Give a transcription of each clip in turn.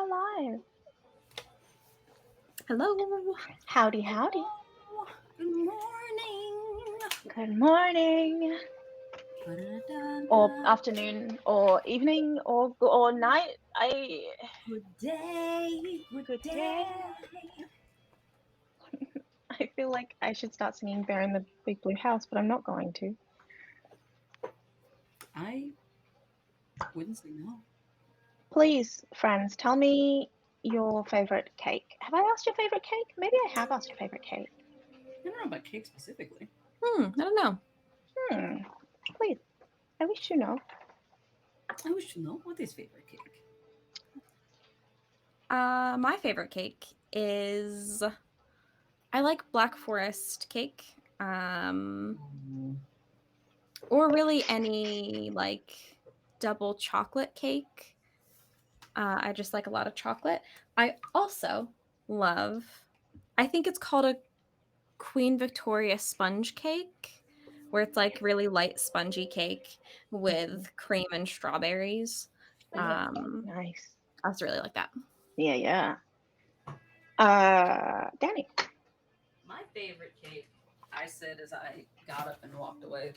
are live. Hello. Howdy, howdy. Good morning. Good morning. Or afternoon, or evening, or night. Good day. Good day. I feel like I should start singing Bear in the Big Blue House, but I'm not going to. I wouldn't say no. Please, friends, tell me your favorite cake. Have I asked your favorite cake? Maybe I have asked your favorite cake. I don't know about cake specifically. I don't know. Please. I wish you know. I wish to know what is favorite cake. My favorite cake is I like Black Forest cake. Or really any like double chocolate cake. I just like a lot of chocolate. I also love, I think it's called a Queen Victoria sponge cake, where it's like really light spongy cake with cream and strawberries. Nice. I just really like that. Yeah. Danny. My favorite cake, I said as I got up and walked away.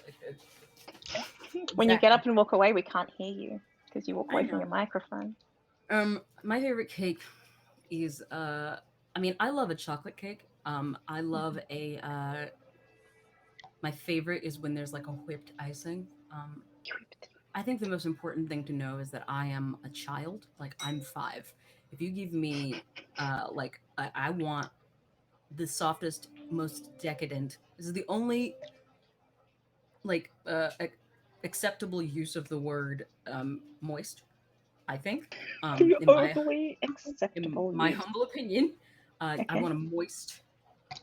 When you get up and walk away, we can't hear you because you walk away from know. your microphone. My favorite cake is I love a chocolate cake. I love a my favorite is when there's like a whipped icing. I think the most important thing to know is that I am a child. Like, I'm 5. If you give me I want the softest, most decadent. This is the only acceptable use of the word moist, I think. The In overly acceptable my use. humble opinion, Okay. I want a moist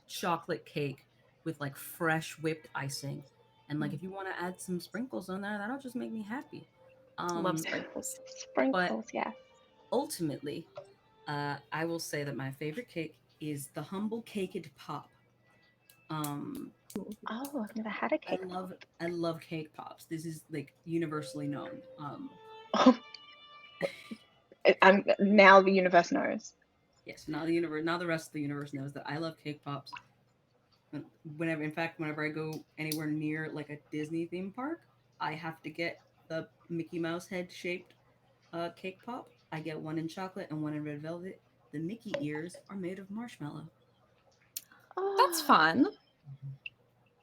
chocolate cake with like fresh whipped icing, and like if you want to add some sprinkles on there, that'll just make me happy. Love sprinkles. Sprinkles, yeah. Ultimately, I will say that my favorite cake is the humble caked pop. Oh, I've never had a cake. I love cake pops. This is like universally known. Now the universe knows. Yes, now the rest of the universe knows that I love cake pops. Whenever I go anywhere near like a Disney theme park, I have to get the Mickey Mouse head shaped cake pop. I get one in chocolate and one in red velvet. The Mickey ears are made of marshmallow. Oh, That's fun.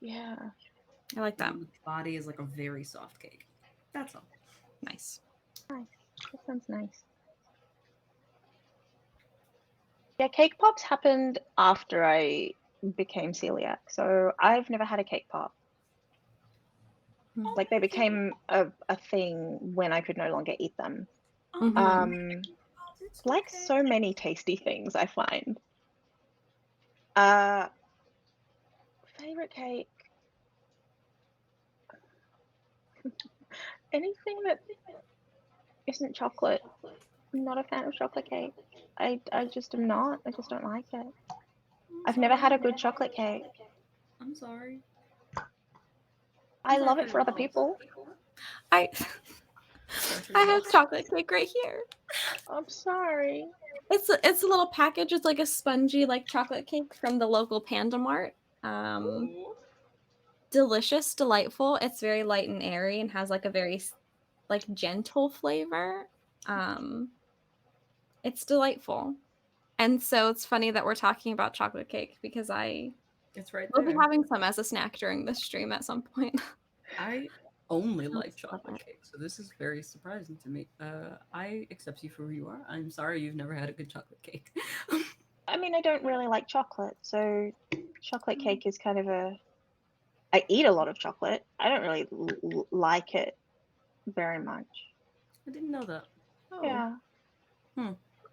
Yeah. I like that. And the body is like a very soft cake. That's all. Nice. Nice. That sounds nice. Yeah, cake pops happened after I became celiac, so I've never had a cake pop. Like, they became a thing when I could no longer eat them. Like so many tasty things, I find. Favorite cake? Anything that isn't chocolate. I'm not a fan of chocolate cake. I just am not. I just don't like it. I've never had a good chocolate cake. I'm sorry. I love it for other people. I have chocolate cake right here. I'm sorry. It's a little package. It's like a spongy like chocolate cake from the local Panda Mart. Delicious, delightful. It's very light and airy and has like a very like gentle flavor. It's delightful. And so it's funny that we're talking about chocolate cake because It's right will be there. having some as a snack during this stream at some point. I only like chocolate cake, so this is very surprising to me. I accept you for who you are. I'm sorry you've never had a good chocolate cake. I mean, I don't really like chocolate, so chocolate cake is kind of I eat a lot of chocolate. I don't really like it very much. I didn't know that. Oh. Yeah.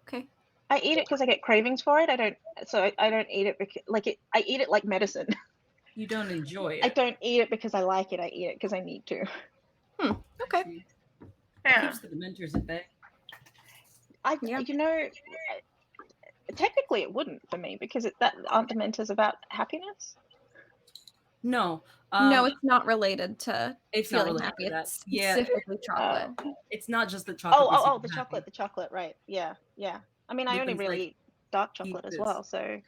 Okay. I eat it because I get cravings for it. I don't eat it because I eat it like medicine. You don't enjoy it. I don't eat it because I like it. I eat it because I need to. Okay. Yeah. Keeps the dementors at bay. Technically it wouldn't for me because aren't dementors about happiness? No. No, it's not related to it's feeling not happy. related to that. It's specifically chocolate. It's not just the chocolate. The chocolate, right. Yeah. I mean, I only Lupin's really like, eat dark eat chocolate as this. well, so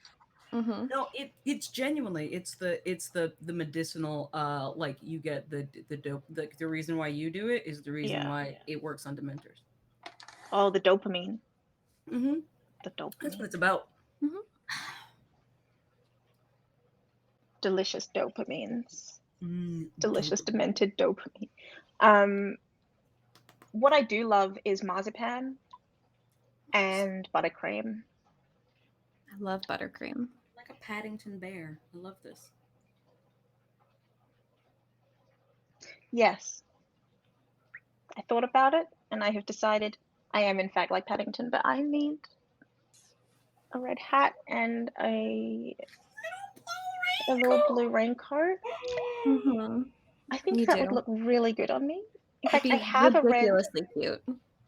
Mm-hmm. No, it's genuinely it's the medicinal like you get the dope the reason why you do it is the reason yeah. why it works on dementors. Oh, the dopamine. Mm-hmm. The That's what dopamine. it's about. Mm-hmm. Delicious dopamines. Delicious Dopamine. demented dopamine. What I do love is marzipan and buttercream. I love buttercream. Like a Paddington bear. I love this. Yes, I thought about it and I have decided I am in fact like Paddington, but I need a red hat and a little blue raincoat. Mm-hmm. I think You that would do. look really good on me. In It'd fact, I be have a red. ridiculously cute.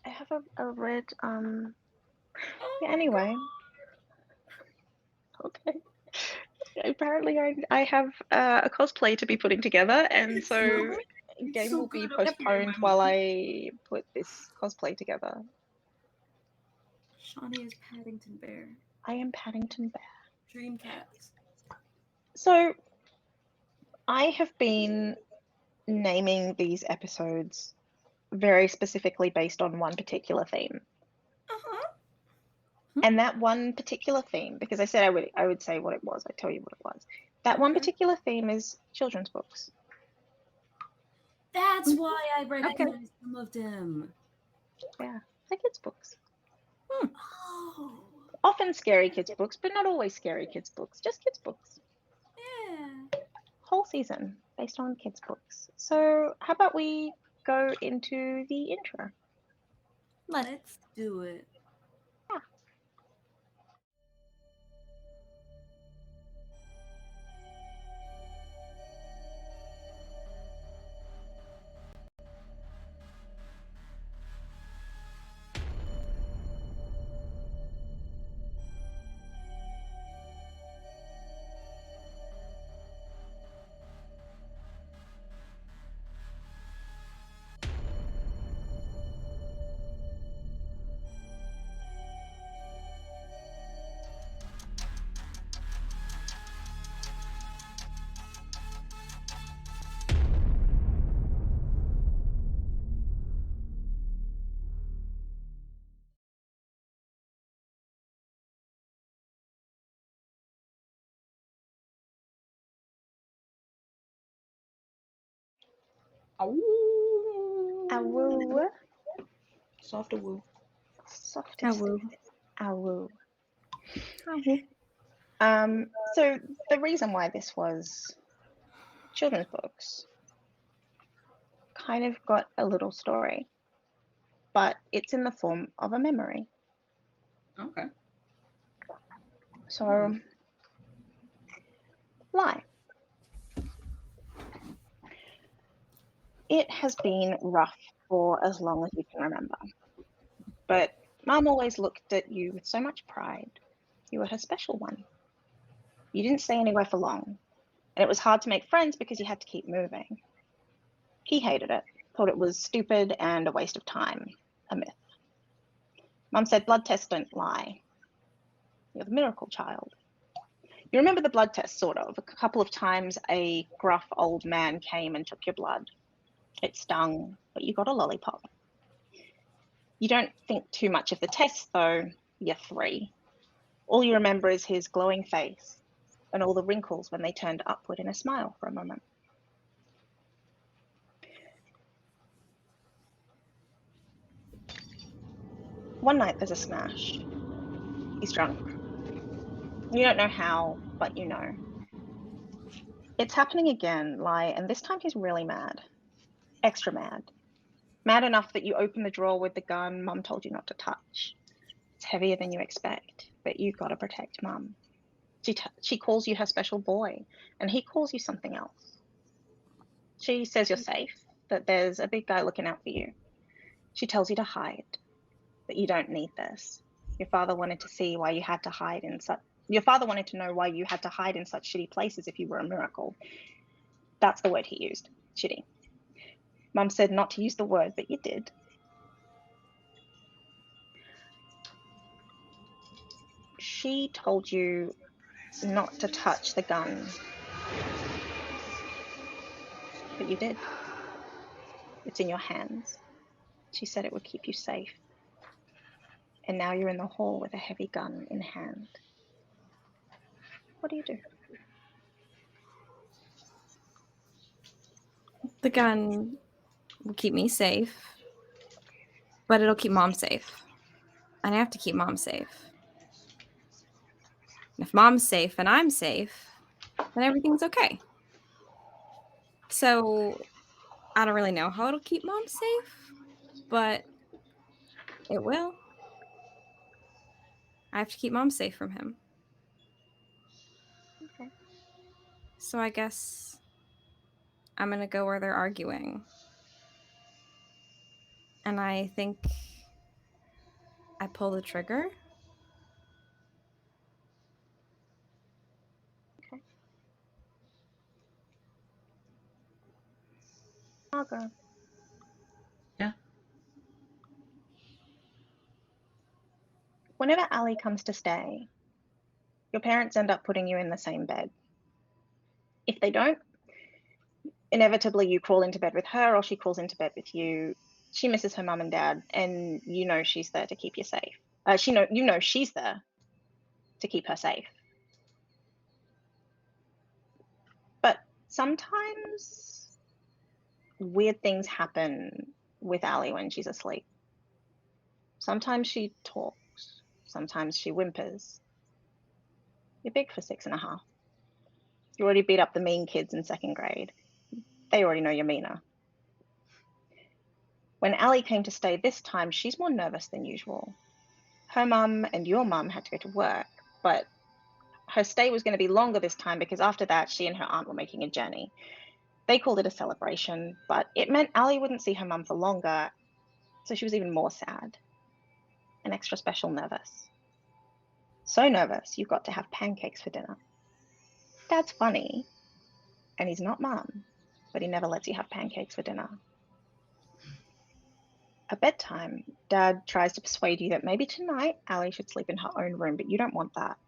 I have a red. Oh Yeah. my Anyway, okay. Apparently, I have a cosplay to be putting together, and It's so so game so will be good up here in postponed my while mind. I put this cosplay together. Shawnee is Paddington Bear. I am Paddington Bear. Dream cats. So I have been naming these episodes very specifically based on one particular theme. Uh-huh. And that one particular theme, because I said I would say what it was, I'd tell you what it was. That one Okay. particular theme is children's books. That's why I recognize some of them. Yeah, they're kids' books. Oh. Often scary kids' books, but not always scary kids' books, just kids' books. Yeah. Whole season based on kids' books. So how about we go into the intro? Let's do it. Yeah. Awoo. Soft woo. Soft Awoo. Awoo. Awoo. So the reason why this was children's books kind of got a little story, but it's in the form of a memory. Okay. So, lie. It has been rough for as long as you can remember. But Mum always looked at you with so much pride. You were her special one. You didn't stay anywhere for long, and it was hard to make friends because you had to keep moving. He hated it, thought it was stupid and a waste of time, a myth. Mum said blood tests don't lie. You're the miracle child. You remember the blood test, sort of. A couple of times a gruff old man came and took your blood. It stung, but you got a lollipop. You don't think too much of the test, though. You're 3. All you remember is his glowing face and all the wrinkles when they turned upward in a smile for a moment. One night there's a smash. He's drunk. You don't know how, but you know. It's happening again, Lai, and this time he's really mad. Extra mad. Mad enough that you open the drawer with the gun Mum told you not to touch. It's heavier than you expect, but you've got to protect Mum. She calls you her special boy, and he calls you something else. She says you're safe, that there's a big guy looking out for you. She tells you to hide, that you don't need this. Your father wanted to see why you had to hide in such. Your father wanted to know why you had to hide in such shitty places if you were a miracle. That's the word he used, shitty. Mum said not to use the word, but you did. she told you not to touch the gun. But you did. It's in your hands. She said it would keep you safe. And now you're in the hall with a heavy gun in hand. What do you do? The gun will keep me safe, but it'll keep Mom safe. And I have to keep Mom safe. And if Mom's safe and I'm safe, then everything's okay. So I don't really know how it'll keep Mom safe, but it will. I have to keep Mom safe from him. Okay. So I guess I'm going to go where they're arguing. And I think I pull the trigger. Okay. Margot. Yeah. Whenever Ali comes to stay, your parents end up putting you in the same bed. If they don't, inevitably you crawl into bed with her or she crawls into bed with you. She misses her mum and dad, and you know she's there to keep you safe. You know she's there to keep her safe. But sometimes weird things happen with Ali when she's asleep. Sometimes she talks. Sometimes she whimpers. You're big for 6.5. You already beat up the mean kids in 2nd grade. They already know you're meaner. When Ali came to stay this time, she's more nervous than usual. Her mum and your mum had to go to work, but her stay was going to be longer this time because after that, she and her aunt were making a journey. They called it a celebration, but it meant Ali wouldn't see her mum for longer, so she was even more sad and extra special nervous. So nervous, you've got to have pancakes for dinner. Dad's funny, and he's not mum, but he never lets you have pancakes for dinner. At bedtime, Dad tries to persuade you that maybe tonight Ali should sleep in her own room, but you don't want that.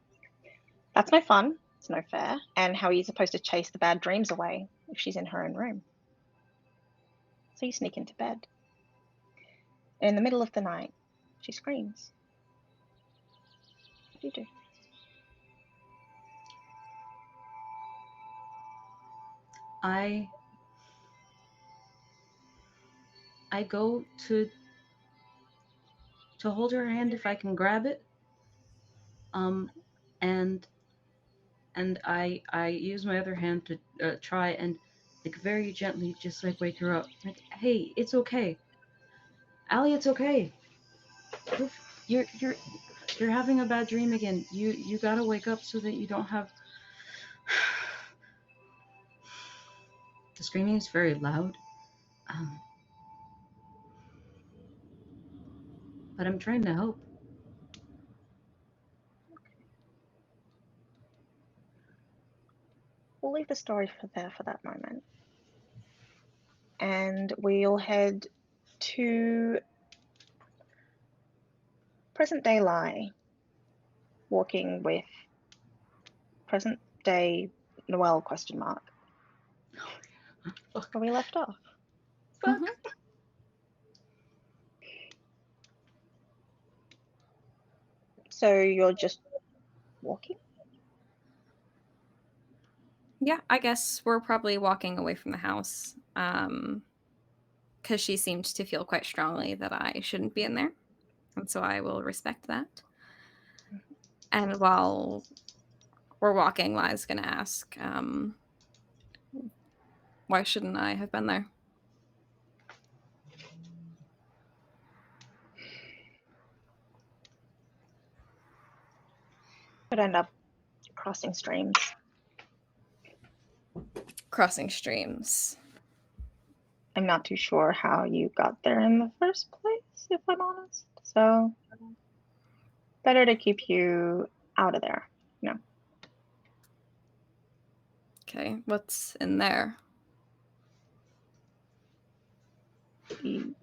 That's no fun, it's no fair, and how are you supposed to chase the bad dreams away if she's in her own room? So you sneak into bed. And in the middle of the night, she screams. What do you do? I go to hold her hand if I can grab it. And I use my other hand to try and like very gently just like wake her up. Like, hey, it's okay, Ali, it's okay. You're having a bad dream again. You gotta wake up so that you don't have. The screaming is very loud. But I'm trying to help. We'll leave the story for that moment. And we'll head to present day Lie, walking with present day Noelle ? Where we left off. Mhm. So you're just walking? Yeah, I guess we're probably walking away from the house because she seemed to feel quite strongly that I shouldn't be in there. And so I will respect that. And while we're walking, Li's going to ask, why shouldn't I have been there? Could end up crossing streams. Crossing streams. I'm not too sure how you got there in the first place, if I'm honest. So better to keep you out of there. No. Okay, what's in there? You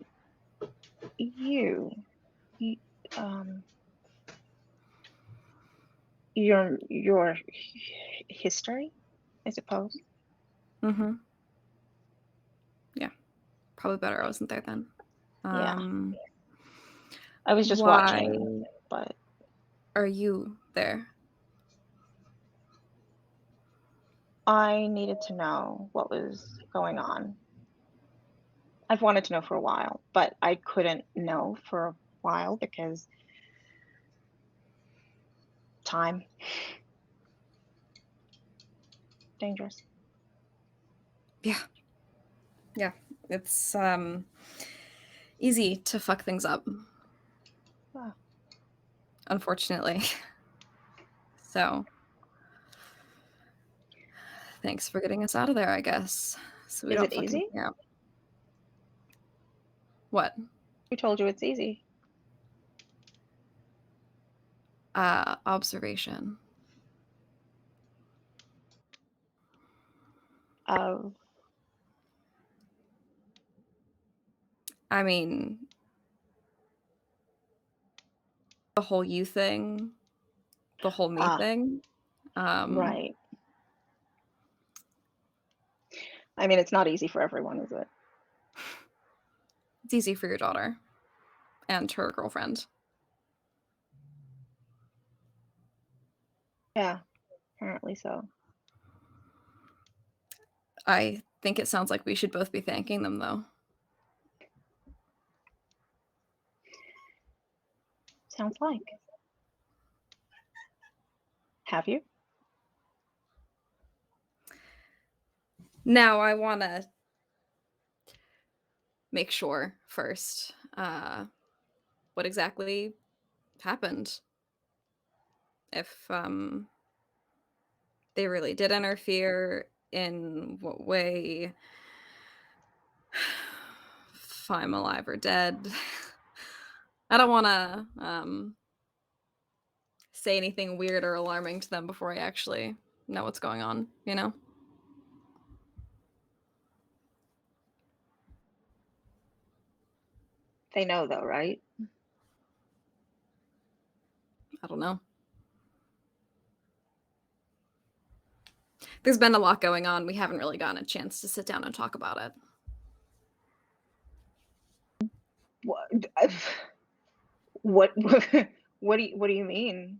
your history, I suppose. Mm-hmm. Yeah. Probably better I wasn't there then. Yeah. I was just why watching, but are you there? I needed to know what was going on. I've wanted to know for a while, but I couldn't know for a while because time. Dangerous. Yeah. Yeah. It's easy to fuck things up. Ah. Unfortunately. So thanks for getting us out of there, I guess. So we Is don't it fucking easy? yeah. What? Who told you it's easy? Observation. Of I mean, the whole you thing, the whole me thing. Right. I mean, it's not easy for everyone, is it? It's easy for your daughter and her girlfriend. Yeah, apparently so. I think it sounds like we should both be thanking them, though. Sounds like. Have you? Now I want to make sure first what exactly happened. If they really did interfere, in what way, if I'm alive or dead. I don't want to say anything weird or alarming to them before I actually know what's going on, you know? They know though, right? I don't know. There's been a lot going on. We haven't really gotten a chance to sit down and talk about it. What? What? What do you mean?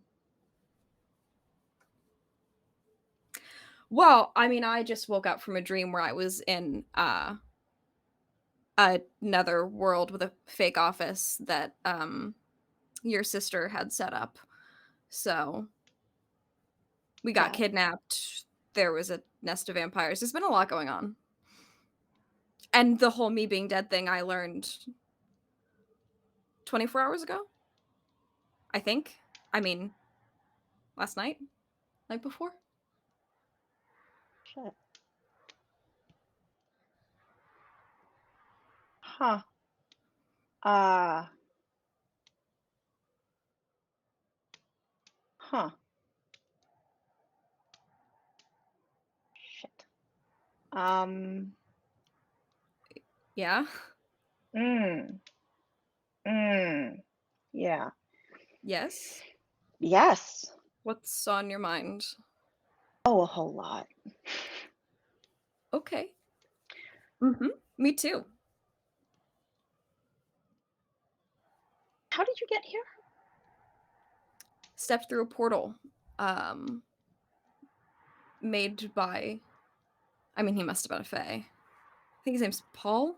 Well, I mean, I just woke up from a dream where I was in another world with a fake office that your sister had set up. So we got kidnapped. There was a nest of vampires. There's been a lot going on. And the whole me being dead thing I learned 24 hours ago, I think. I mean, last night? Night before? Shit. Huh. Huh. Shit. Yeah. Yeah. Yes. Yes. What's on your mind? Oh, a whole lot. Okay. Mm-hmm. Me too. How did you get here? Stepped through a portal. Made by, I mean, he must have been a fae. I think his name's Paul?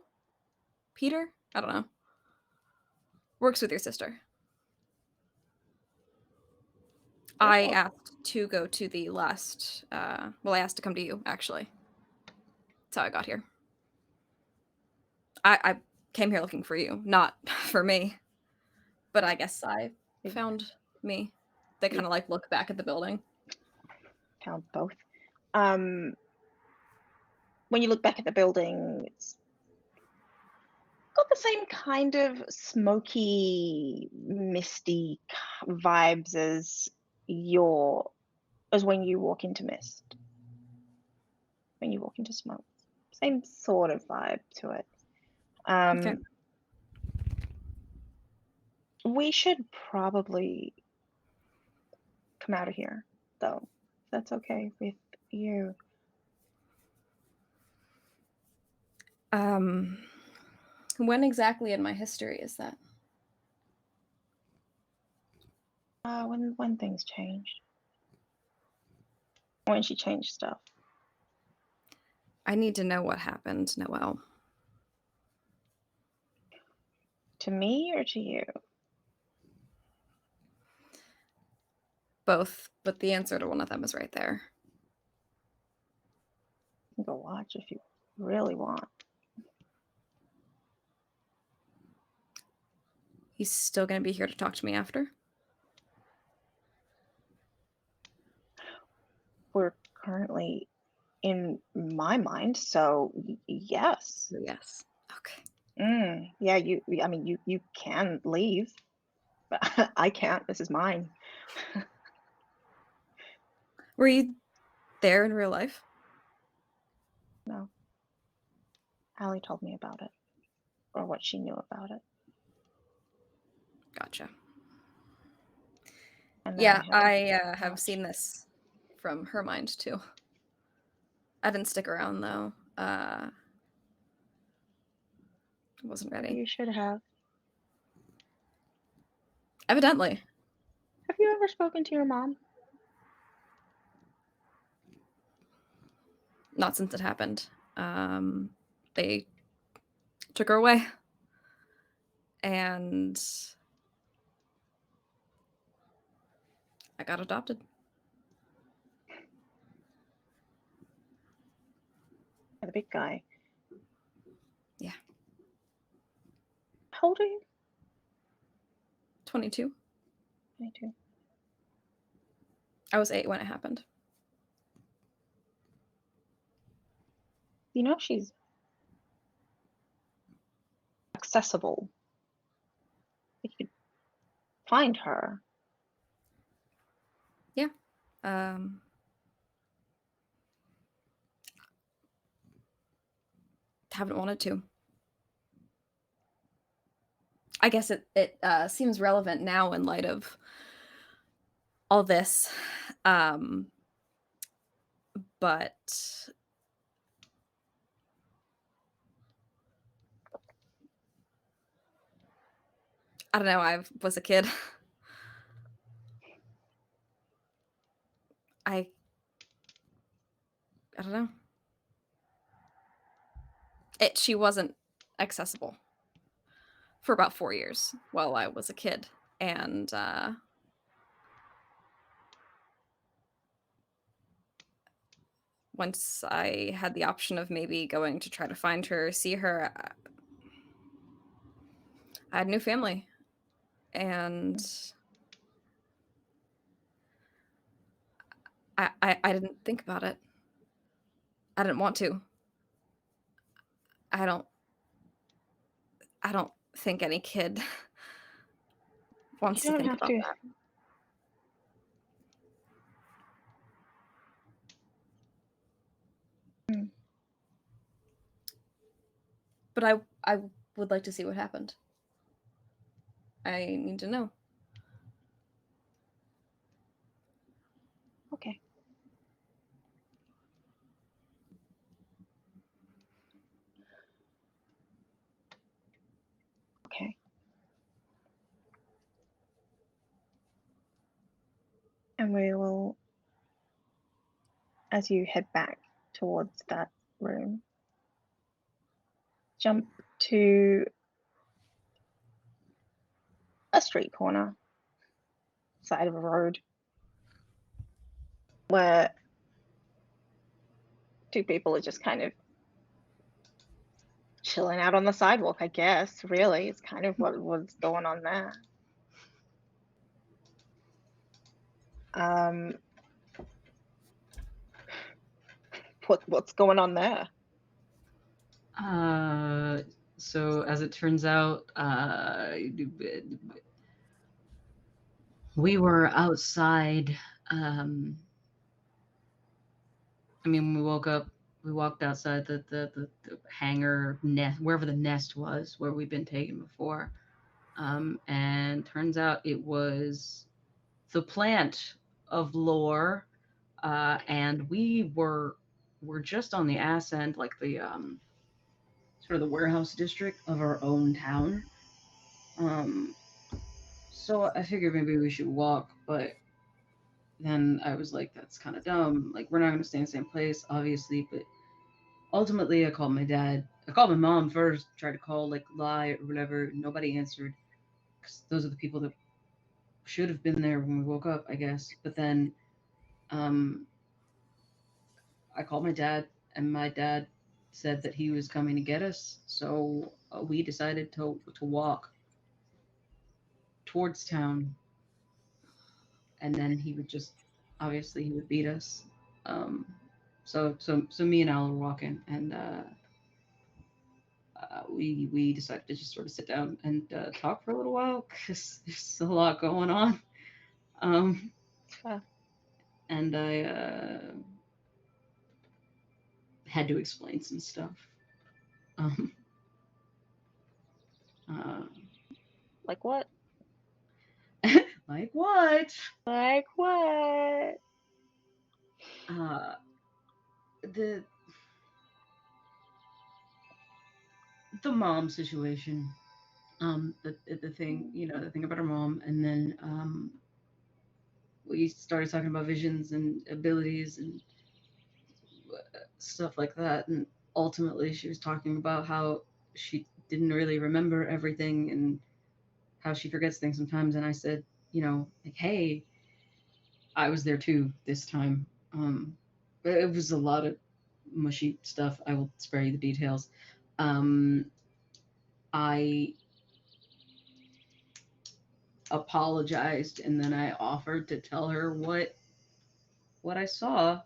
Peter? I don't know. Works with your sister. I asked to go to the last, I asked to come to you, actually. That's how I got here. I came here looking for you, not for me. But I guess I found me. They kind of like look back at the building. Found both. When you look back at the building, it's got the same kind of smoky, misty vibes as when you walk into mist. When you walk into smoke. Same sort of vibe to it. Okay. We should probably come out of here, though. If that's okay with you. When exactly in my history is that? When things changed. When she changed stuff. I need to know what happened, Noelle. To me or to you? Both, but the answer to one of them is right there. You can go watch if you really want. He's still going to be here to talk to me after? We're currently in my mind, so yes. Yes. Okay. Yeah, you can leave, but I can't. This is mine. Were you there in real life? No. Allie told me about it, or what she knew about it. Gotcha. And yeah, I have seen this from her mind too. I didn't stick around though. I wasn't ready. You should have. Evidently. Have you ever spoken to your mom? Not since it happened. They took her away. And I got adopted. The big guy. Yeah. How old are you? 22. 22. I was 8 when it happened. You know she's accessible. You could find her. Yeah. Haven't wanted to. I guess it seems relevant now in light of all this. But I don't know. I was a kid. I don't know. She wasn't accessible for about 4 years while I was a kid. And once I had the option of maybe going to try to find her, see her, I had a new family. And I didn't think about it. I didn't want to. I don't think any kid wants to think about that. But I would like to see what happened. I need to know. Okay. Okay. And we will, as you head back towards that room, jump to a street corner, side of a road, where two people are just kind of chilling out on the sidewalk, I guess. Really, it's kind of what was going on there. What's going on there? So as it turns out, we were outside. I mean, when we woke up, we walked outside the hangar nest, wherever the nest was, where we'd been taken before. And turns out it was the plant of lore, and we're just on the ass end, like the sort of the warehouse district of our own town. Um, so I figured maybe we should walk, but then I was like, that's kind of dumb. Like, we're not going to stay in the same place, obviously. But ultimately, I called my dad. I called my mom first, tried to call, like, lie or whatever. Nobody answered. Because those are the people that should have been there when we woke up, I guess. But then um, I called my dad, and my dad said that he was coming to get us. So we decided to walk towards town, and then he would just obviously he would beat us. Um, so me and Al were walking, and we decided to just sort of sit down and talk for a little while because there's a lot going on. Um, Fair. and I had to explain some stuff. Um, uh, Like what? like what? Like what? Uh, the the mom situation. The thing, the thing about her mom, and then we started talking about visions and abilities and stuff like that. And ultimately, she was talking about how she didn't really remember everything and how she forgets things sometimes. And I said, like, hey, I was there too this time. It was a lot of mushy stuff. I will spare you the details. Um, I apologized and then I offered to tell her what I saw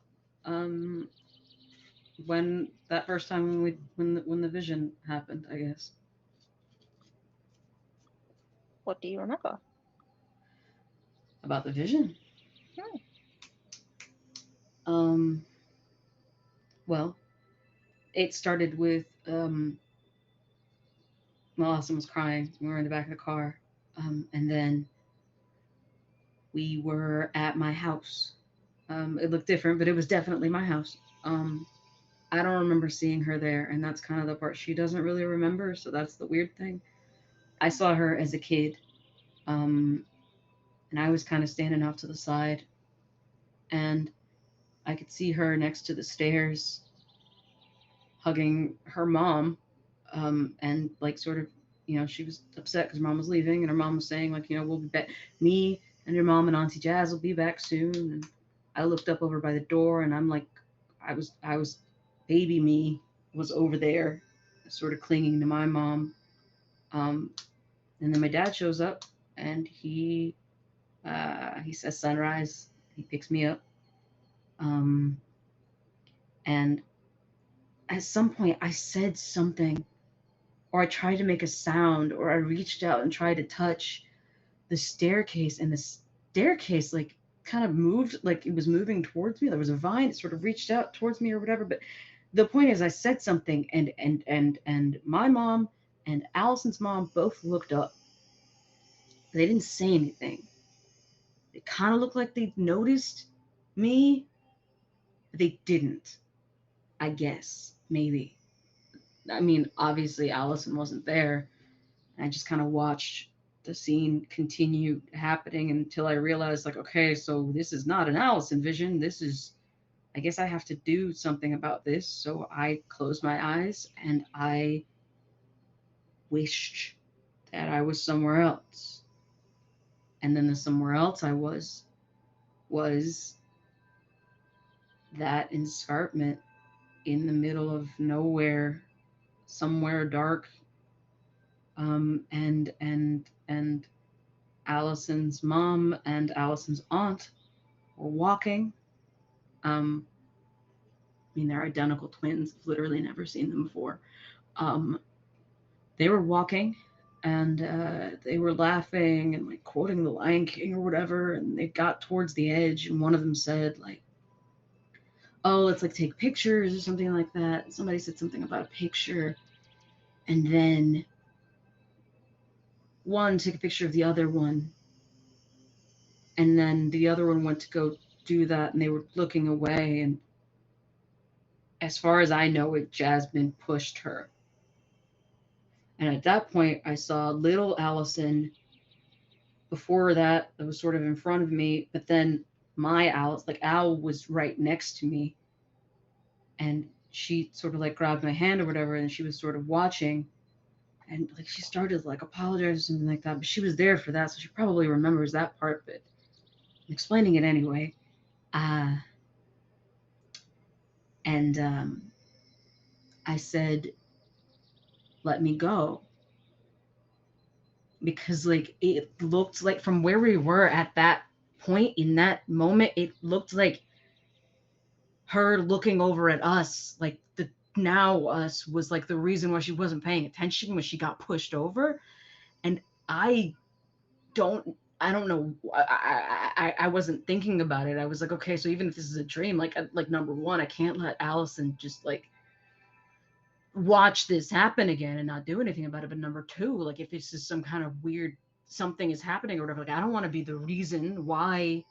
um, when that first time when the vision happened, I guess. What do you remember? About the vision. Hmm. Um, well, it started with Alison was crying. We were in the back of the car, and then we were at my house. It looked different, but it was definitely my house. I don't remember seeing her there, and that's kind of the part she doesn't really remember. So that's the weird thing. I saw her as a kid, um, and I was kind of standing off to the side, and I could see her next to the stairs, hugging her mom, and like sort of, she was upset because mom was leaving, and her mom was saying like, we'll be back. Me and your mom and Auntie Jazz will be back soon. And I looked up over by the door, and I'm like, I was baby me was over there, sort of clinging to my mom. Um, and then my dad shows up, and he says sunrise. He picks me up, um, and at some point I said something, or I tried to make a sound, or I reached out and tried to touch the staircase, and the staircase like kind of moved, like it was moving towards me. There was a vine that sort of reached out towards me or whatever. But the point is, I said something, and my mom and Allison's mom both looked up. They didn't say anything. It kind of looked like they noticed me, but they didn't. I guess maybe. I mean, obviously Allison wasn't there. I just kind of watched the scene continue happening until I realized, like, okay, so this is not an Allison vision. This is, I guess I have to do something about this. So I closed my eyes and I wished that I was somewhere else. And then the somewhere else I was that escarpment in the middle of nowhere, somewhere dark. And Allison's mom and Allison's aunt were walking. Um, I mean, they're identical twins. I've literally never seen them before. Um, they were walking, and they were laughing and like quoting the Lion King or whatever. And they got towards the edge, and one of them said like, "Oh, let's like take pictures" or something like that. Somebody said something about a picture, and then one took a picture of the other one, And then the other one went to go do that, and they were looking away. And as far as I know it, Jasmine pushed her. And at that point, I saw little Alison. Before that, that was sort of in front of me, but then my Alice, like Al, was right next to me, and she sort of like grabbed my hand or whatever, and she was sort of watching, and like she started like apologize or something like that, but she was there for that, so she probably remembers that part. But I'm explaining it anyway. Uh, and I said, "Let me go," because like it looked like from where we were at that point in that moment, it looked like her looking over at us, like the now us was like the reason why she wasn't paying attention when she got pushed over. And I I don't know. I wasn't thinking about it. I was like, okay, so even if this is a dream, like number one, I can't let Alison just like watch this happen again and not do anything about it. But number two, like if this is some kind of weird something is happening or whatever, like I don't want to be the reason why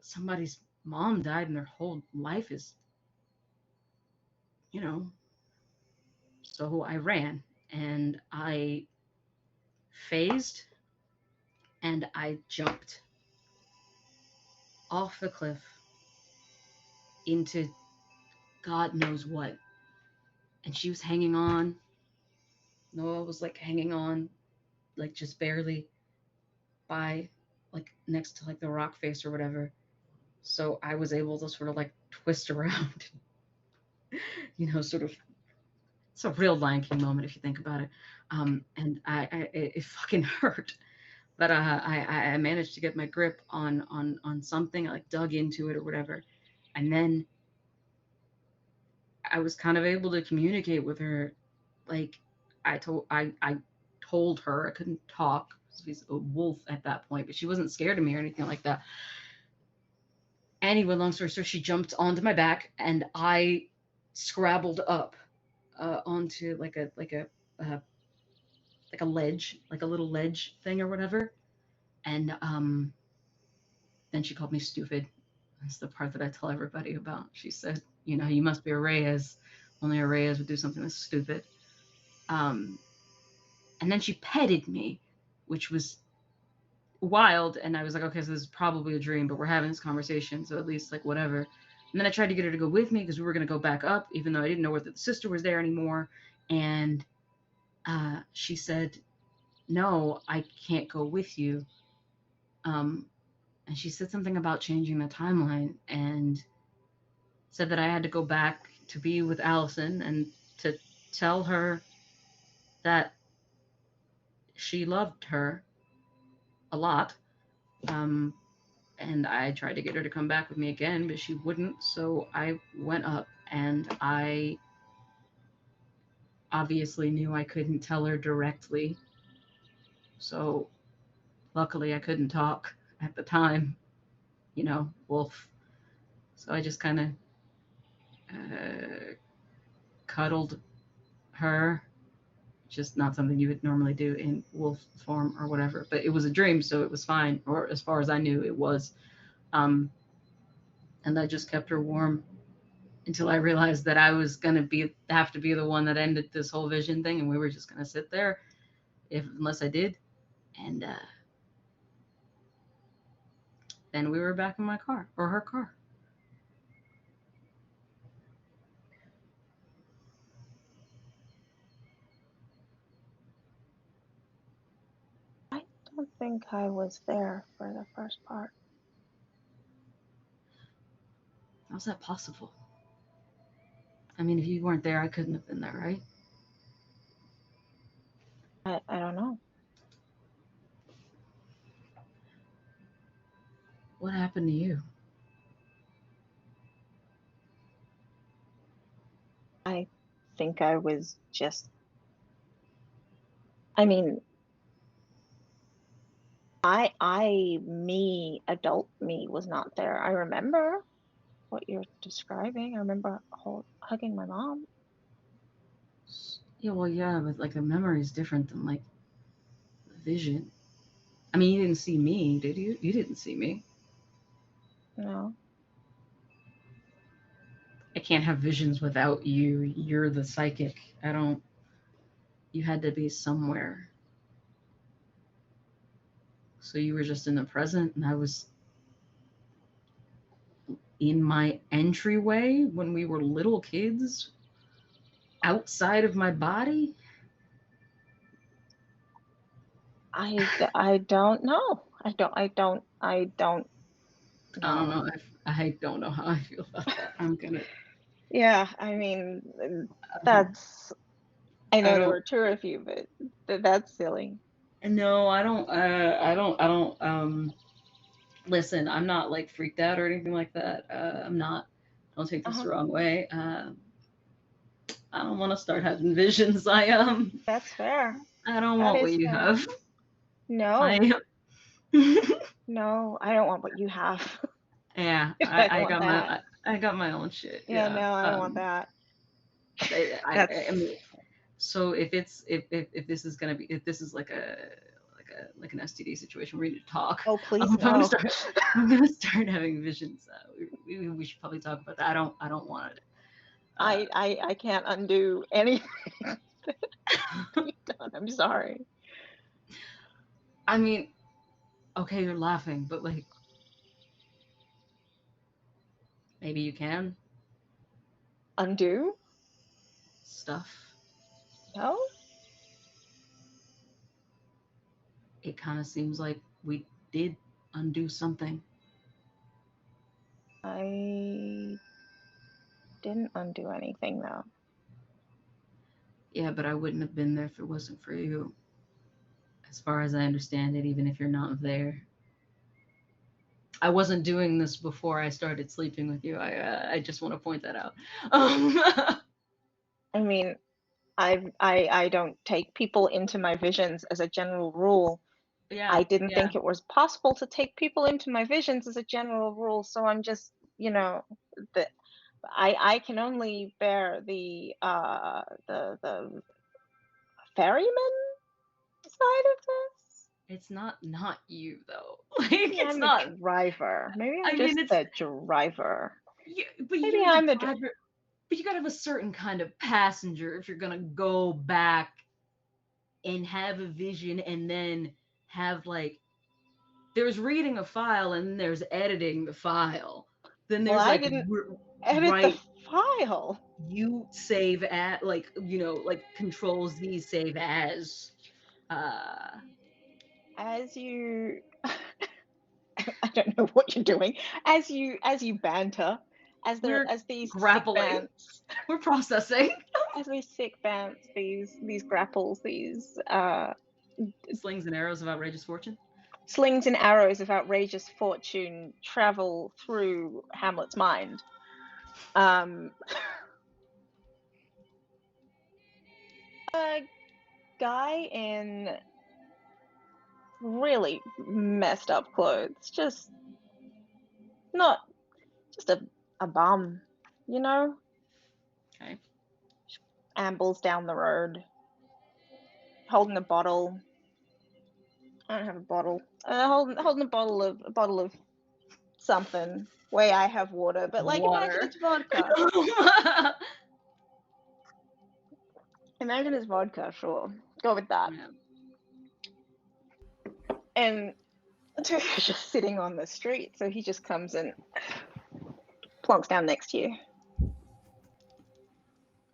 somebody's mom died and their whole life is, you know. So I ran and I phased and I jumped off the cliff into God knows what. And she was hanging on. Noelle was like hanging on, like just barely by, like next to like the rock face or whatever. So I was able to sort of like twist around, sort of. It's a real Lion King moment if you think about it. And it fucking hurt. But I managed to get my grip on something. I like dug into it or whatever, and then I was kind of able to communicate with her. Like I told her I couldn't talk. She's a wolf at that point, but she wasn't scared of me or anything like that. Anyway, long story short, she jumped onto my back, and I scrabbled up onto uh, like a ledge, like a little ledge thing or whatever, and then she called me stupid. That's the part that I tell everybody about. She said, you must be a Reyes. Only a Reyes would do something that's stupid. Um, and then she petted me, which was wild. And I was like, okay, so this is probably a dream, but we're having this conversation. So at least like whatever. And then I tried to get her to go with me because we were going to go back up, even though I didn't know whether the sister was there anymore. And she said, no, I can't go with you. Um, and she said something about changing the timeline and said that I had to go back to be with Alison and to tell her that she loved her a lot. Um, and I tried to get her to come back with me again, but she wouldn't. So I went up and I obviously knew I couldn't tell her directly. So luckily I couldn't talk at the time, wolf. So I just kind of cuddled her, just not something you would normally do in wolf form or whatever. But it was a dream, so it was fine, or as far as I knew, it was. Um, and I just kept her warm until I realized that I was gonna have to be the one that ended this whole vision thing, and we were just gonna sit there, unless I did, and then we were back in my car or her car. I don't think I was there for the first part. How's that possible? I mean, if you weren't there, I couldn't have been there, right? I don't know. What happened to you? I think I was just, I mean, adult me was not there. I remember what you're describing. I remember hugging my mom. Yeah, well, yeah, but like the memory is different than like the vision. I mean, you didn't see me, did you? You didn't see me. No. I can't have visions without you. You're the psychic. I don't. You had to be somewhere. So you were just in the present, and I was in my entryway when we were little kids outside of my body. I don't know. I don't I don't know. know. I don't know how I feel about that. I'm gonna. Yeah, I mean, Um, that's, I I know there don't. were two of you, but that's silly. No, I don't. I don't. Listen, I'm not like freaked out or anything like that. I'm not. Don't take this Uh-huh. the wrong way. I don't want to start having visions. That's fair. I don't That want what is you fair. have. No, I no, I don't want what you have. yeah. I don't I want got that. I got my own shit. Yeah, Yeah. no, I don't want that. I That's, mean, so if this is gonna be if this is like an STD situation, we need to talk. oh, please I'm gonna no. start. I'm gonna start having visions. We should probably talk about that. I don't want it. I can't undo anything you've done. I'm sorry. I mean, okay, you're laughing, but like maybe you can Undo? stuff. No? It kind of seems like we did undo something. I didn't undo anything though. Yeah, but I wouldn't have been there if it wasn't for you. As far as I understand it, even if you're not there. I wasn't doing this before I started sleeping with you. I just want to point that out. Um, I mean, I don't take people into my visions as a general rule. yeah, I didn't yeah. think it was possible to take people into my visions as a general rule, so I'm just, the I can only bear the ferryman side of this. It's not you though. Like Maybe it's I'm the not. driver. Maybe I'm I mean, just it's the driver. but Maybe you're the I'm the driver. But you gotta have a certain kind of passenger if you're gonna go back and have a vision and then have like there's reading a file and then there's editing the file. Then well, there's I like didn't edit the right file. you save at like like controls these save as uh As you I don't know what you're doing. As you banter, we're as these sick grappling, bands, we're processing. as we sick bands, these grapples, these Slings and arrows of outrageous fortune. slings and arrows of outrageous fortune travel through Hamlet's mind. Um, a guy in really messed up clothes, just not just a bum, you know, Okay. ambles down the road, holding a bottle. I don't have a bottle. Holding a bottle of something. Way I have water, but like imagine Water. it's vodka. Imagine it's vodka. Sure, go with that. Yeah. And Tufa's just sitting on the street, so he just comes and plonks down next to you.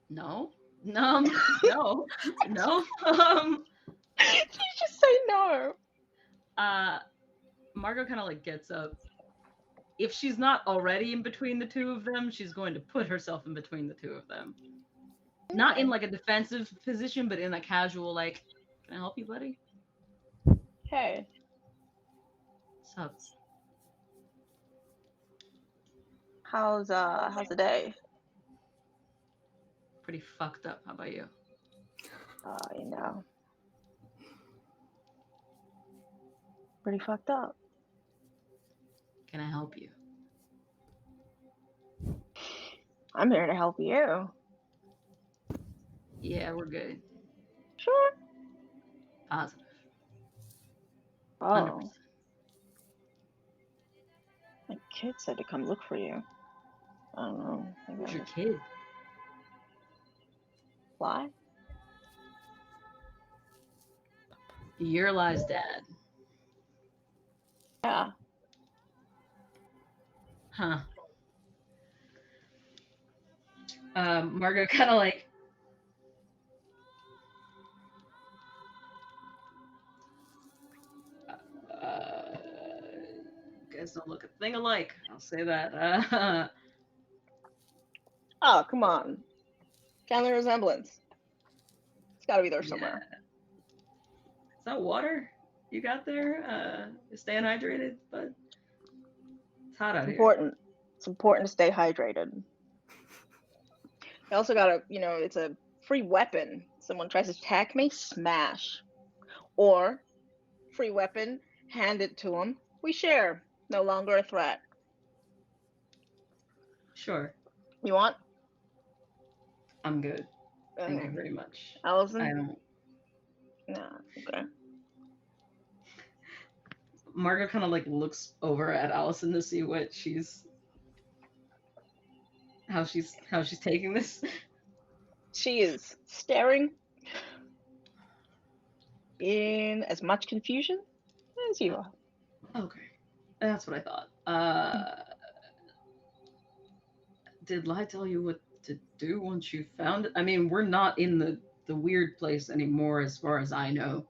No. No. No. No. You just say no. Margot kind of like gets up. If she's not already in between the two of them, she's going to put herself in between the two of them. Not in like a defensive position, but in a casual like, can I help you, buddy? Hey, What's up? how's the day? Pretty fucked up. How about you? You know, pretty fucked up. Can I help you? I'm here to help you. Yeah, we're good. Sure. Positive. Oh, 100%. my kid said to come look for you. I don't know. Maybe Who's I'll your just kid? fly. Your Lies dad. Yeah. Huh. Margot kind of like, you guys don't look a thing alike. I'll say that. Oh, come on. Family resemblance. It's got to be there Yeah. somewhere. Is that water you got there? You're staying hydrated, but it's hot out It's here. important. It's important to stay hydrated. I also got a, it's a free weapon. Someone tries to attack me, smash. Or, free weapon, hand it to them. We share. No longer a threat. Sure. You want? I'm good. Thank you very much. I Alison? don't. No, okay. Margot kind of like looks over at Alison to see what how she's taking this. She is staring in as much confusion as you are. Okay, that's what I thought. Did Lai tell you what to do once you found it? I mean, we're not in the weird place anymore, as far as I know.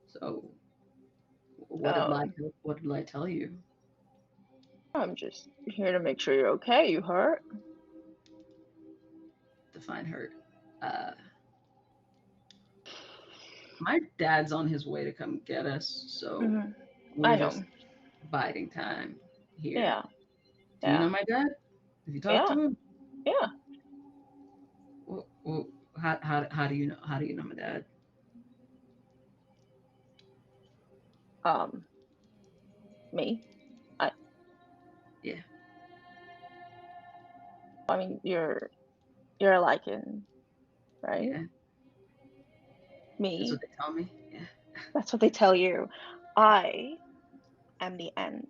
So, what did Lai tell you? I'm just here to make sure you're okay. You hurt? Define hurt. My dad's on his way to come get us, so we're I know. just biding time here. Yeah. Do you know my dad? Have you talked to him? Yeah. Well, how do you know my dad? Me? Yeah. I mean, you're a lichen, right? Yeah. Me? That's what they tell me. Yeah. That's what they tell you. I am the end.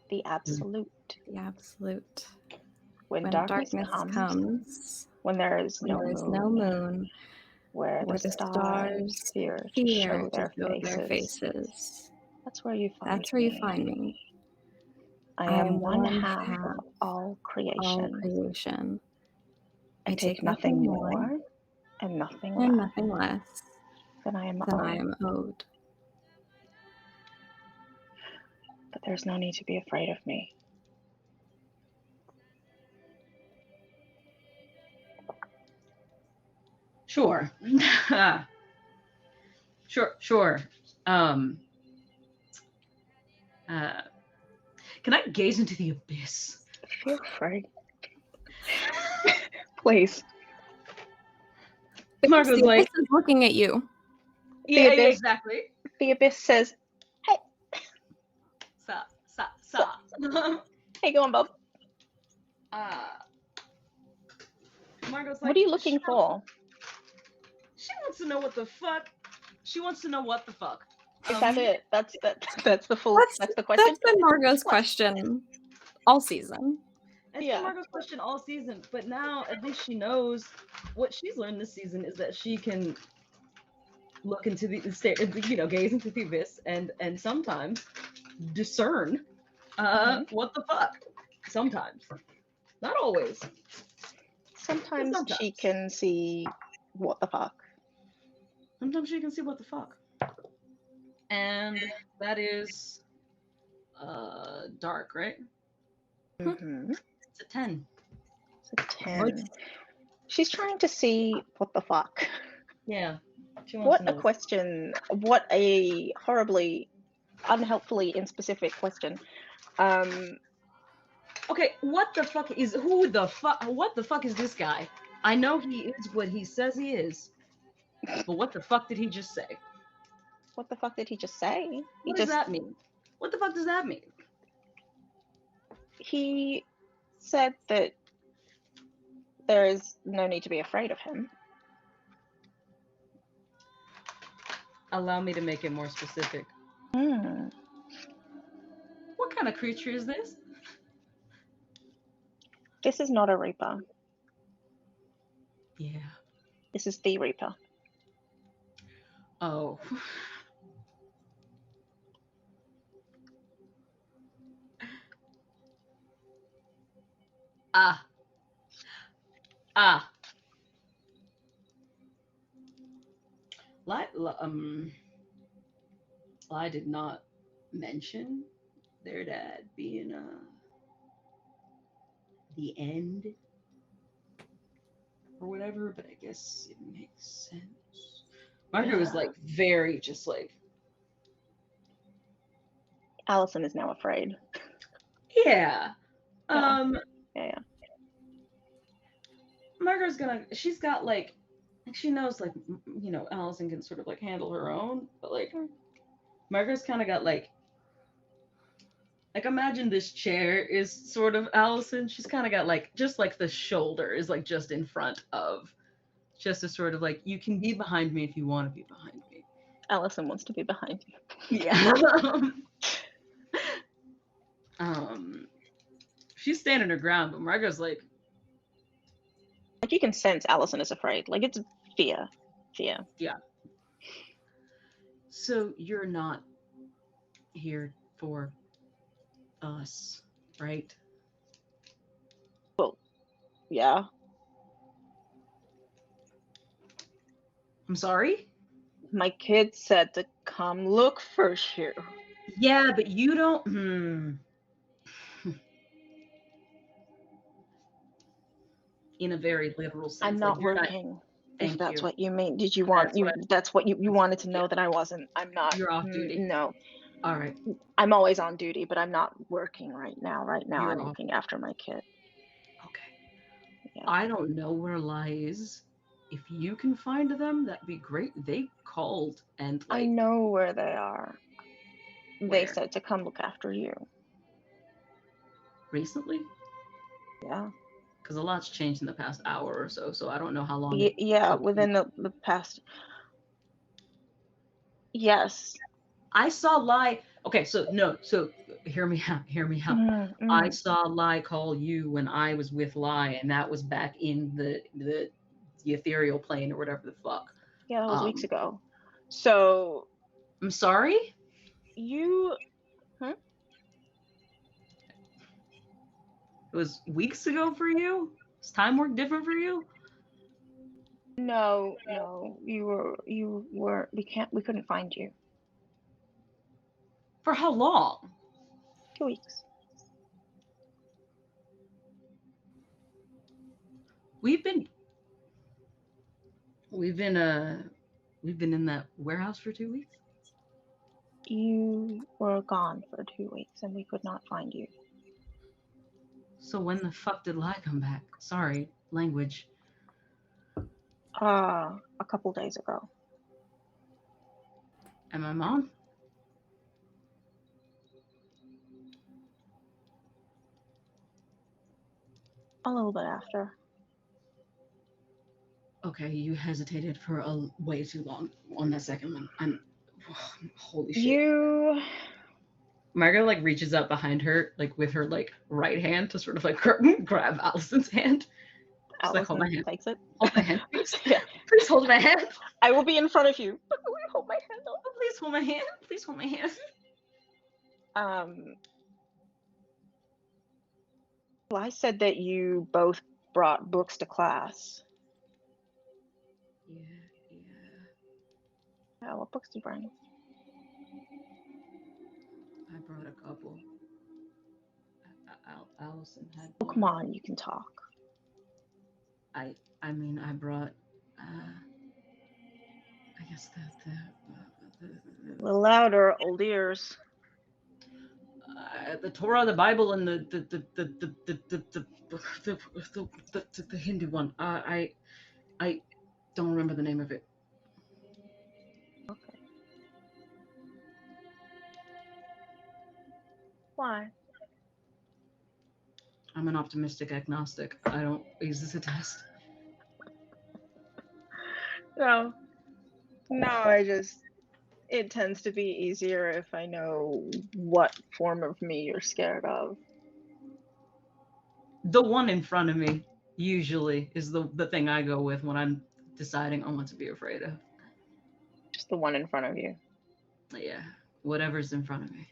The absolute. The absolute. When darkness comes, when there is no moon, where the stars fear to show their faces. That's where you find me. I am one half of all creation. I take nothing more and nothing less than I am owed. But there's no need to be afraid of me. Sure. Sure. Can I gaze into the abyss? Feel free. Please. Margot's the like, abyss is looking at you. Yeah, exactly. The abyss says, "Hey, stop. Hey, go on, Bob." Margot's like, what are you looking for? She wants to know what the fuck. Is that it? That's the full. That's the question. That's been Margot's question all season. It's been Margot's question all season, but now at least she knows what she's learned this season is that she can look into the gaze into the abyss and sometimes discern what the fuck. Sometimes, not always. Sometimes she can see what the fuck. Sometimes she can see what the fuck. And that is dark, right? Mm-hmm. It's a 10. It's a 10. She's trying to see what the fuck. Yeah. What a question. What a horribly, unhelpfully inspecific question. Okay, what the fuck is this guy? I know he is what he says he is. But what the fuck did he just say? What the fuck did he just say? What does that mean? What the fuck does that mean? He said that there is no need to be afraid of him. Allow me to make it more specific. Hmm. What kind of creature is this? This is not a Reaper. Yeah. This is the Reaper. Oh. Ah. Ah. I did not mention their dad being the end or whatever, but I guess it makes sense. Margot was like very just like, Alison is now afraid. yeah. Yeah. Yeah. Margot's she's got like she knows like Alison can sort of like handle her own, but like Margot's kind of got like imagine this chair is sort of Alison. She's kind of got like just like the shoulder is like just in front of, just a sort of like, you can be behind me if you want to be behind me. Alison wants to be behind you. Yeah. She's standing her ground, but Margot's like you can sense Alison is afraid. Like it's fear. Fear. Yeah. So you're not here for us, right? Well, yeah. I'm sorry? My kid said to come look for you. Yeah, but you don't. In a very literal sense. I'm not working. If that's what you mean. Did you want that's what you wanted to know, that I wasn't. I'm not. You're off duty. No. All right. I'm always on duty, but I'm not working right now. You're I'm off. looking after my kid. Okay. Yeah. I don't know where Lai is. If you can find them, that'd be great. They called and like, I know where they are. Where? They said to come look after you. Recently? Yeah. Because a lot's changed in the past hour or so, so I don't know how long. Yeah, within the past. Yes. I saw Lai. Okay, so no, so hear me out. I saw Lai call you when I was with Lai, and that was back in the ethereal plane or whatever the fuck. Yeah, that was weeks ago. So I'm sorry? You It was weeks ago for you? Does time work different for you? No, you were we couldn't find you. For how long? 2 weeks. We've been in that warehouse for 2 weeks. You were gone for 2 weeks and we could not find you. So when the fuck did Lai come back? Sorry, language. A couple days ago. And my mom? A little bit after. Okay, you hesitated for a way too long on that second one. I'm holy shit. Margot like reaches up behind her, like with her like right hand to sort of like grab Alison's hand. Alison like, hold my hand. Takes it. Hold my hand, please. Yeah. Please hold my hand. I will be in front of you. Hold my hand. Oh, please hold my hand. Please hold my hand. Well, I said that you both brought books to class. Yeah, what books did you bring? I brought a couple. Alison had. Oh, come on, you can talk. I mean, I brought. I guess a little louder, old ears. The Torah, the Bible, and the Hindu one. I don't remember the name of it. Okay. Why? I'm an optimistic agnostic. I don't. Is this a test? No, I just. It tends to be easier if I know what form of me you're scared of. The one in front of me usually is the thing I go with when I'm deciding on what to be afraid of. Just the one in front of you. Yeah, whatever's in front of me.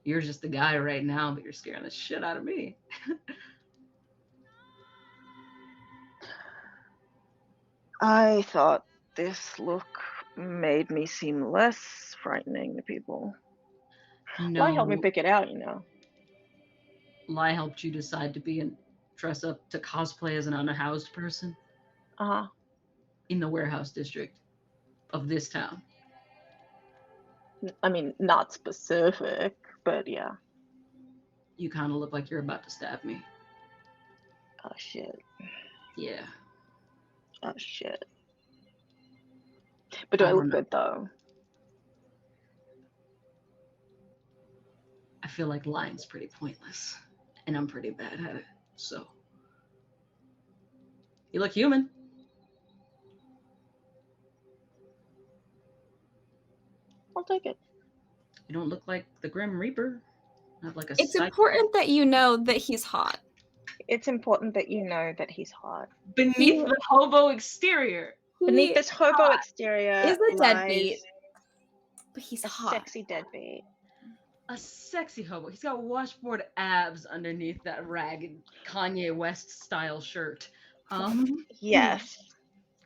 You're just the guy right now, but you're scaring the shit out of me. I thought this look made me seem less frightening to people. Why help me No, pick it out, you know? lie helped you decide to be and dress up to cosplay as an unhoused person Uh-huh. in the warehouse district of this town. I mean, not specific, but yeah. You kind of look like you're about to stab me. Oh, shit. Yeah. Oh, shit. But do I look good, though? I feel like lying's pretty pointless, and I'm pretty bad at it, so. You look human. I'll take it. You don't look like the Grim Reaper. Not like a It's important that you know that he's hot. It's important that you know that he's hot. Beneath the hobo exterior. Beneath this hobo exterior is a deadbeat, lies but he's a hot. sexy deadbeat. A sexy hobo. He's got washboard abs underneath that ragged Kanye West style shirt. Yes.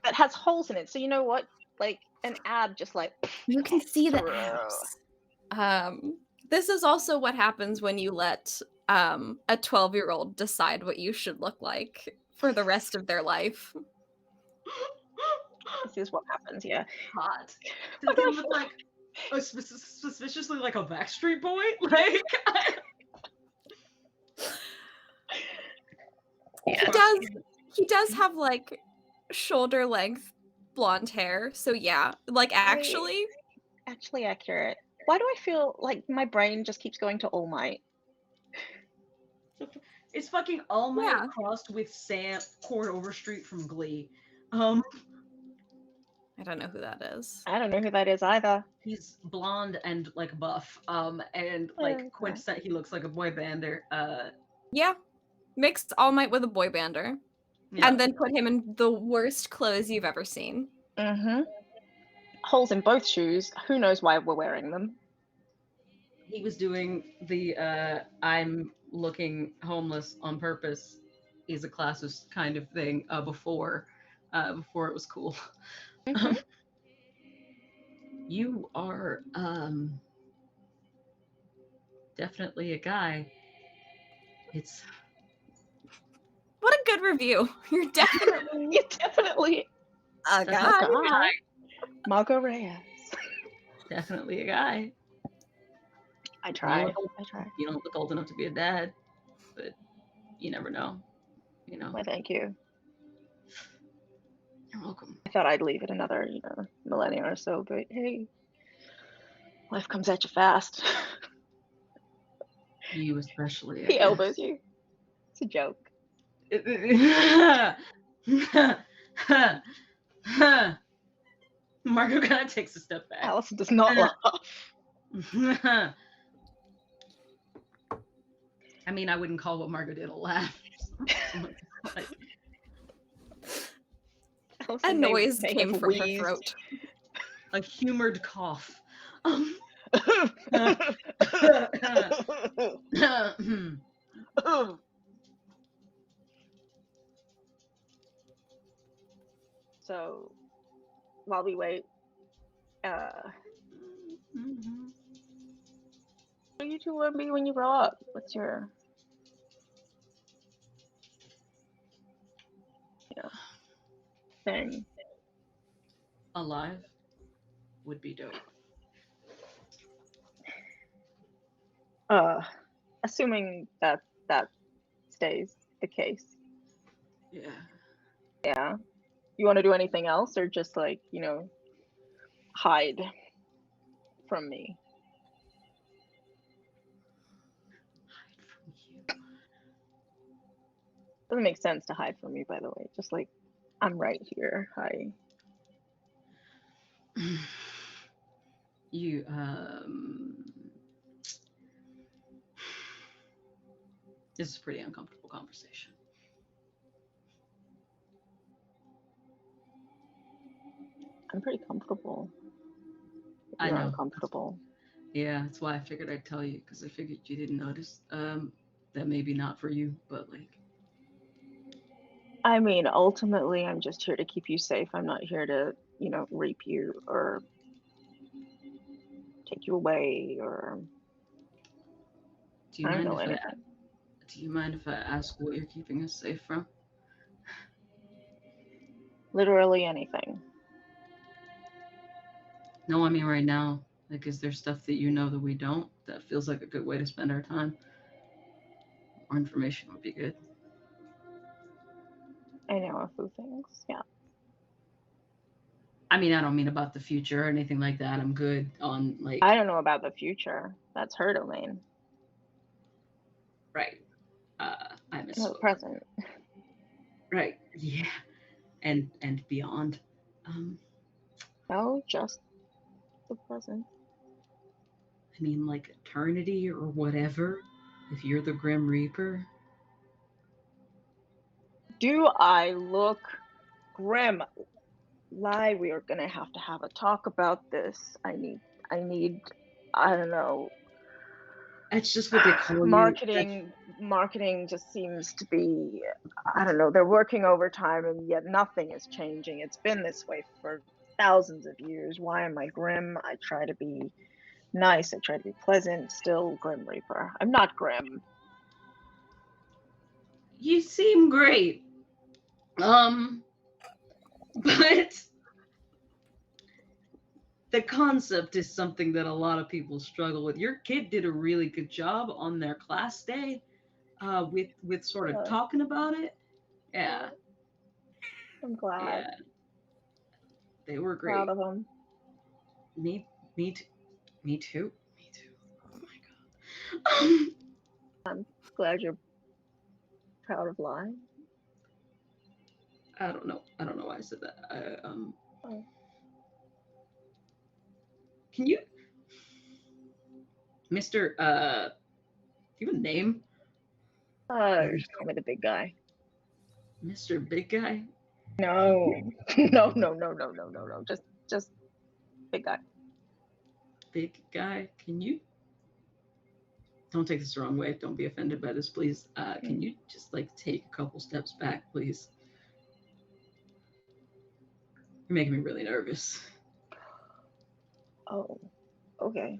That has holes in it. So you know what? Like an ab just like You can see the through. abs. This is also what happens when you let a 12-year-old decide what you should look like for the rest of their life. This is what happens, yeah. Hot. Does he look like suspiciously like a Backstreet Boy? Like Yeah. He does have like shoulder length blonde hair. So yeah, like actually accurate. Why do I feel like my brain just keeps going to All Might? It's fucking All Might crossed with Sam Cord Overstreet from Glee. I don't know who that is. I don't know who that is either. He's blonde and like buff. And like quintessential, he looks like a boy bander. Yeah. Mixed All Might with a boy bander. Yeah. And then put him in the worst clothes you've ever seen. Mm-hmm. Holes in both shoes. Who knows why we're wearing them? He was doing the I'm looking homeless on purpose is a classist kind of thing before it was cool. Mm-hmm. You are definitely a guy. It's what a good review. You're definitely a guy. Margot Reyes. Definitely a guy. I try. You don't look old enough to be a dad, but you never know. You know. Well, thank you. You're welcome. I thought I'd leave it another, millennia or so, but hey, life comes at you fast. You especially. He elbows you. It's a joke. Margot kind of takes a step back. Alison does not laugh. I mean, I wouldn't call what Margot did a laugh. A noise came from her throat. A humored cough. So, while we wait, what do you two want to be when you grow up? What's your, thing? Alive would be dope. Assuming that stays the case. Yeah. Yeah. You want to do anything else, or just like, hide from me? Hide from you. Doesn't make sense to hide from me, by the way. Just like, I'm right here. Hi. You this is a pretty uncomfortable conversation. I'm pretty comfortable. I You're know. uncomfortable. Yeah, that's why I figured I'd tell you because I figured you didn't notice. That maybe not for you, but like, I mean, ultimately, I'm just here to keep you safe. I'm not here to, rape you or take you away or do you I don't mind know if I anything. do you mind if I ask what you're keeping us safe from? Literally anything. No, I mean right now. Like, is there stuff that you know that we don't? That feels like a good way to spend our time. More information would be good. I know a few things. Yeah. I mean, I don't mean about the future or anything like that. I'm good on I like, don't know about the future. That's her domain. right. I I know the misspoke. present. Right. Yeah. And beyond. Um, No, just the present. I mean, like eternity or whatever. If you're the Grim Reaper, Do I look grim? Lie, we are gonna have to have a talk about this. I need, I don't know. that's just what they call you. That's Marketing just seems to be, I don't know, they're working overtime and yet nothing is changing. It's been this way for thousands of years. Why am I grim? I try to be nice, I try to be pleasant, still Grim Reaper. I'm not grim. you seem great. Um, but the concept is something that a lot of people struggle with. Your kid did a really good job on their class day, with sort of Uh, talking about it. Yeah, I'm glad, yeah, they were proud great. of him. Me, me, t- me too. Me too. Oh my god. I'm glad you're proud of Lai. I don't know. I don't know why I said that. Oh, Can you, Mister? Do you have a name, just call me the big guy. Mister Big Guy? No, no. Just big guy. Big Guy. Can you? Don't take this the wrong way. Don't be offended by this, please. Can Mm. you just like take a couple steps back, please? You're making me really nervous. Oh, okay.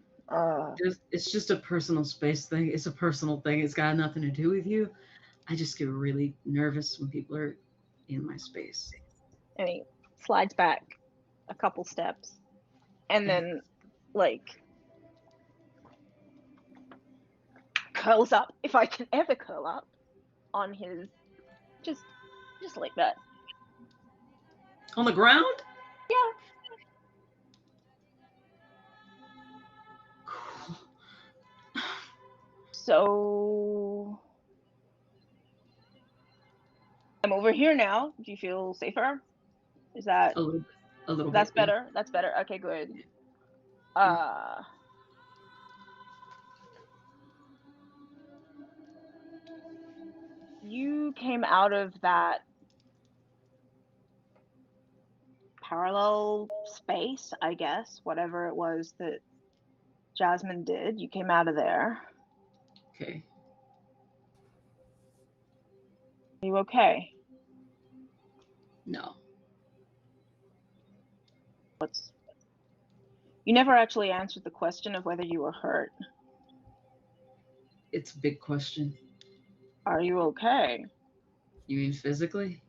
It's just a personal space thing. It's a personal thing. It's got nothing to do with you. I just get really nervous when people are in my space. And he slides back a couple steps, and Okay. then like curls up. If I can ever curl up on his, just, just like that. On the ground? Yeah. Cool. So I'm over here now. Do you feel safer? Is that A little, a little bit. that's Yeah. better? That's better. Okay, good. Yeah. Uh, you came out of that parallel space, I guess, whatever it was that Jasmine did. You came out of there. Okay. Are you okay? No. What's You never actually answered the question of whether you were hurt. It's a big question. Are you okay? You mean physically?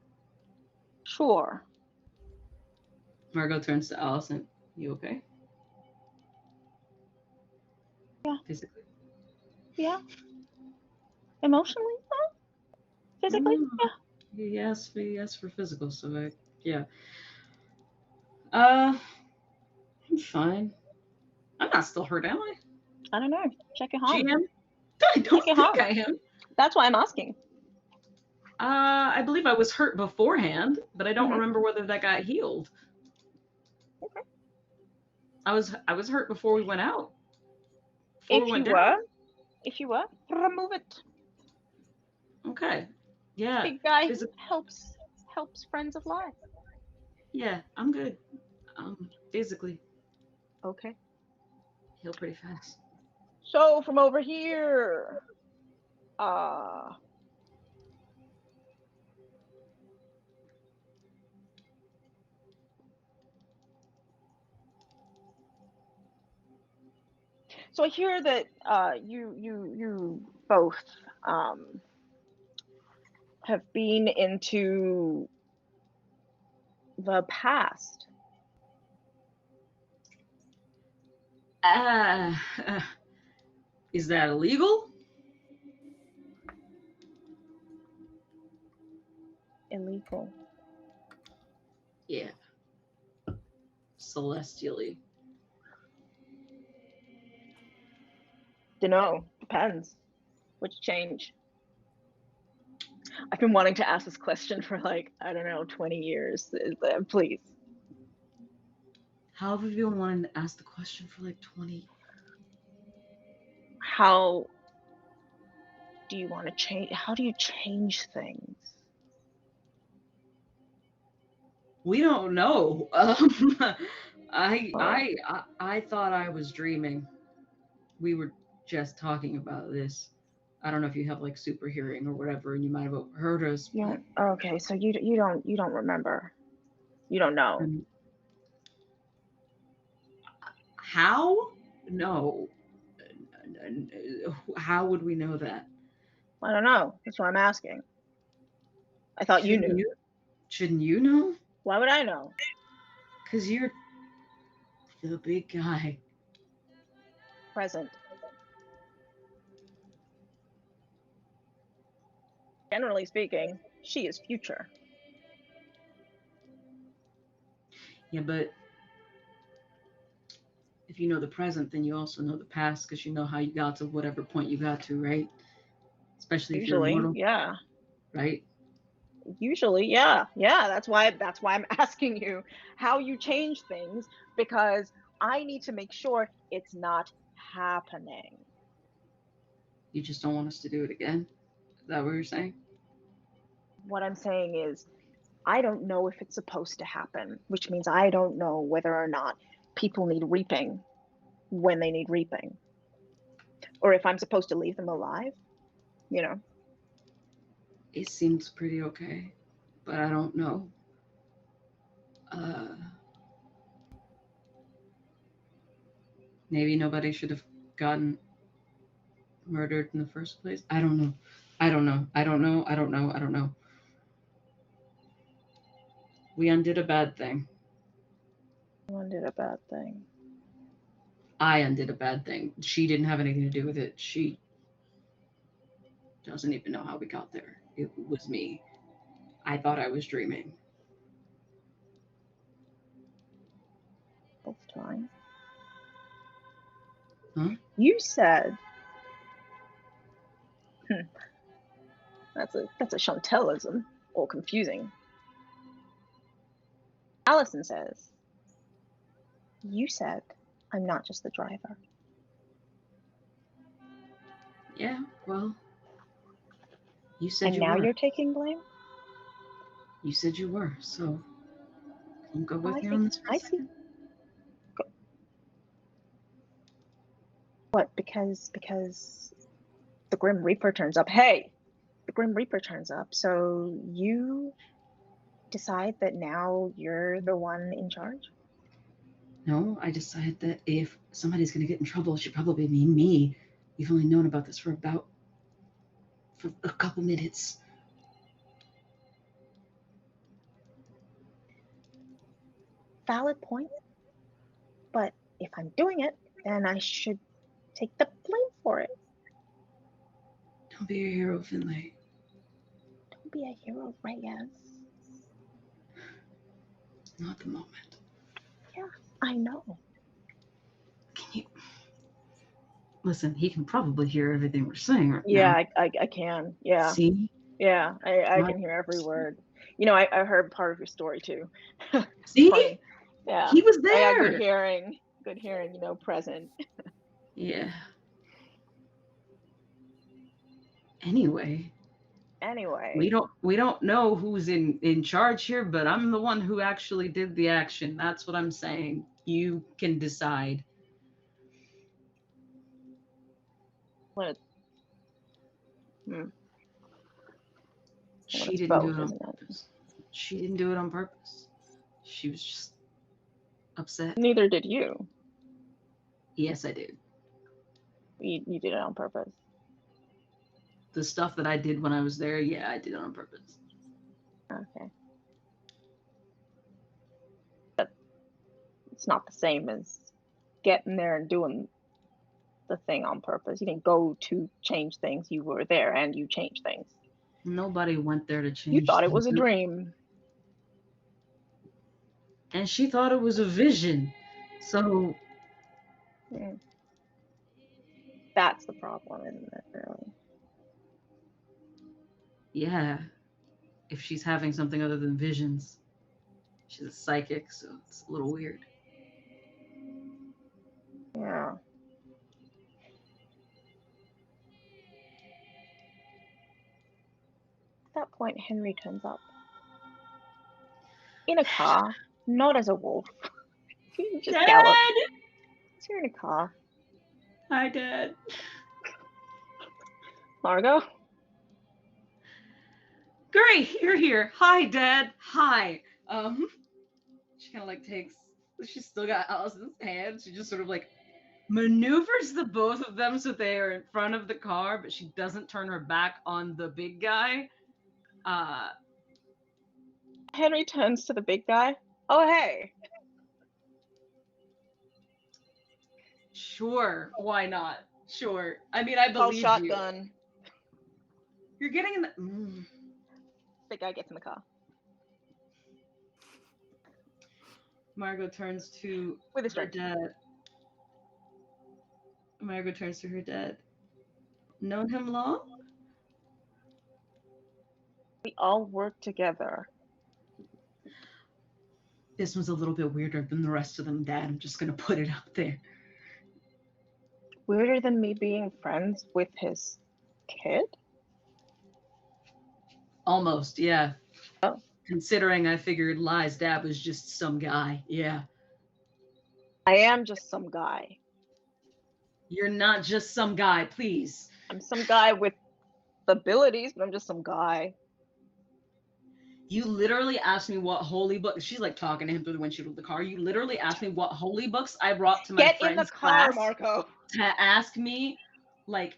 Sure. Margot turns to Allison. You okay? Yeah, Physically? yeah. Emotionally? Physically? Mm, Yeah. yes, for physical. So yeah. Uh, I'm fine. I'm not still hurt, am I? I don't know. Check your harm. GM? I Check don't your think harm. I am. That's why I'm asking. I believe I was hurt beforehand, but I don't Hmm. remember whether that got healed. Okay. I was hurt before we went out. Before we If went you down. were, remove it. Okay. Yeah. Big guy Physical. helps friends of life. Yeah, I'm good. Physically Okay. heal pretty fast. So from over here, uh, so I hear that you both have been into the past. Uh, is that illegal? Illegal. Yeah. Celestially. Dunno. Depends. Which change? I've been wanting to ask this question for like, I don't know, 20 years. Please. How have you been wanting to ask the question for like 20? How do you want to change? How do you change things? We don't know. I, Oh, I I I thought I was dreaming. We were just talking about this. I don't know if you have like super hearing or whatever, and you might have overheard us. yeah. But Okay, so you don't remember. You don't know. How? No. How would we know that? I don't know. That's what I'm asking. I thought you Shouldn't knew. you? Shouldn't you know? Why would I know? Because you're the big guy. Present. Generally speaking, she is future. Yeah, but if you know the present, then you also know the past because you know how you got to whatever point you got to, right? Especially if you're Usually, immortal, yeah. right? Usually, yeah. Yeah, that's why I'm asking you how you change things, because I need to make sure it's not happening. You just don't want us to do it again. Is that what you're saying? What I'm saying is, I don't know if it's supposed to happen, which means I don't know whether or not people need reaping when they need reaping, or if I'm supposed to leave them alive, you know. It seems pretty okay, but I don't know. Uh, Maybe nobody should have gotten murdered in the first place. I don't know. I don't know. I don't know. I don't know. I don't know. We undid a bad thing. One did a bad thing. I undid a bad thing. She didn't have anything to do with it. She doesn't even know how we got there. It was me. I thought I was dreaming. Both times. Huh? You said, that's a Chantelism, or confusing. Alison says, you said, I'm not just the driver. Yeah, well, you said And you now were. you're taking blame? You said you were. So can you go Oh, with I me see. on this for a I see. second? What? Because the Grim Reaper turns up. Hey, the Grim Reaper turns up. So you decide that now you're the one in charge? No, I decided that if somebody's going to get in trouble, it should probably be me. You've only known about this for a couple minutes. Valid point. But if I'm doing it, then I should take the blame for it. Don't be a hero, Finley. Don't be a hero, Reyes. Not the moment. Yeah, I know. Can you listen? He can probably hear everything we're saying right Yeah, now. I can. Yeah. See? Yeah, I Not, can hear every word. You know, I heard part of your story too. It's see? funny. Yeah, He was I got good there. hearing. Good hearing, present. Yeah. Anyway, we don't know who's in charge here, but I'm the one who actually did the action. That's what I'm saying. You can decide. When Hmm. Well, She it's didn't do both, it on isn't it? purpose. She didn't do it on purpose. She was just upset. Neither did you. Yes, I did. You did it on purpose. The stuff that I did when I was there, yeah, I did it on purpose. Okay. But it's not the same as getting there and doing the thing on purpose. You didn't go to change things. You were there and you changed things. Nobody went there to change You thought it was a things. dream. And she thought it was a vision. So That's the problem, isn't it, really? yeah, if she's having something other than visions, she's a psychic, so it's a little weird. Yeah. At that point, Henry turns up. In a car, not as a wolf. He just galloped. You're in a car. Hi, Dad. Margot? Great, you're here. Hi, Dad. Hi. She kind of like takes. She's still got Allison's hand. She just sort of like maneuvers the both of them so they are in front of the car, but she doesn't turn her back on the big guy. Henry turns to the big guy. Oh, hey. Sure, why not? Sure. I mean, I believe you. Shotgun. You're getting in the. Big guy gets in the car. Margot turns to With his her friend. dad. Margot turns to her dad. Known him long? We all work together. This one's a little bit weirder than the rest of them, Dad. I'm just gonna put it out there. Weirder than me being friends with his kid? Almost, yeah. Oh. Considering I figured Li's dad was just some guy, yeah. I am just some guy. You're not just some guy, please. I'm some guy with abilities, but I'm just some guy. You literally asked me what holy books. She's like talking to him through the windshield of the car. You literally asked me what holy books I brought to my Get in the friend's car, class Marco. to ask me, like,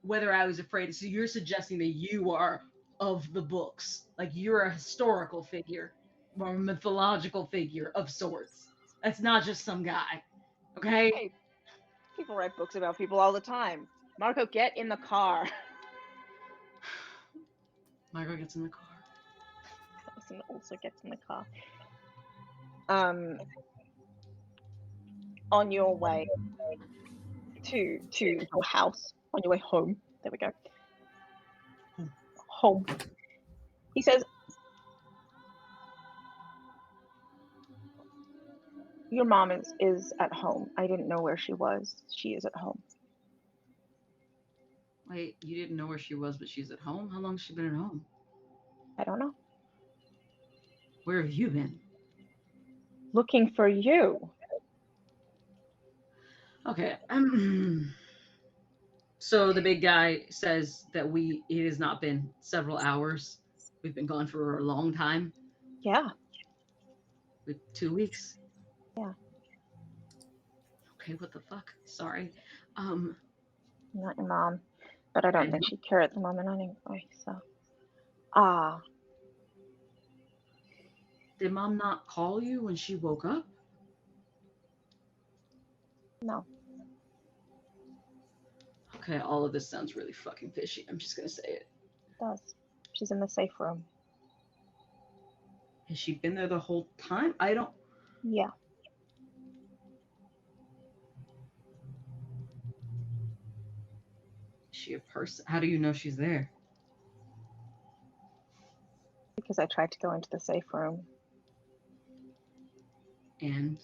whether I was afraid. So you're suggesting that you are of the books, like you're a historical figure or a mythological figure of sorts. That's not just some guy, okay? Hey, people write books about people all the time. Marco, get in the car. Margot gets in the car. Alison also gets in the car. On your way to your house, on your way home. There we go. Home. He says, your mom is at home. I didn't know where she was. She is at home. Wait, you didn't know where she was, but she's at home? How long has she been at home? I don't know. Where have you been? Looking for you. Okay. So the big guy says that it has not been several hours. We've been gone for a long time. Yeah. 2 weeks. Yeah. Okay, what the fuck? Sorry. Not your mom. But I don't think she'd care at the moment anyway, so. Did Mom not call you when she woke up? No. Okay, all of this sounds really fucking fishy. I'm just gonna say it. It does. She's in the safe room. Has she been there the whole time? Yeah. Is she a person? How do you know she's there? Because I tried to go into the safe room. And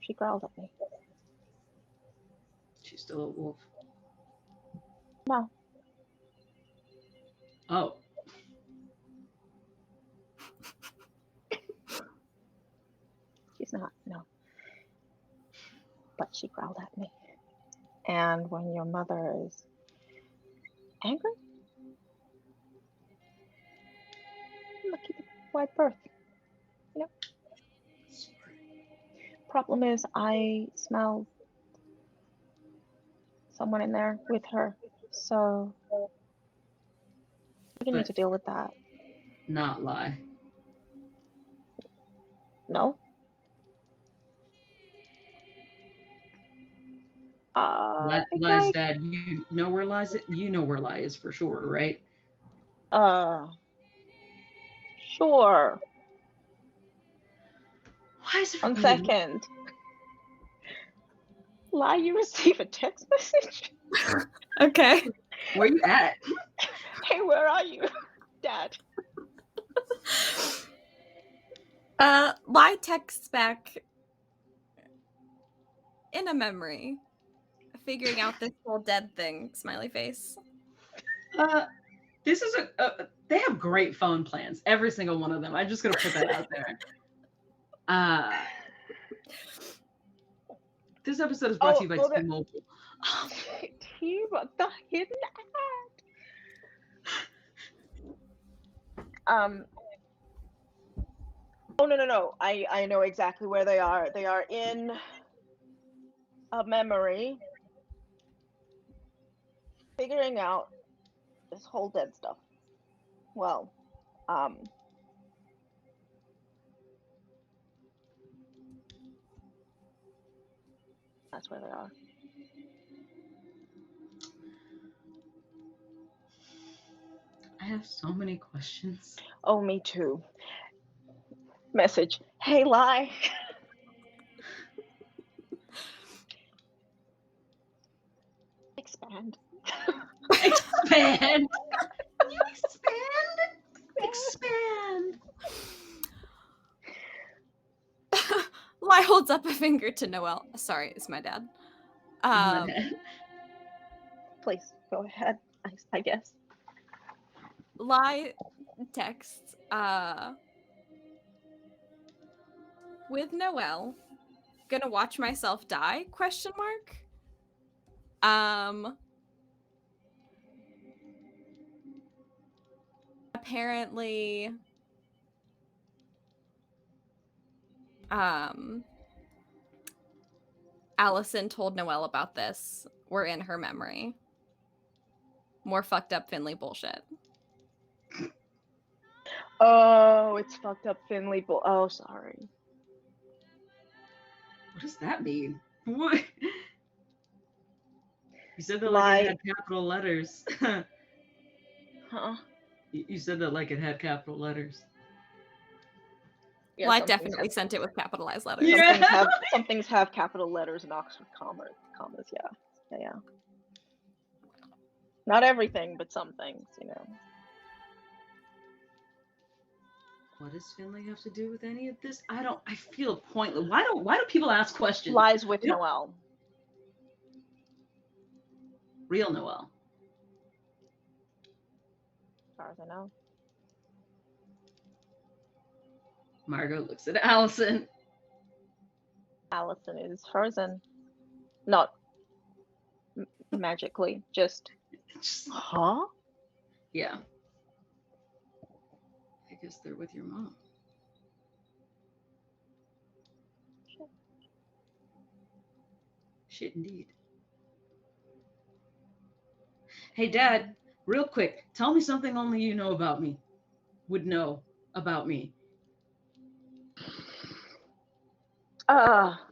She growled at me. She's still a wolf. No. Oh. She's not, no. But she growled at me. And when your mother is angry, lucky the wide berth. You know? Problem is, I smell someone in there with her. So we need to deal with that. Not lie. No. Lie's dad, you know where Lie is? You know where Lie is for sure, right? Sure. Why is One everybody... second. Lie, you receive a text message? Okay. Where you at? Hey, where are you, Dad? Lie texts back in a memory, figuring out this whole dead thing, smiley face. This is they have great phone plans, every single one of them. I'm just gonna put that out there. This episode is brought to you by T-Mobile. The hidden ad. Oh no! I know exactly where they are. They are in a memory, figuring out this whole dead stuff. Well, that's where they are. I have so many questions. Oh, me too. Message. Hey, Lie. Expand. Expand. You expand. Lie holds up a finger to Noelle. Sorry, it's my dad. Please go ahead. I guess. Lie texts with Noelle. Gonna watch myself die? Question mark. Apparently, Alison told Noelle about this. We're in her memory. More fucked up Finley bullshit. Oh, it's fucked up Finley. Oh, sorry. What does that mean? What? You said that like it had capital letters. Huh? You said that like it had capital letters. Yeah, Lie definitely sent it with capitalized letters. Yeah. Some things have capital letters and Oxford commas. Yeah. Not everything, but some things, you know. What does Finley have to do with any of this? I feel pointless. Why do people ask questions? Lies with Noelle. Real Noelle. As far as I know. Margot looks at Alison. Alison is frozen. Not magically, just... Huh? Yeah. I guess they're with your mom. Shit, indeed. Hey, Dad, real quick, tell me something only you know about me. Would know about me.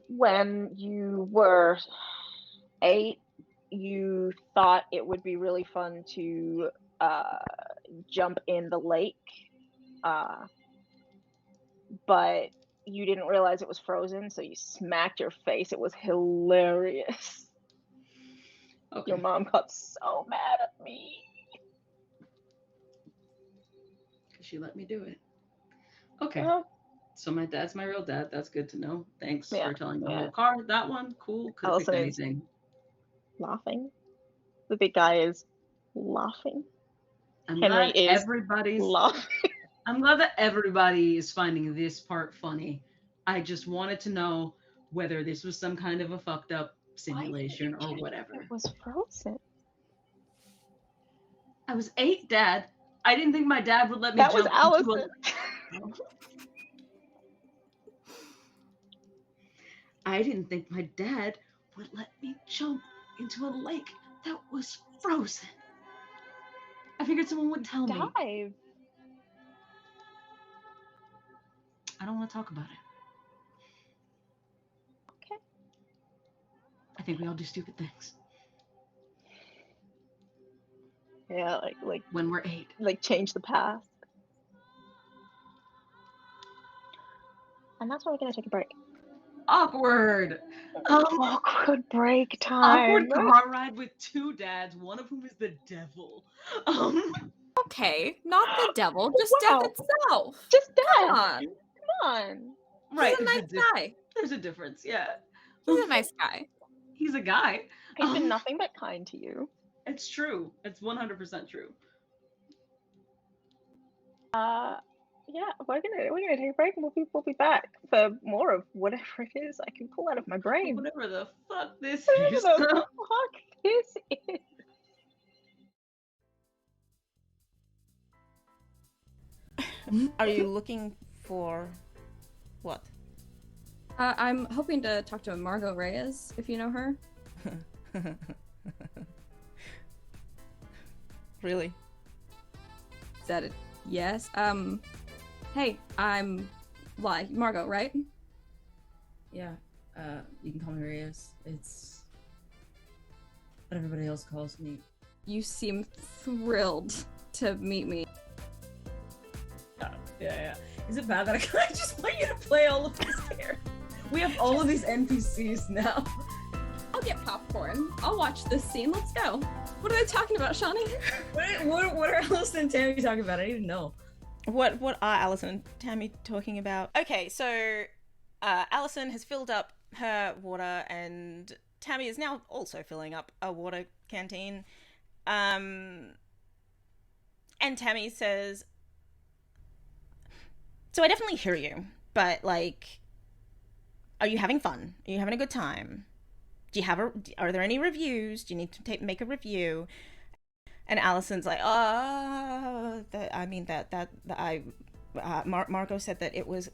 When you were 8, you thought it would be really fun to jump in the lake, but you didn't realize it was frozen, so you smacked your face. It was hilarious. Okay. Your mom got so mad at me. She let me do it. Okay. So my dad's my real dad. That's good to know. Thanks Yeah, for telling the yeah. whole card. That one, cool. Could have picked Alison is anything. laughing. The big guy is laughing. I'm Henry glad is everybody's. laughing. I'm glad that everybody is finding this part funny. I just wanted to know whether this was some kind of a fucked up simulation or whatever. It was frozen. I was 8, Dad. I didn't think my dad would let me That was jump Alison. I didn't think my dad would let me jump into a lake that was frozen. I figured someone would tell me. Dive. I don't want to talk about it. Okay. I think we all do stupid things. Yeah, like when we're 8. Like change the past. And that's why we're gonna take a break. Awkward. Awkward break time. Awkward car ride with 2 dads, one of whom is the devil. Okay, not the devil, just Wow. death itself. Just Come death. on. Come on. Right. He's a nice guy. There's a difference, yeah. He's a nice guy. He's a guy. He's been nothing but kind to you. It's true. It's 100% true. Yeah, we're gonna take a break and we'll be back for more of whatever it is I can pull out of my brain. Whatever the fuck this Whatever is. the fuck this is. Are you looking for what? I'm hoping to talk to Margot Reyes, if you know her. Really? Is that it? Yes. Hey, I'm Margot, right? Yeah. You can call me Reyes. It's what everybody else calls me. You seem thrilled to meet me. Yeah. Is it bad that I just want you to play all of these characters? We have all of these NPCs now. I'll get popcorn. I'll watch this scene. Let's go. What are they talking about, Shawnee? What are Alison and Tammy talking about? I need to know. What are Alison and Tammy talking about? Okay, so Alison has filled up her water and Tammy is now also filling up a water canteen. And Tammy says, so I definitely hear you, but like, are you having fun? Are you having a good time? Do you have are there any reviews? Do you need to make a review? And Alison's like, Margot said that it was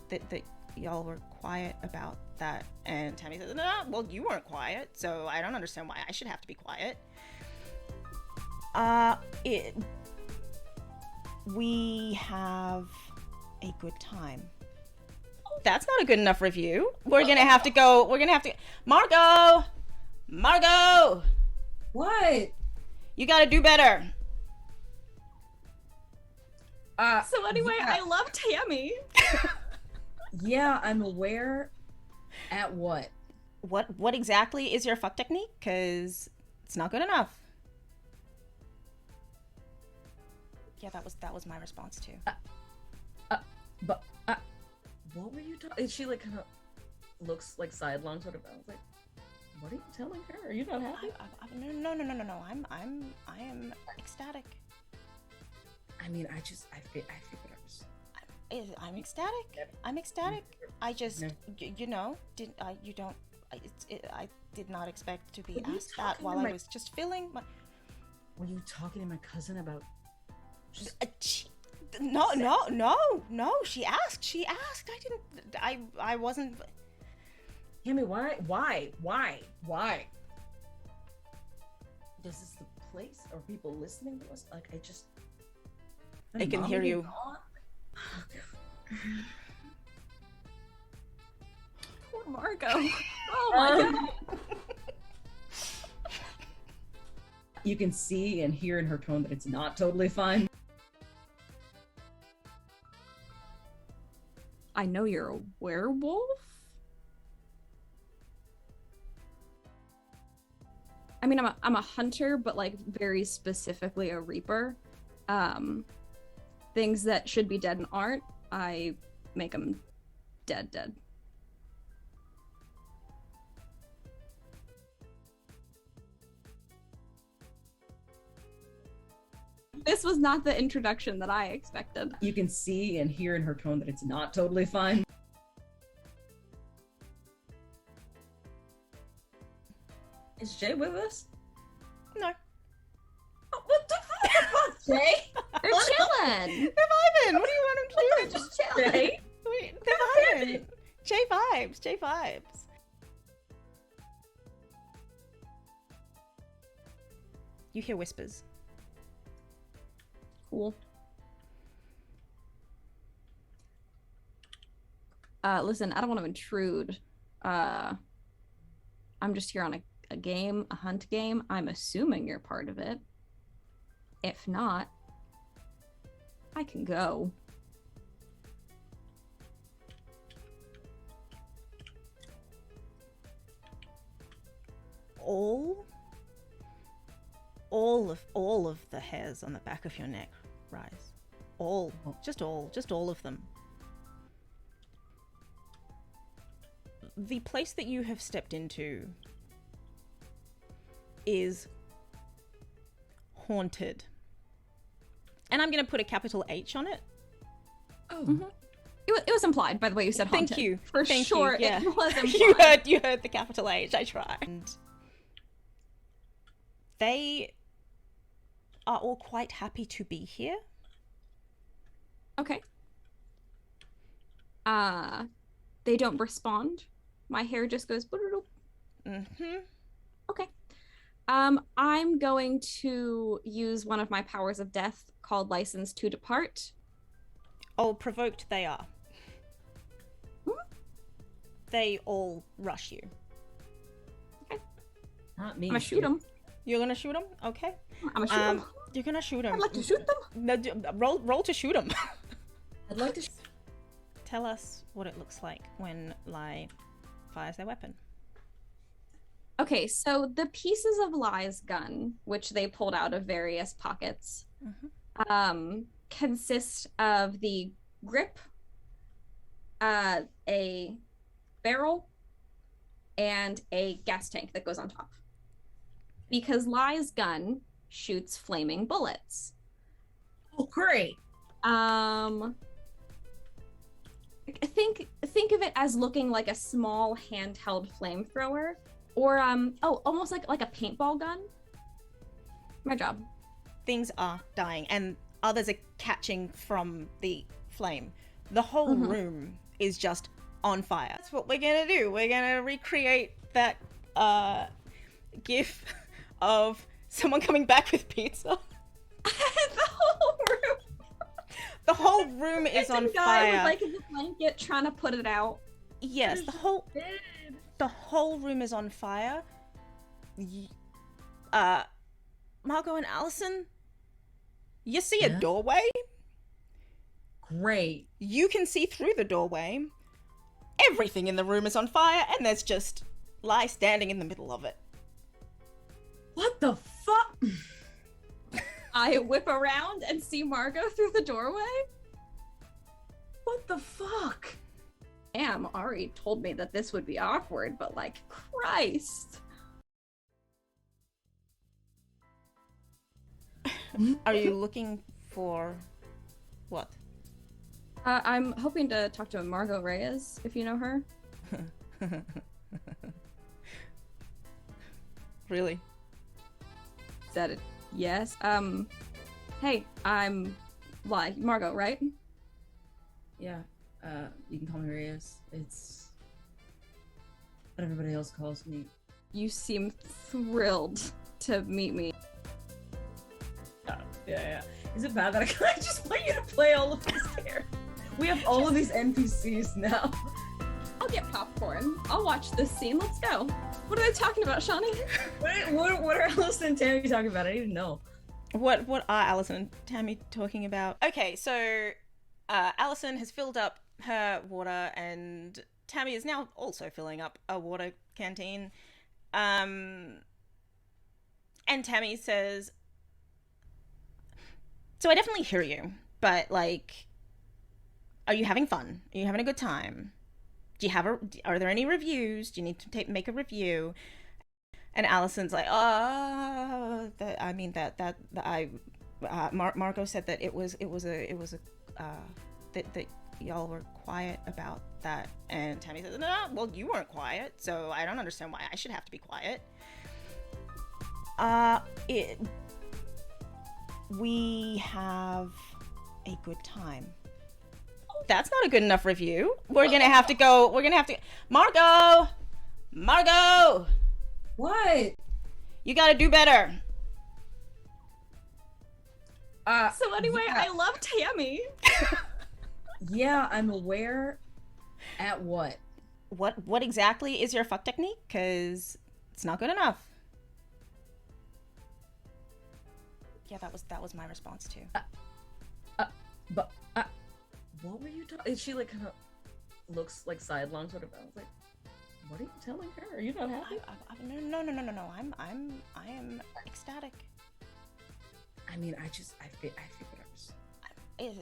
that y'all were quiet about that. And Tammy says, no, well, you weren't quiet, so I don't understand why I should have to be quiet. We have a good time. That's not a good enough review. We're gonna have to Margot! What? You gotta do better. So anyway, yeah. I love Tammy. Yeah, I'm aware. At what? What exactly is your fuck technique? Because it's not good enough. Yeah, that was my response too. But what were you talking? She like kind of looks like sidelong sort of. I was like, what are you telling her? Are you not happy? No. I am ecstatic. I mean, I figured I was. I'm ecstatic. I'm ecstatic. I just, I did not expect to be asked that while I was just feeling. Were you talking to my cousin about? No. She asked. I wasn't. Tammy, why? This is the place? Are people listening to us? Like, I can hear you. Poor Margot. Oh my god. You can see and hear in her tone that it's not totally fine. I know you're a werewolf? I mean, I'm a hunter, but like very specifically a reaper. Things that should be dead and aren't. I make them dead. This was not the introduction that I expected. You can see and hear in her tone that it's not totally fine. Is Jay with us? No. Oh, what the fuck, Jay? They're chilling. They're vibing. What do you want them to do? Just chill. Jay? They're vibing. J vibes. You hear whispers. Cool. Listen, I don't want to intrude. I'm just here on a game, a hunt game. I'm assuming you're part of it. If not, I can go. All of the hairs on the back of your neck rise. Just all of them. The place that you have stepped into is haunted. And I'm going to put a capital H on it. Oh. Mm-hmm. It was implied, by the way you said haunted. Thank you. For Thank sure, you. Yeah. it was implied. You heard the capital H. I tried. And they are all quite happy to be here. Okay. They don't respond. My hair just goes. Mm-hmm. Okay. I'm going to use one of my powers of death called License to Depart. Oh, provoked they are. They all rush you. Okay. Not me. I'm gonna shoot them. You're gonna shoot them? Okay. I'm gonna shoot them. You're gonna shoot them. I'd like to shoot them. No, roll to shoot them. I'd like to. Tell us what it looks like when Lai fires their weapon. Okay, so the pieces of Lai's gun, which they pulled out of various pockets, consist of the grip, a barrel, and a gas tank that goes on top. Because Lai's gun shoots flaming bullets. Oh, great. Think of it as looking like a small handheld flamethrower, or almost like a paintball gun. My job. Things are dying, and others are catching from the flame. The whole room is just on fire. That's what we're gonna do. We're gonna recreate that gif of someone coming back with pizza. The whole room is on fire. With like the blanket trying to put it out. Yes, the whole room is on fire. Margot and Alison, you see a doorway? Great. You can see through the doorway. Everything in the room is on fire, and there's just Lai standing in the middle of it. What the fuck? I whip around and see Margot through the doorway. What the fuck? Damn, Ari told me that this would be awkward, but like, Christ. Are you looking for what? I'm hoping to talk to Margot Reyes, if you know her. Really? Is that it? Yes. Hey, I'm Margot, right? Yeah. You can call me Reyes. It's what everybody else calls me. You seem thrilled to meet me. Yeah. Is it bad that I just want you to play all of this here? We have all of these NPCs now. I'll get popcorn. I'll watch this scene. Let's go. What are they talking about, Shawnee? What are Alison and Tammy talking about? I don't even know. What are Alison and Tammy talking about? Okay, so Alison has filled up her water, and Tammy is now also filling up a water canteen. And Tammy says, "So I definitely hear you, but like, Are you having fun? Are you having a good time? Do you have are there any reviews? Do you need to make a review? And Alison's like, Margot said that it was that y'all were quiet about that. And Tammy says, no, well, you weren't quiet, so I don't understand why I should have to be quiet. We have a good time. That's not a good enough review. We're gonna have to Margot! What? You gotta do better. So anyway, yeah. I love Tammy. Yeah, I'm aware. At what? What exactly is your fuck technique? Because it's not good enough. Yeah, that was my response too. What were you talking? She like kind of looks like sidelong, sort of. I was like, what are you telling her? Are you not happy? No. I am ecstatic. I mean, I figured I was.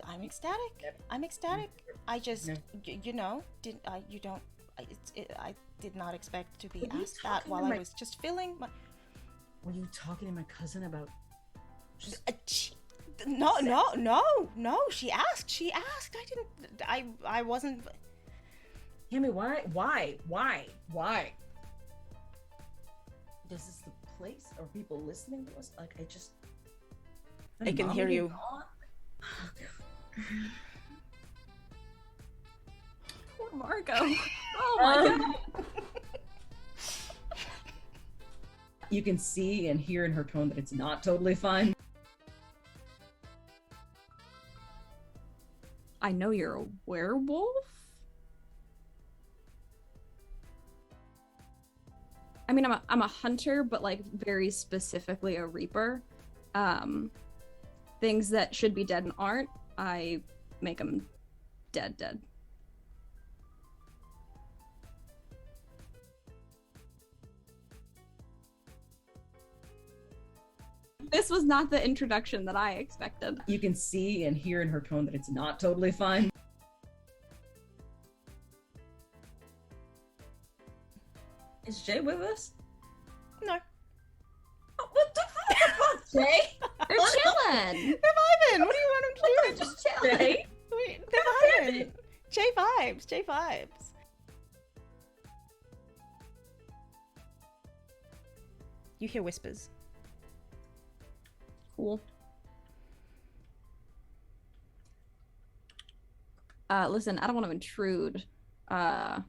I'm ecstatic. I'm ecstatic. I just, I did not expect to be asked that while I was just feeling. Were you talking to my cousin about? No. She asked. I wasn't. Tammy, why? This is the place? Are people listening to us? Like, I can hear you. Poor Margot. Oh my god. You can see and hear in her tone that it's not totally fine. I know you're a werewolf. I mean, I'm a hunter, but like very specifically a reaper. Things that should be dead and aren't, I make them dead. This was not the introduction that I expected. You can see and hear in her tone that it's not totally fine. Is Jay with us? No. Oh, what the fuck, Jay? They're chilling. They're vibing. What do you want them to do? Just Jay. They're vibing. J vibes. You hear whispers. Cool. Listen, I don't want to intrude. I'm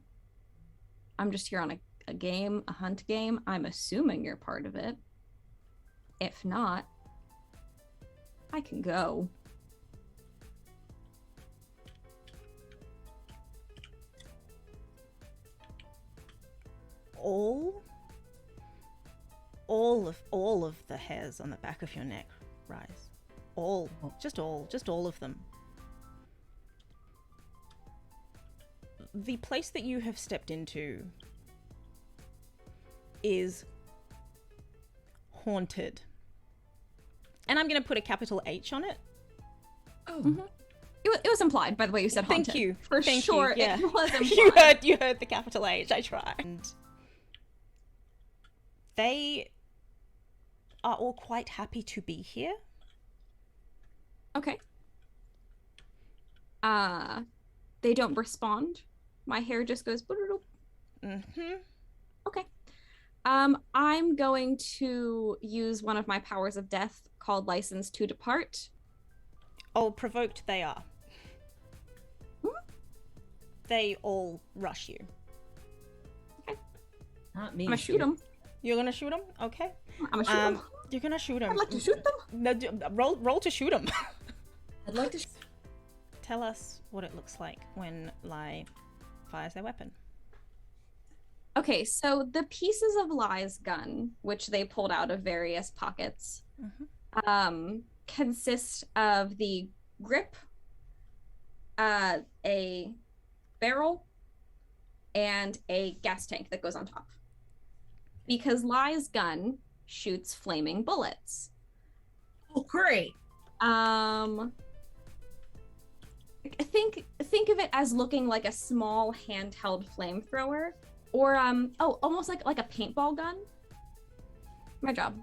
just here on a hunt game. I'm assuming you're part of it. If not, I can go. All of the hairs on the back of your neck rise. Just all of them. The place that you have stepped into is haunted. And I'm going to put a capital H on it. Oh. Mm-hmm. It was implied by the way you said haunted. Thank you. For sure, you. Yeah. It was implied. you heard the capital H. I tried. And they are all quite happy to be here. Okay. They don't respond. My hair just goes. Mm-hmm. Okay. I'm going to use one of my powers of death called License to Depart. Oh, provoked they are. They all rush you. Okay. Not me. I'm gonna shoot them. You're gonna shoot them? Okay. I'm gonna shoot them. You're gonna shoot them. I'd like to shoot them. No, roll to shoot them. I'd like to. Tell us what it looks like when Lai fires their weapon. Okay, so the pieces of Lai's gun, which they pulled out of various pockets, consist of the grip, a barrel, and a gas tank that goes on top. Because Lai's gun shoots flaming bullets. Oh, great. Think of it as looking like a small handheld flamethrower, or almost like a paintball gun. My job.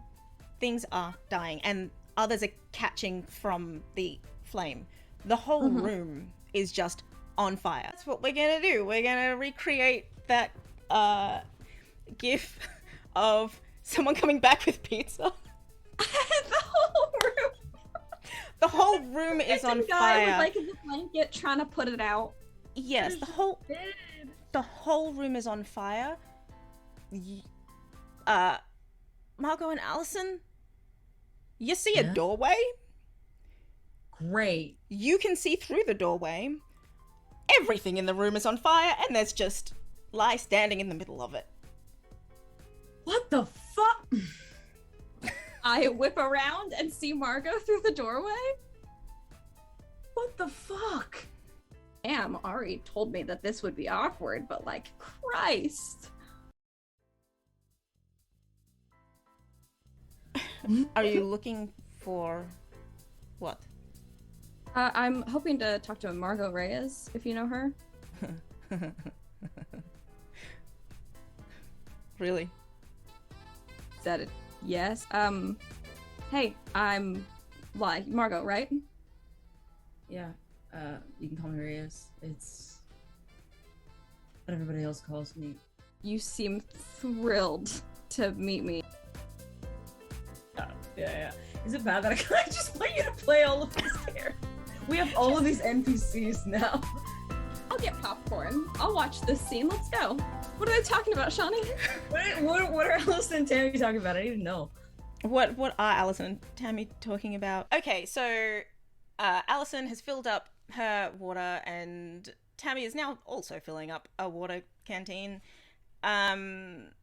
Things are dying, and others are catching from the flame. The whole room is just on fire. That's what we're gonna do. We're gonna recreate that gif of someone coming back with pizza. The whole room is on fire. With, like, the blanket trying to put it out. Yes, the whole room is on fire. Margot and Alison, you see a doorway? Great. You can see through the doorway. Everything in the room is on fire, and there's just Lie standing in the middle of it. What the fuck? I whip around and see Margot through the doorway. What the fuck? Damn, Ari told me that this would be awkward, but like, Christ. Are you looking for what? I'm hoping to talk to Margot Reyes, if you know her. Really? Is that it? Yes. Hey, I'm Margot, right? Yeah. You can call me Reyes. It's what everybody else calls me. You seem thrilled to meet me. Yeah. Is it bad that I just want you to play all of these characters? We have all of these NPCs now. I'll get popcorn. I'll watch this scene. Let's go. What are they talking about, Shawnee? What are Alison and Tammy talking about? I don't even know. What are Alison and Tammy talking about? Okay, so Alison has filled up her water, and Tammy is now also filling up a water canteen. And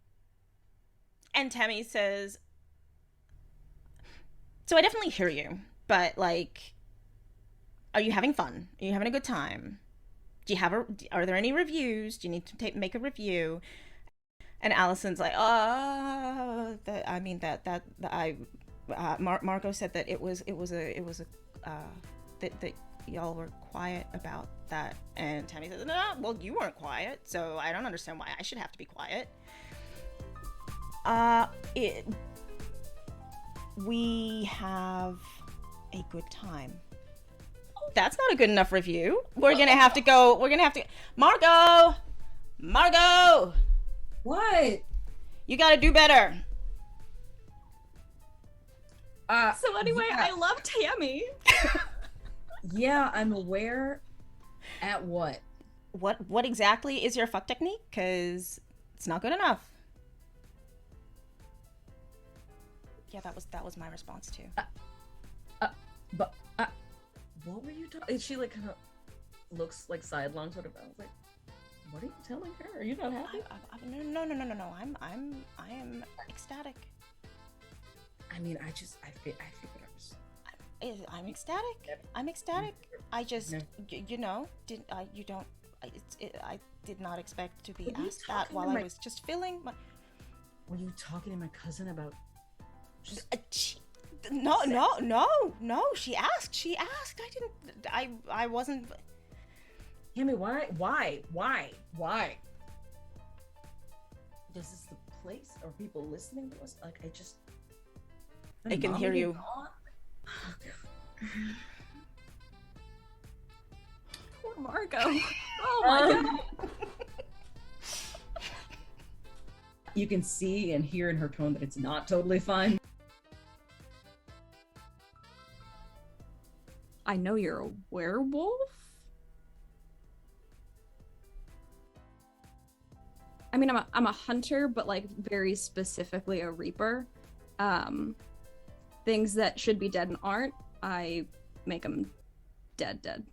Tammy says, "So I definitely hear you, but like, are you having fun? Are you having a good time? Do you have are there any reviews? Do you need to make a review?" And Alison's like, Margot said that it was that y'all were quiet about that. And Tammy says, "No, well, you weren't quiet, so I don't understand why I should have to be quiet." We have a good time. That's not a good enough review. We're gonna have to Margot! What? You gotta do better. So anyway, yeah. I love Tammy. Yeah, I'm aware. At what? What exactly is your fuck technique? Because it's not good enough. Yeah, that was my response too. What were you talking? She like kind of looks like sidelong, sort of. I was like, what are you telling her? Are you not happy? No. I am ecstatic. I mean, I figured I'm ecstatic. I'm ecstatic. I just, I did not expect to be asked that while I was just feeling my... Were you talking to my cousin about just... No. She asked. I wasn't... Tammy, why? This is the place? Are people listening to us? Like, I can hear you. Poor Margot. Oh my god. You can see and hear in her tone that it's not totally fine. I know you're a werewolf? I mean, I'm a hunter, but like very specifically a reaper. Things that should be dead and aren't, I make them dead.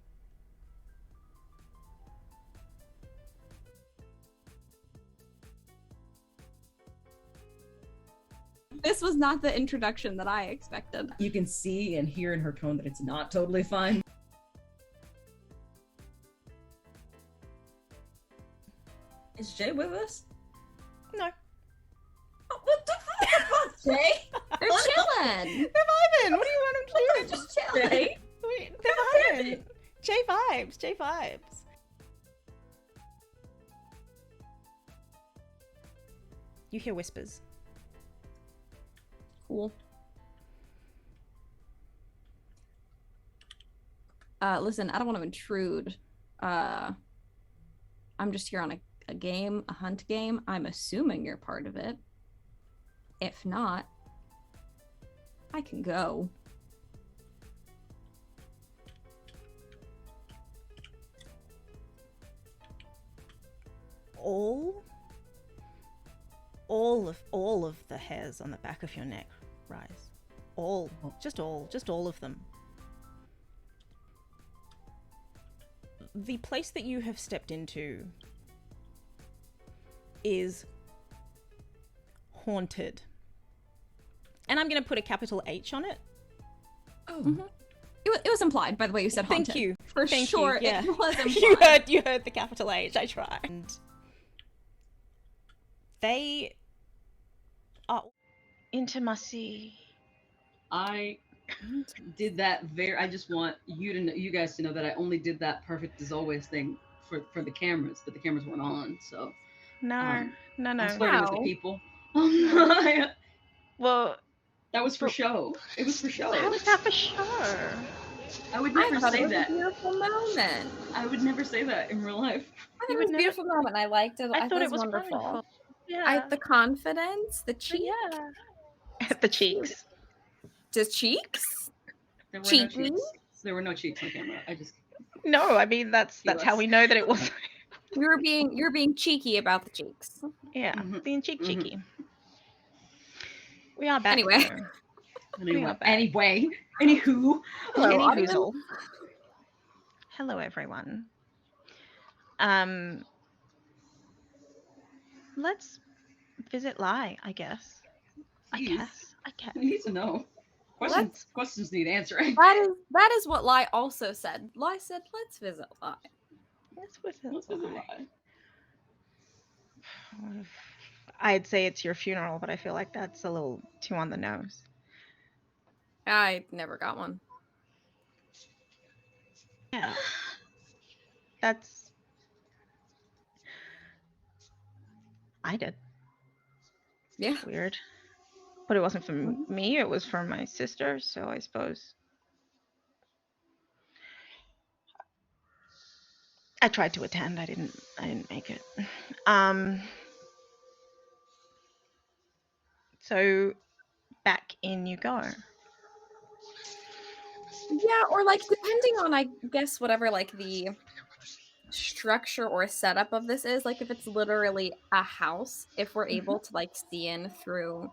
This was not the introduction that I expected. You can see and hear in her tone that it's not totally fine. Is Jay with us? No. Oh, what the fuck, Jay? They're chilling. They're vibing. What do you want them to do? Just chill. Jay? They're vibing. J vibes, J vibes. You hear whispers. Cool. Listen, I don't want to intrude. I'm just here on a game, a hunt game. I'm assuming you're part of it. If not, I can go. All of the hairs on the back of your neck rise. Just all of them. The place that you have stepped into is haunted. And I'm going to put a capital H on it. Oh. Mm-hmm. It was implied by the way you said haunted. Thank you. For sure, yeah. it was implied. You heard the capital H. I tried. And they are Intimacy. I did that I just want you guys to know that I only did that perfect as always thing for the cameras, but the cameras weren't on, so No. I was flirting with the people. Well, that was for show. It was for show. How was that for show? I would never say that. It was a beautiful moment. I would never say that in real life. I thought it was a beautiful moment. I liked it. I thought it was wonderful. Yeah. The confidence, the cheek. Yeah. The cheeks. The cheeks? There were no cheeks. There were no cheeks on camera. No, I mean that's how we know that it was. You're being cheeky about the cheeks. Yeah, being cheeky. We are back. Anyway. Anywho. Hello, Hello, everyone. Let's visit Lai, I guess. I guess. You need to know. Questions need answering. That is what Lai also said. Lai said, "Let's visit Lai." Let's visit Lai. I'd say it's your funeral, but I feel like that's a little too on the nose. I never got one. Yeah. That's... I did. Yeah. Weird. But it wasn't from me, it was from my sister, so I suppose... I tried to attend, I didn't make it. So back in you go. Yeah, or like depending on I guess whatever like the structure or setup of this is, like if it's literally a house, if we're able to like see in through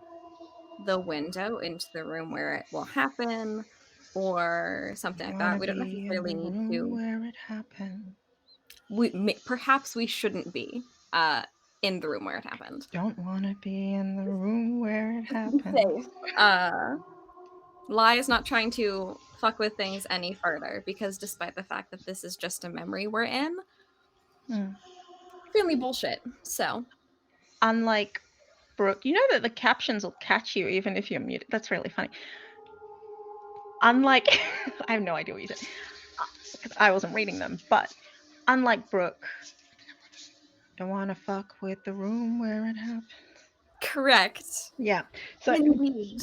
the window into the room where it will happen or something like that, we don't necessarily need to where it happened. Perhaps we shouldn't be in the room where it happened. Don't want to be in the room where it happened. Lai is not trying to fuck with things any further because despite the fact that this is just a memory we're in, really bullshit. So, unlike Brooke, you know that the captions will catch you even if you're muted. That's really funny. Unlike, I have no idea what you said because I wasn't reading them, but unlike Brooke, don't want to fuck with the room where it happened. Correct. Yeah. So indeed.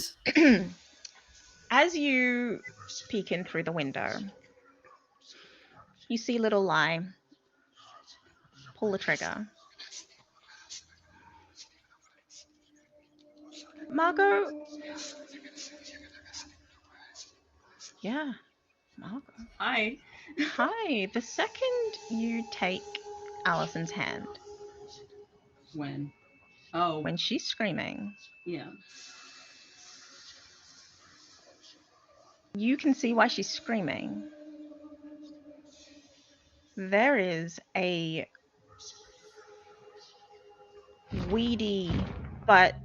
As you peek in through the window, you see little Lai pull the trigger. Margot. Yeah, Margot. Hi. Hi. The second you take Alison's hand. When? Oh. When she's screaming. Yeah. You can see why she's screaming. There is a weedy but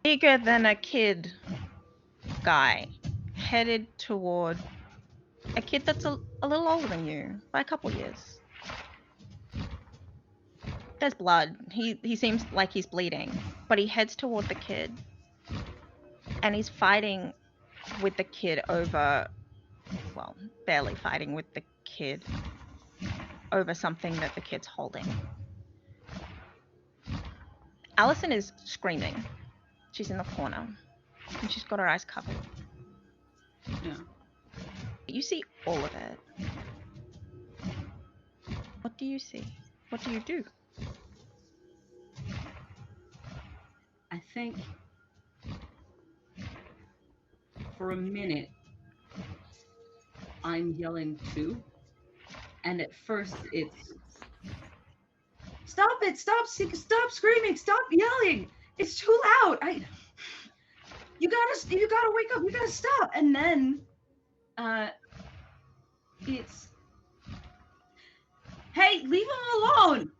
bigger than a kid guy headed toward a kid that's a little older than you by a couple years. There's blood. He seems like he's bleeding, but he heads toward the kid and he's fighting with the kid over well, barely fighting with the kid over something that the kid's holding. Alison is screaming. She's in the corner, and she's got her eyes covered. Yeah. You see all of it. What do you see? What do you do? I think for a minute I'm yelling too. And at first it's stop it, stop screaming, stop yelling. It's too loud. You gotta wake up, you gotta stop. And then it's hey, leave him alone.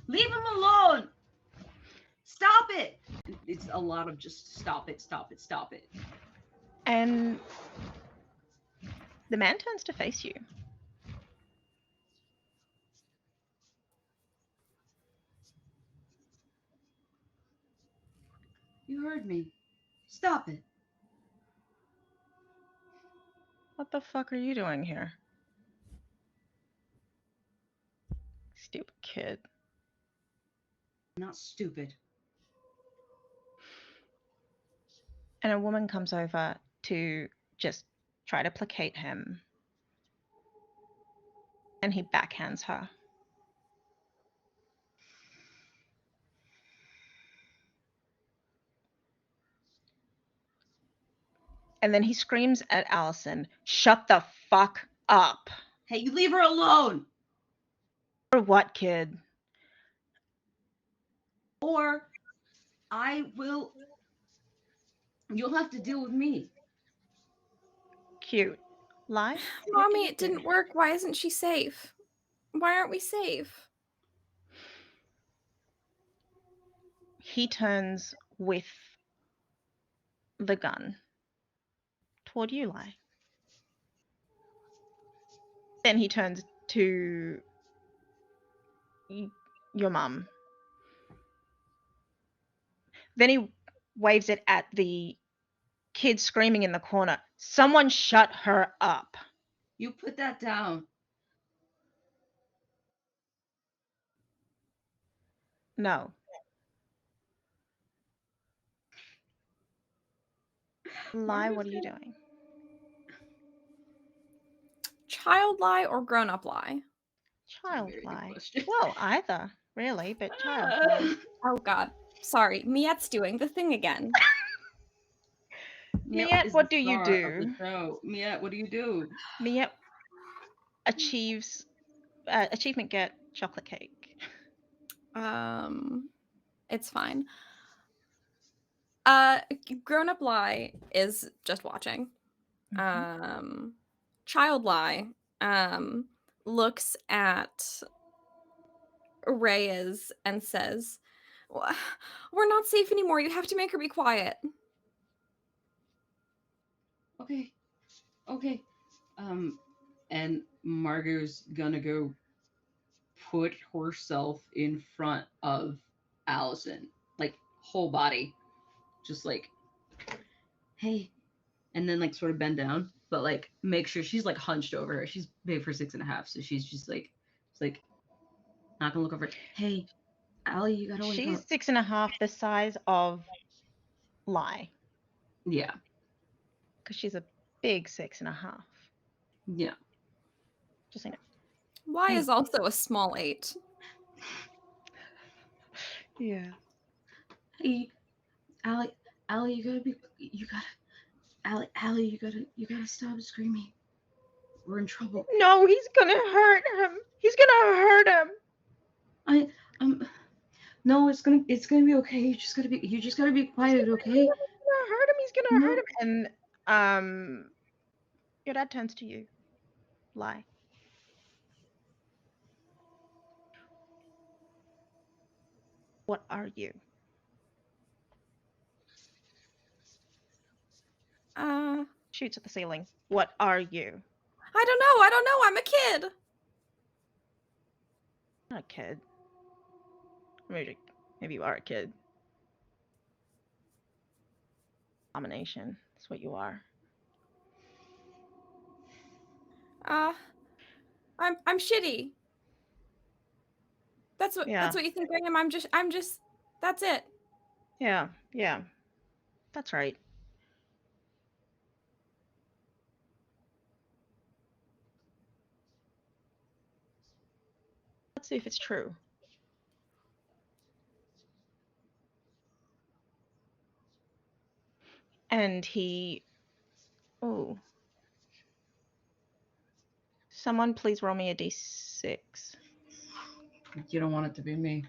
Leave him alone. Stop it. It's a lot of just stop it, stop it, stop it. And the man turns to face you. You heard me. Stop it. What the fuck are you doing here? Stupid kid. Not stupid. And a woman comes over to just try to placate him. And he backhands her. And then he screams at Alison, "Shut the fuck up." Hey, you leave her alone. For what, kid? Or you'll have to deal with me. Cute. Lie? Mommy, it didn't work. Why isn't she safe? Why aren't we safe? He turns with the gun toward you, Lie. Then he turns to your mum. Then he waves it at the kid screaming in the corner. Someone shut her up. You put that down. No. Lie, what are you doing? Child lie or grown up lie? Child Very good lie. question. Well, either, really, but child lie. Oh god. Sorry, Miette's doing the thing again. Miette, what do you do? Miette, what do you do? Miette achieves achievement get chocolate cake. It's fine. Grown up lie is just watching. Child lie looks at Reyes and says, "We're not safe anymore. You have to make her be quiet." Okay. And Margot's gonna go put herself in front of Alison, like whole body, just like, hey, and then like sort of bend down, but like make sure she's like hunched over her. She's big for 6.5, so she's just like, it's like not gonna look over. Hey, Allie, you gotta wake She's up. 6.5, the size of Lie. Yeah. Because she's a big 6.5. Yeah. Just saying. Lie is also a small 8. Yeah. Hey, Allie, you gotta stop screaming. We're in trouble. No, he's gonna hurt him. He's gonna hurt him. No, it's gonna be okay. You just gotta be quiet, okay? He's gonna hurt him. He's gonna hurt him. And your dad turns to you. Lie. What are you? Shoots at the ceiling. What are you? I don't know. I'm a kid. Not a kid. Maybe you are a kid. Abomination. That's what you are. I'm shitty. That's what you think I am. I'm just that's it. Yeah. That's right. Let's see if it's true. And he... Oh. Someone please roll me a d6. You don't want it to be me.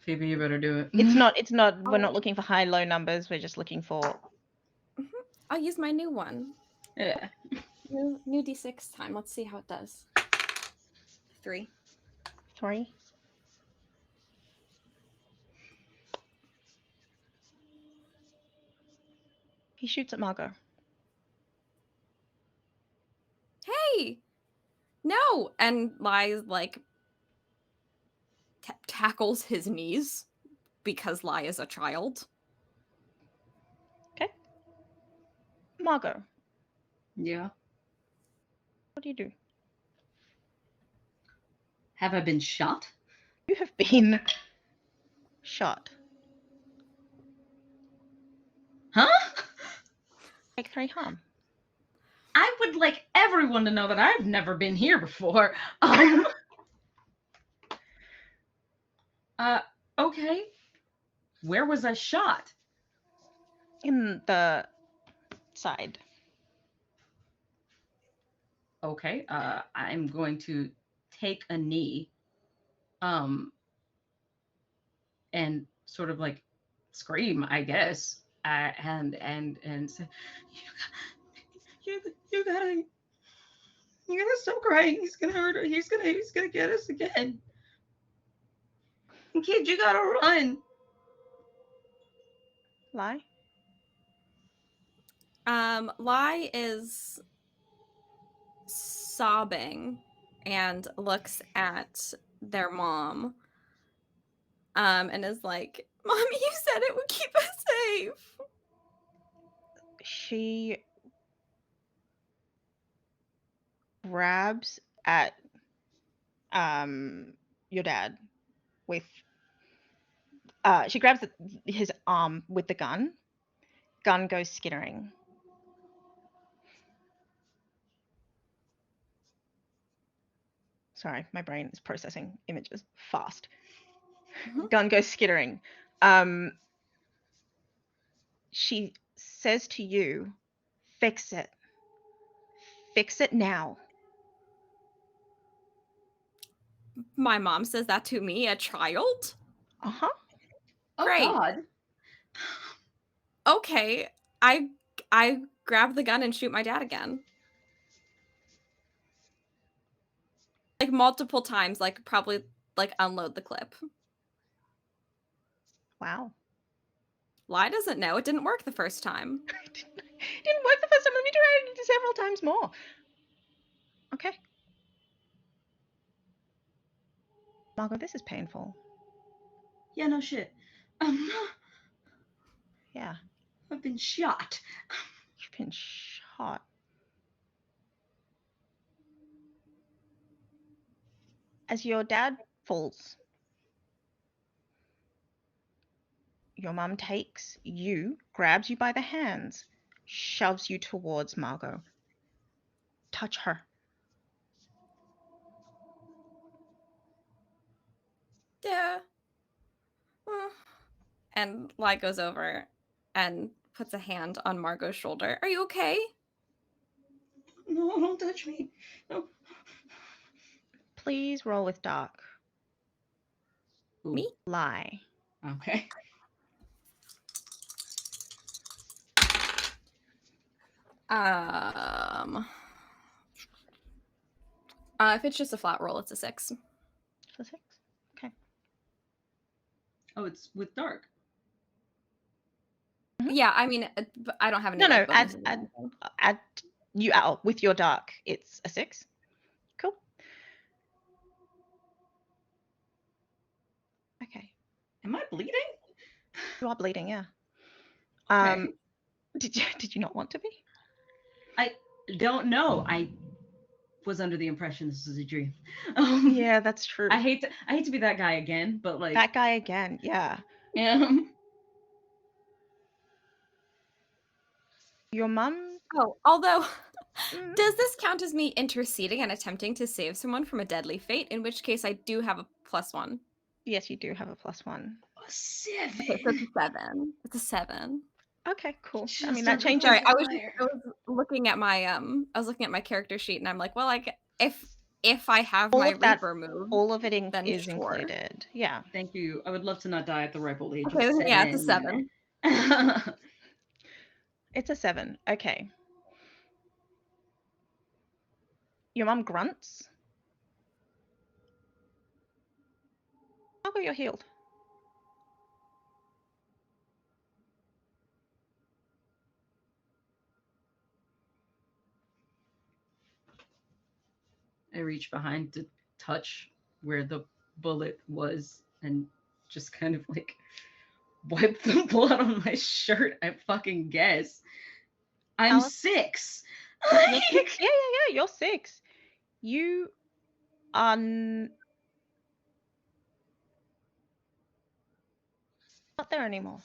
Phoebe, you better do it. It's not, we're not looking for high, low numbers. We're just looking for... I'll use my new one. Yeah. New d6 time. Let's see how it does. 3. 3. He shoots at Margot. Hey! No! And Lai, like, tackles his knees because Lai is a child. Okay. Margot. Yeah. What do you do? Have I been shot? You have been shot. Huh? Take 3 harm. I would like everyone to know that I've never been here before. Okay. Where was I shot? In the side. Okay. I'm going to take a knee, and sort of like scream, I guess, and say, you gotta stop crying. He's gonna hurt her. He's gonna get us again. Kid, you gotta run. Lie? Lai is sobbing and looks at their mom, and is like, "Mom, you said it would keep us safe." She grabs at your dad with she grabs his arm with the gun. Gun goes skittering. Sorry, my brain is processing images fast. Gun goes skittering. She says to you, "Fix it. Fix it now." My mom says that to me, a child? Uh-huh. Oh, Great. God. Okay, I grab the gun and shoot my dad again. Like multiple times, like probably like unload the clip. Wow. Lai doesn't know. It didn't work the first time. Didn't work the first time. Let me try it several times more. Okay. Margot, this is painful. Yeah, no shit. Yeah. I've been shot. You've been shot. As your dad falls, your mum takes you, grabs you by the hands, shoves you towards Margot. Touch her. Yeah. And Lai goes over and puts a hand on Margot's shoulder. Are you okay? No, don't touch me. No. Please roll with dark. Ooh. Me? Lie. Okay. If it's just a flat roll, it's a 6. It's a 6. Okay. Oh, it's with dark. Yeah, I mean, I don't have any. No, like, bonuses or add anything. you out with your dark. It's a 6. Cool. Okay. Am I bleeding? You are bleeding, yeah. Okay. Did you not want to be? I don't know. I was under the impression this was a dream. Yeah, that's true. I hate to be that guy again, but like That guy again, yeah. Your mum? Oh, although, Mm, does this count as me interceding and attempting to save someone from a deadly fate? In which case, I do have a +1. yes, you do have a +1. a 7. Okay, so it's a 7. It's a 7. Okay, cool. I Just mean, that under changes. Sorry, I was fire. looking at my character sheet, and I'm like, well, if I have All my of that, Reaper move, all of it then is sure. included. Yeah. Thank you. I would love to not die at the ripe old age Okay, of 7. yeah, it's a 7. It's a 7. Okay. Your mum grunts. Margot, you're healed. I reach behind to touch where the bullet was and just kind of like wipe the blood on my shirt. I fucking guess. I'm Alice? 6. You're 6? Yeah, you're 6. You are not there anymore.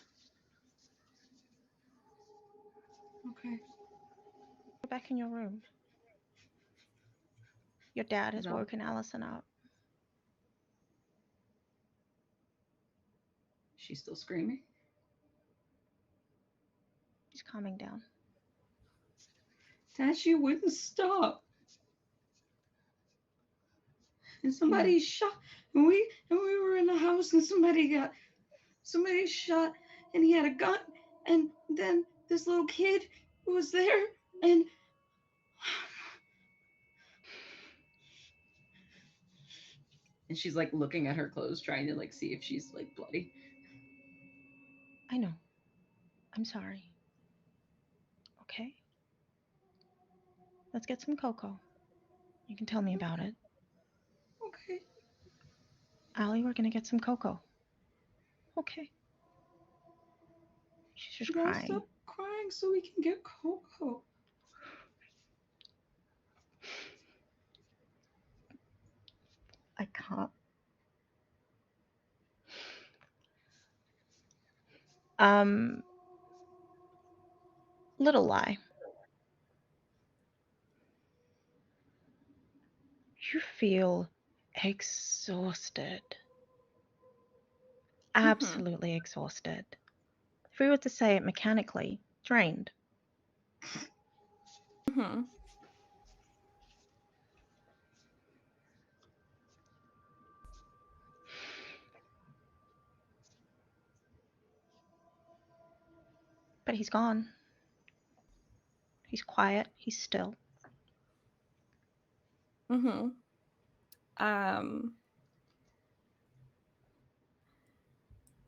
Okay. You're back in your room. Your dad has No. woken Alison up. She's still screaming. He's calming down. Dad, she wouldn't stop. And somebody shot. And we were in the house, and somebody shot, and he had a gun. And then this little kid was there, and she's like looking at her clothes, trying to like see if she's like bloody. I know. I'm sorry. Okay. Let's get some cocoa. You can tell me about it. Okay. Allie, we're gonna get some cocoa. Okay. She's just crying. Stop crying so we can get cocoa. I can't. Little lie. You feel exhausted. Absolutely exhausted. If we were to say it mechanically, drained. Mm-hmm. But he's gone. He's quiet. He's still. Mm-hmm.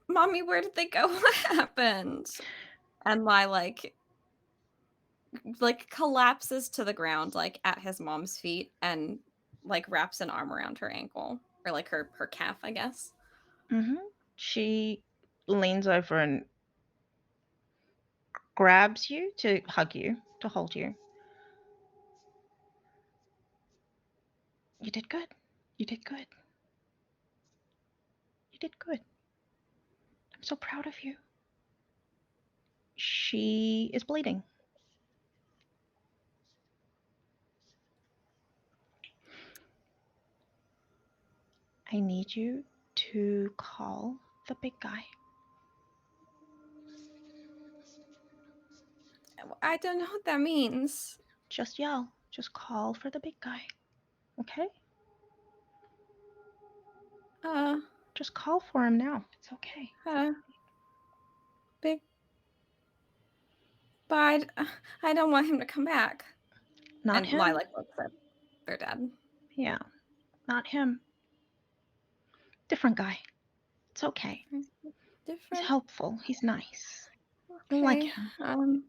Mommy, where did they go? What happened? And Lai like collapses to the ground like at his mom's feet and like wraps an arm around her ankle or like her calf, I guess. Mm-hmm. She leans over and grabs you to hug you, to hold you. You did good. You did good. You did good. I'm so proud of you. She is bleeding. I need you to call the big guy. I don't know what that means. Just yell. Just call for the big guy. Okay? Just call for him now. It's okay. Big. But I don't want him to come back. Not and him. Lai like looks at their dad. Yeah. Not him. Different guy. It's okay. Different. He's helpful. He's nice. Okay. I like him.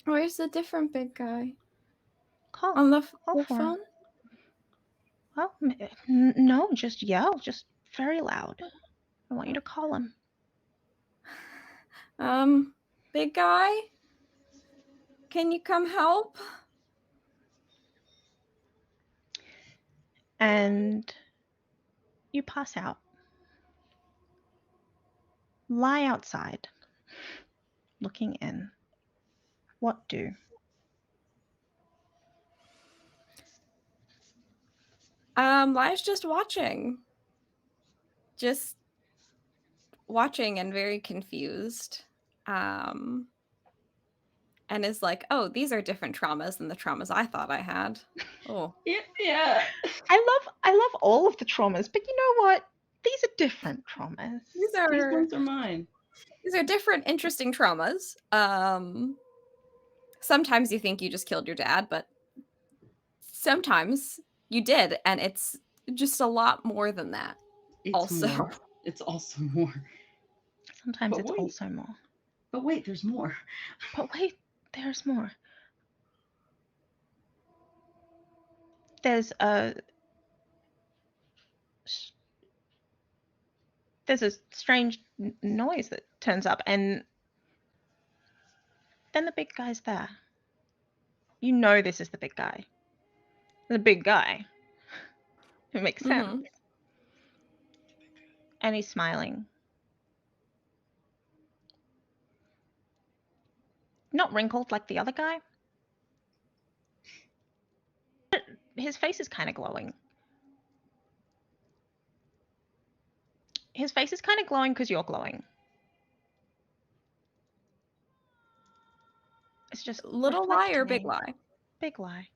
Where's the different big guy? Call. On the Call for him. Well, no, just yell. Just very loud. I want you to call him. Big guy? Can you come help? and you pass out. Lie outside, looking in. What do? Lia's just watching. Just watching and very confused. And is like, oh, these are different traumas than the traumas I thought I had. Oh. Yeah. I love all of the traumas, but you know what? These are different traumas. These ones are mine. These are different, interesting traumas. Sometimes you think you just killed your dad, but sometimes you did, and it's just a lot more than that. Also. It's also more. Sometimes But it's wait. also more. But wait, there's more. But wait, there's more. There's a strange noise that turns up, and then the big guy's there. You know this is the big guy. The big guy. It makes sense. Mhm. And he's smiling. Not wrinkled like the other guy. But his face is kind of glowing. His face is kind of glowing because you're glowing. It's just Little lie or big reflecting. lie? Big lie.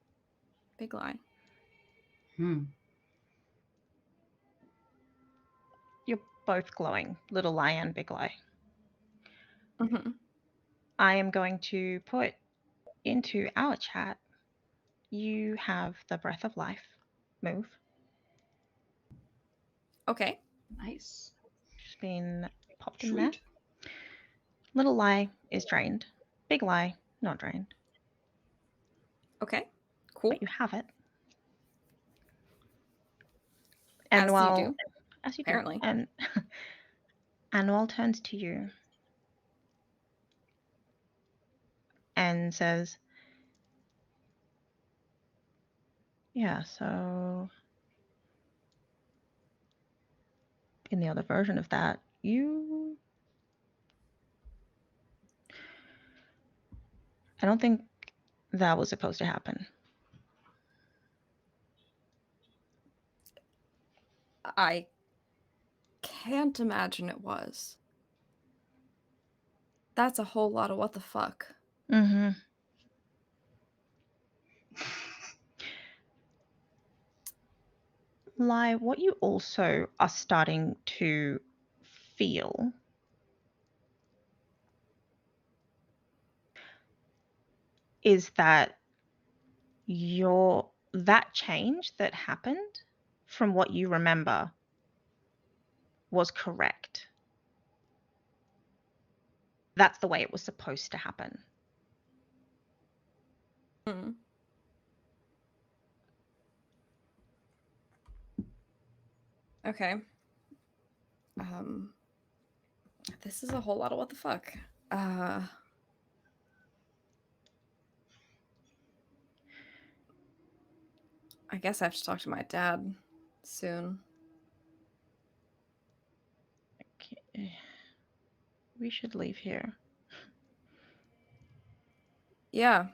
Big lie. You're both glowing, little lie and big lie. Mm-hmm. I am going to put into our chat, you have the breath of life move. Okay. Nice. Just been popped in there. Little lie is drained. Big lie, not drained. Okay. Cool. But you have it. And As while, you do. as you Apparently. do. And Noelle turns to you and says, yeah, so in the other version of that, I don't think that was supposed to happen. I can't imagine it was. That's a whole lot of what the fuck. Mm-hmm. Lie, what you also are starting to feel is that that change that happened from what you remember was correct. That's the way it was supposed to happen. Mm. Okay. This is a whole lot of what the fuck. I guess I have to talk to my dad soon. Okay. We should leave here. Yeah.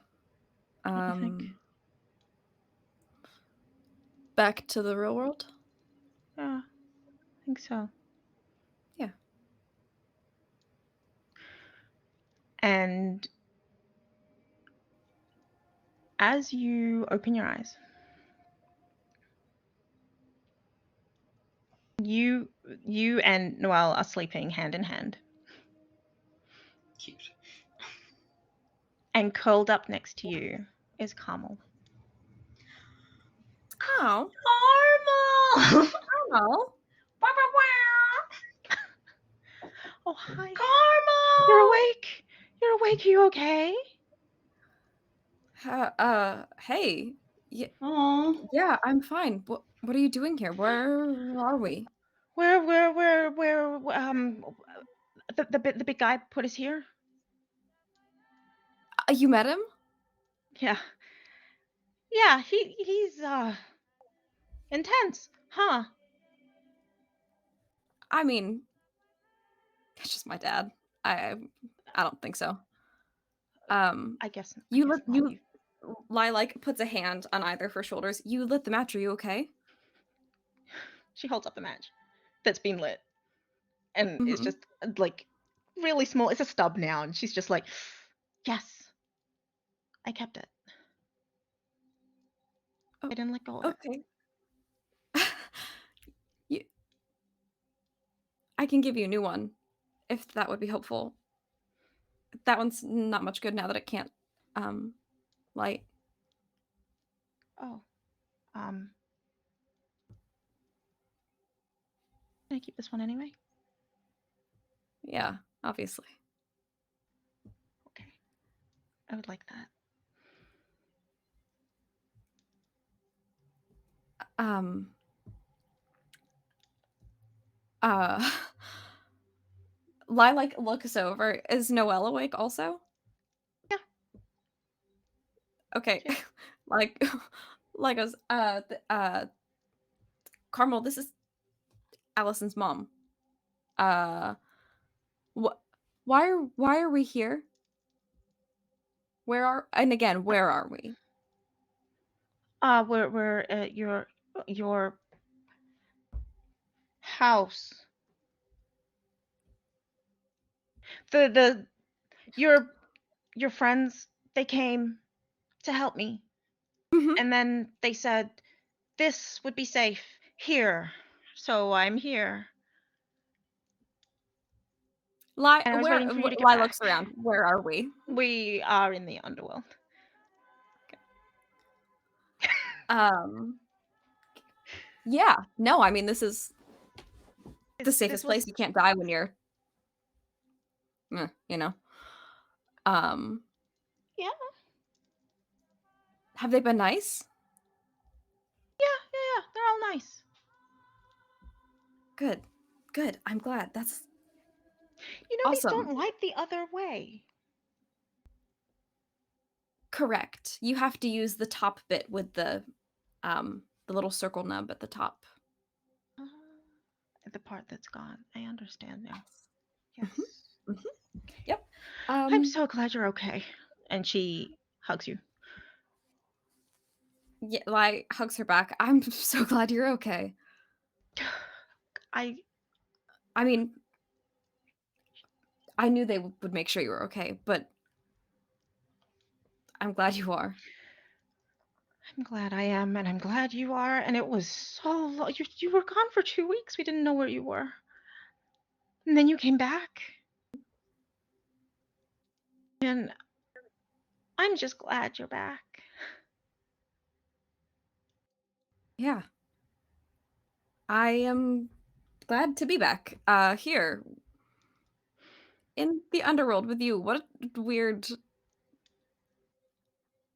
What do you think? Back to the real world? Yeah, I think so. Yeah. And as you open your eyes, you and Noelle are sleeping hand in hand. Cute. And curled up next to you is Carmel. Oh. Carmel! Carmel? Oh, hi. Carmel! You're awake. You're awake. You okay? Hey. Aww. Yeah, I'm fine. What are you doing here? Where are we? The big guy put us here? You met him? Yeah. Yeah, he's Intense, huh? I mean, it's just my dad. I don't think so. I guess You not. Lilac puts a hand on either of her shoulders. You lit the match. Are you okay? She holds up the match that's been lit, and it's Mhm. just like really small. It's a stub now, and she's just like, "Yes, I kept it. Oh, I didn't let go of it." okay. You, I can give you a new one, if that would be helpful. That one's not much good now that it can't light. Oh, can I keep this one anyway? Yeah, obviously. Okay, I would like that. Uh Lilac looks over. Is Noelle awake also? Yeah. Okay. Sure. like like goes, Carmel, this is Allison's mom. What why are we here? Where are we? We're at your house. The your friends, they came to help me, Mhm. and then they said this would be safe here, so I'm here. And I was waiting for you to get Lie back. looks around. Where are we? We are in the underworld. Um yeah, no, I mean this is the This safest was place. You can't die when you're you know. Um yeah, have they been nice? yeah. They're all nice. Good. Good. I'm glad. That's These awesome. don't light the other way. Correct. You have to use the top bit with the little circle nub at the top. Uh, the part that's gone. I understand now. Yes. Yes. Yep. I'm so glad you're okay. And she hugs you. Yeah, like hugs her back. I'm so glad you're okay. I I mean, I knew they would make sure you were okay, but I'm glad you are. I'm glad I am, and I'm glad you are. And it was so long. You were gone for 2 weeks. We didn't know where you were. And then you came back. And I'm just glad you're back. Yeah. I am glad to be back here in the underworld with you. What a weird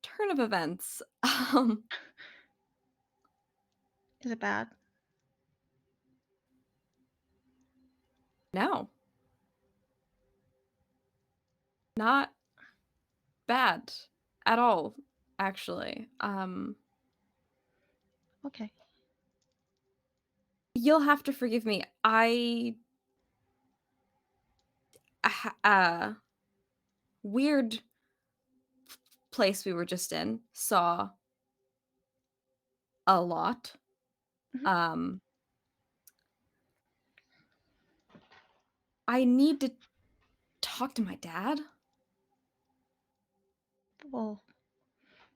turn of events. Is it bad? No. Not bad at all, actually. Okay. You'll have to forgive me. Weird place we were just in, saw a lot. Mhm. Um, I need to talk to my dad. Well,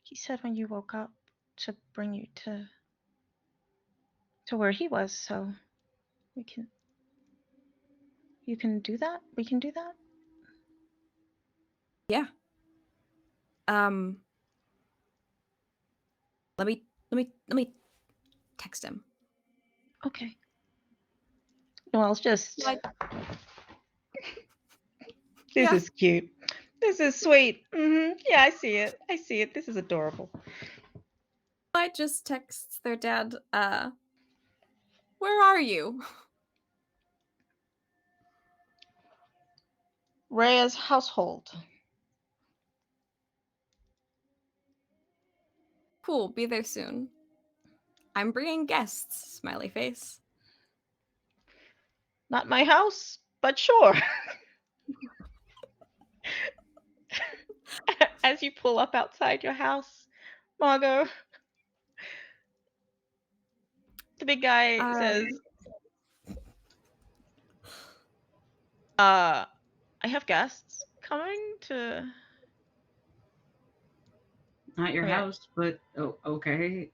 he said when you woke up to bring you to where he was, so we can you can do that? We can do that? Yeah. Um, let me text him. Okay. Noelle's just Like, this yeah. is cute. This is sweet. Yeah, I see it. I see it. This is adorable. I just texts their dad, where are you? Rhea's household. Cool, be there soon. I'm bringing guests, smiley face. Not my house, but sure. As you pull up outside your house, Margot, the big guy says, I have guests coming to... Not your I mean, house, but okay.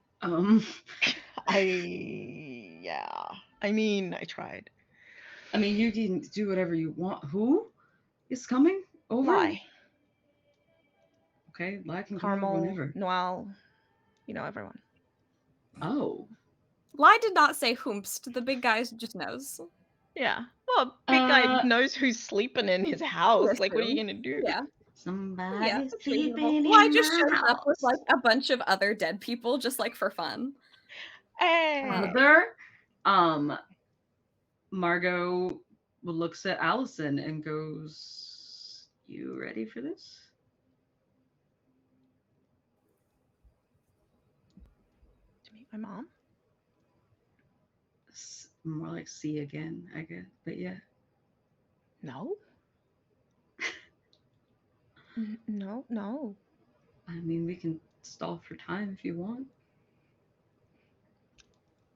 yeah. I mean, I tried. I mean, you can do whatever you want. Who is coming over? Lie. Okay, lie can come over Carmel, whenever. Noelle, you know, everyone. Oh. Lie did not say whomst. The big guy just knows. Yeah. Well, big guy knows who's sleeping in his house. Like, what are you assume. gonna do? Yeah. Somebody Yeah, that's sleeping reasonable. in Lie my just shows up with house. like a bunch of other dead people just like for fun. Hey. Margot looks at Alison and goes, "You ready for this?" To meet my mom? More like see again, I guess. But yeah. No. No. I mean, we can stall for time if you want.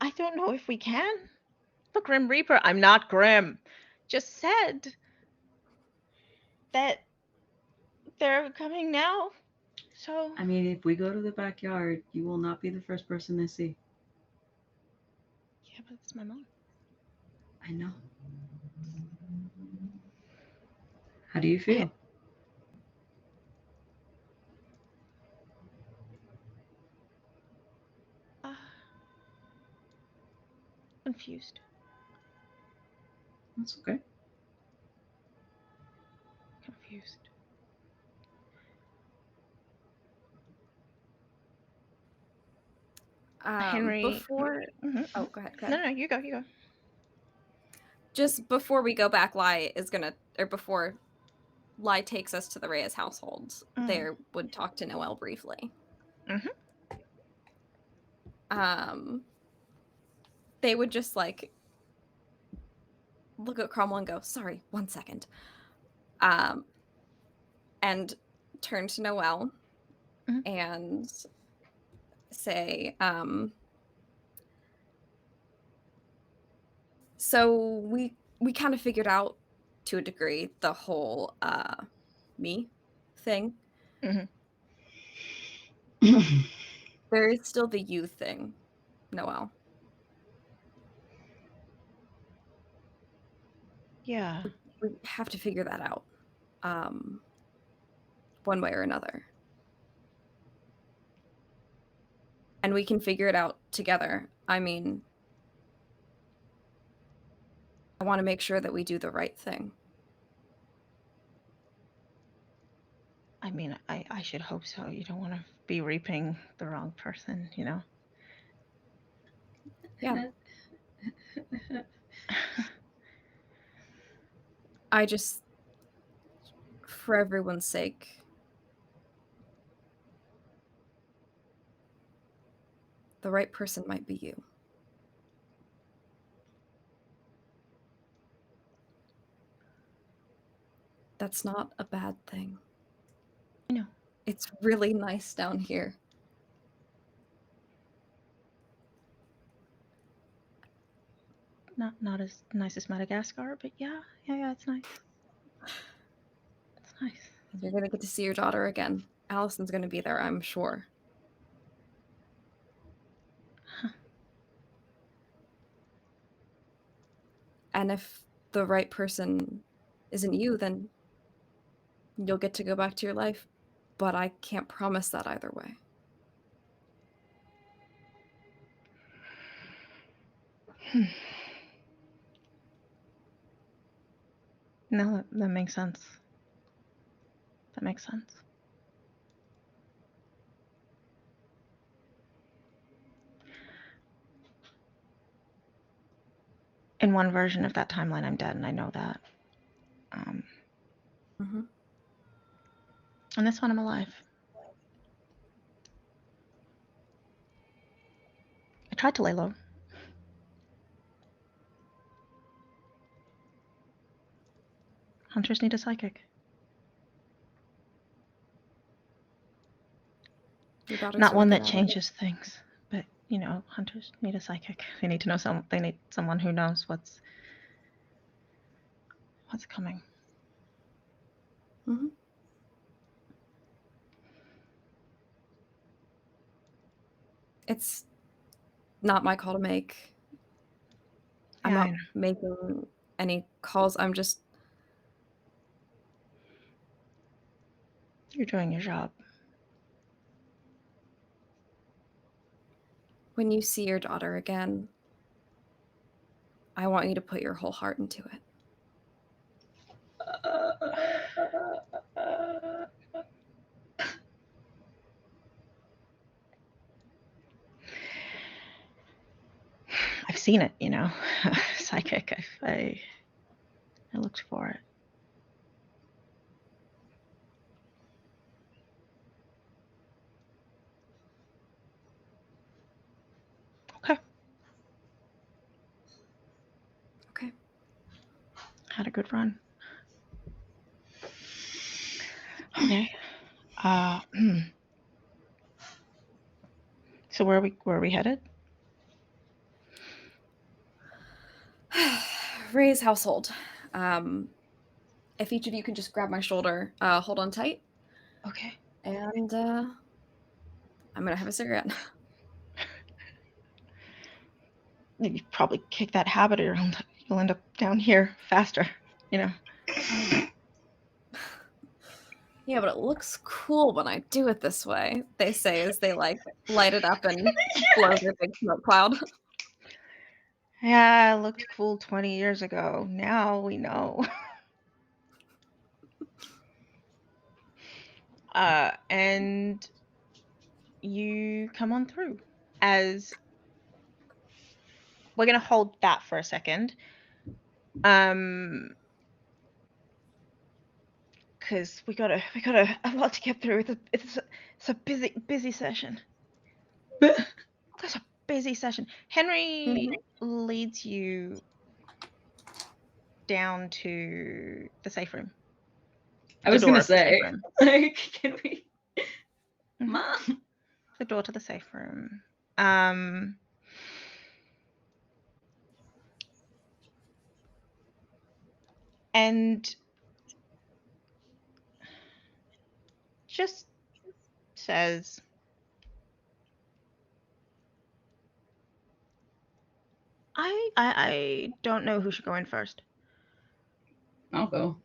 I don't know if we can. The Grim Reaper, I'm not Grim, just said that they're coming now. So. I mean, if we go to the backyard, you will not be the first person they see. Yeah, but it's my mom. I know. How do you feel? Confused. That's okay. Confused. Henry. Before. Oh, go ahead. No, you go. Just before we go back, Lie is gonna, or before Lie takes us to the Reyes household, they would talk to Noelle briefly. They would just like look at Cromwell and go, "Sorry, 1 second," and turn to Noelle and say, "So we kind of figured out to a degree the whole me thing. There is still the you thing, Noelle. Yeah. We have to figure that out, one way or another. And we can figure it out together. I mean, I want to make sure that we do the right thing." I mean, I should hope so. You don't want to be reaping the wrong person, you know? Yeah. I just, for everyone's sake, the right person might be you. That's not a bad thing. I know. It's really nice down here. Not as nice as Madagascar, but yeah, it's nice. It's nice. You're going to get to see your daughter again. Alison's going to be there, I'm sure. Huh. And if the right person isn't you, then you'll get to go back to your life. But I can't promise that either way. No, that makes sense. That makes sense. In one version of that timeline, I'm dead, and I know that. And this one, I'm alive. I tried to lay low. Hunters need a psychic. Your daughter's Not one really that good at it. changes things, but you know, hunters need a psychic. They need to know they need someone who knows what's coming. Mhm. It's not my call to make. I'm Yeah, I not know. making any calls. I'm just You're doing your job. when you see your daughter again, I want you to put your whole heart into it. I've seen it, you know. Psychic. I looked for it. Okay. Okay. Had a good run. Okay. So where are we headed? Reyes household. If each of you can just grab my shoulder, hold on tight, Okay. and I'm gonna have a cigarette. You probably kick that habit or you'll end up down here faster, you know. Yeah, but it looks cool when I do it this way, they say as they like light it up and blow their big smoke cloud. Yeah, it looked cool 20 years ago. Now we know. And you come on through. As we're gonna hold that for a second. Because we got a lot to get through. It's a busy session. It's a busy session. Henry leads you down to the safe room. I was gonna say, like, can we, Mhm. Mom? The door to the safe room. And just says, I don't know who should go in first. I'll go.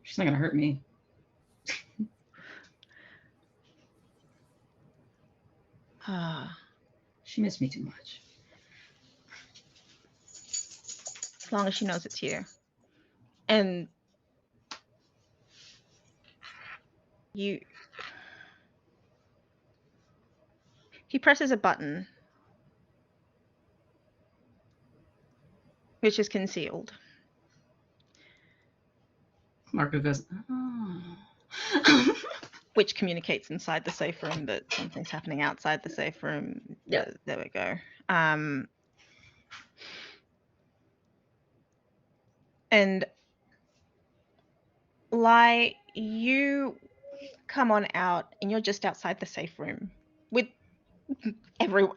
She's not gonna hurt me. She missed me too much. As long as she knows it's you. And he presses a button which is concealed. Margot goes, oh. Which communicates inside the safe room that something's happening outside the safe room. Yeah. There we go. And Lai, you come on out and you're just outside the safe room with everyone.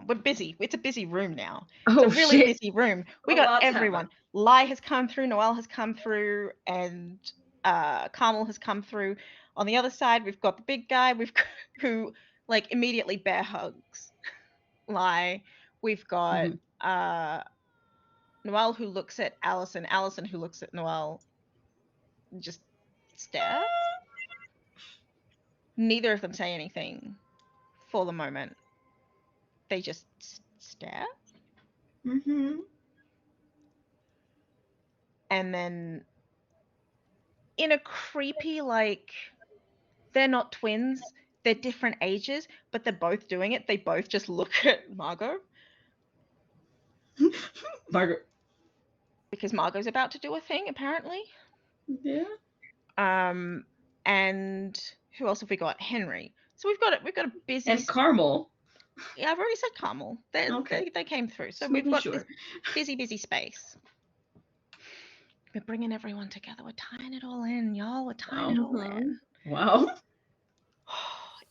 We're busy. It's a busy room now. It's a really busy room. We got everyone. Lai has come through, Noelle has come through, and Carmel has come through. On the other side, we've got the big guy. We've got, who like immediately bear hugs Lai. We've got Noelle who looks at Alison. Alison who looks at Noelle. Just stare. Neither of them say anything for the moment. They just stare. And then in a creepy, like, they're not twins, they're different ages, but they're both doing it. They both just look at Margot. Margot. Because Margot's about to do a thing, apparently. Yeah. And who else have we got? Henry. So we've got a busy. And caramel. Yeah, I've already said caramel. Okay. They came through. So Just we've making got sure. this busy space. We're bringing everyone together. We're tying it all in, y'all. We're tying it all in. Wow.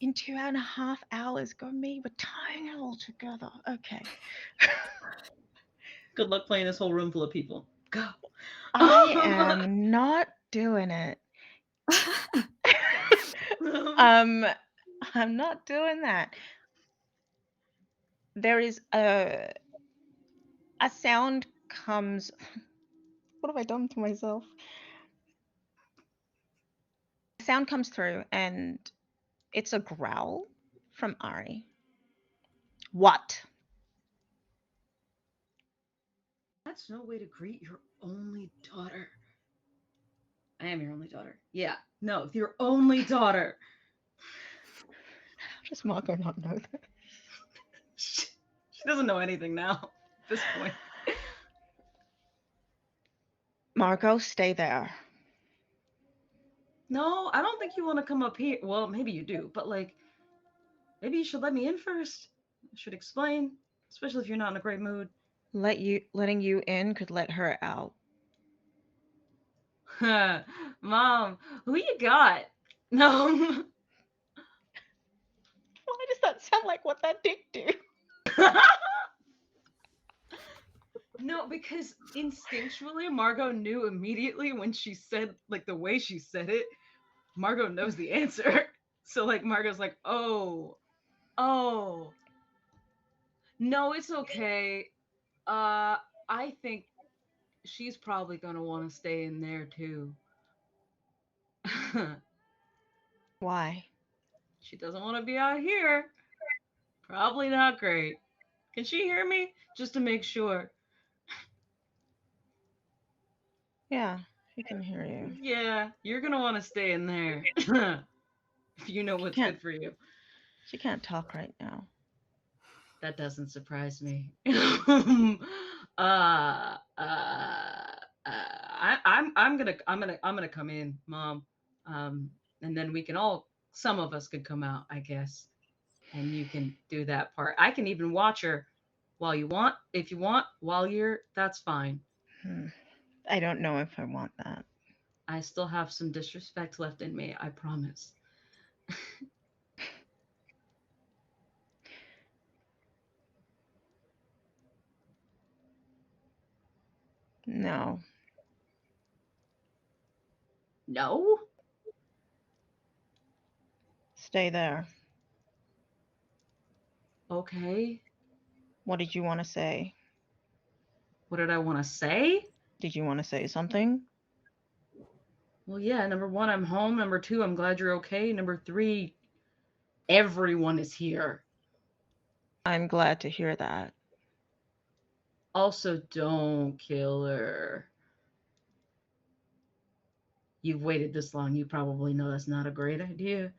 In 2.5 hours, go me. We're tying it all together. Okay. Good luck playing this whole room full of people. Go. I am not doing it. I'm not doing that. There is a sound comes. What have I done to myself? A sound comes through, and it's a growl from Ari. What? That's no way to greet your only daughter. I am your only daughter. Yeah. No, your only daughter. How does Margot not know that? She doesn't know anything now at this point. Margot, stay there. No, I don't think you want to come up here. Well, maybe you do, but like, maybe you should let me in first. I should explain, especially if you're not in a great mood. Letting you in could let her out. Mom, who you got? No. Why does that sound like what that dick do? No, because instinctually, Margot knew immediately when she said, like, the way she said it, Margot knows the answer. So, like, Margot's like, oh. No, it's okay. I think she's probably gonna want to stay in there, too. Why? She doesn't want to be out here. Probably not great. Can she hear me? Just to make sure. Yeah, she can hear you. Yeah, you're gonna want to stay in there. If you know what's good for you. She can't talk right now. That doesn't surprise me. I'm gonna come in, Mom. And then we can some of us could come out, I guess. And you can do that part. I can even watch her while you want, if you want, that's fine. I don't know if I want that. I still have some disrespect left in me, I promise. No. No? Stay there. Okay. What did you want to say? What did I want to say? Did you want to say something? Well, yeah, number 1, I'm home. Number 2, I'm glad you're okay. Number 3, everyone is here. I'm glad to hear that. Also, don't kill her. You've waited this long. You probably know that's not a great idea.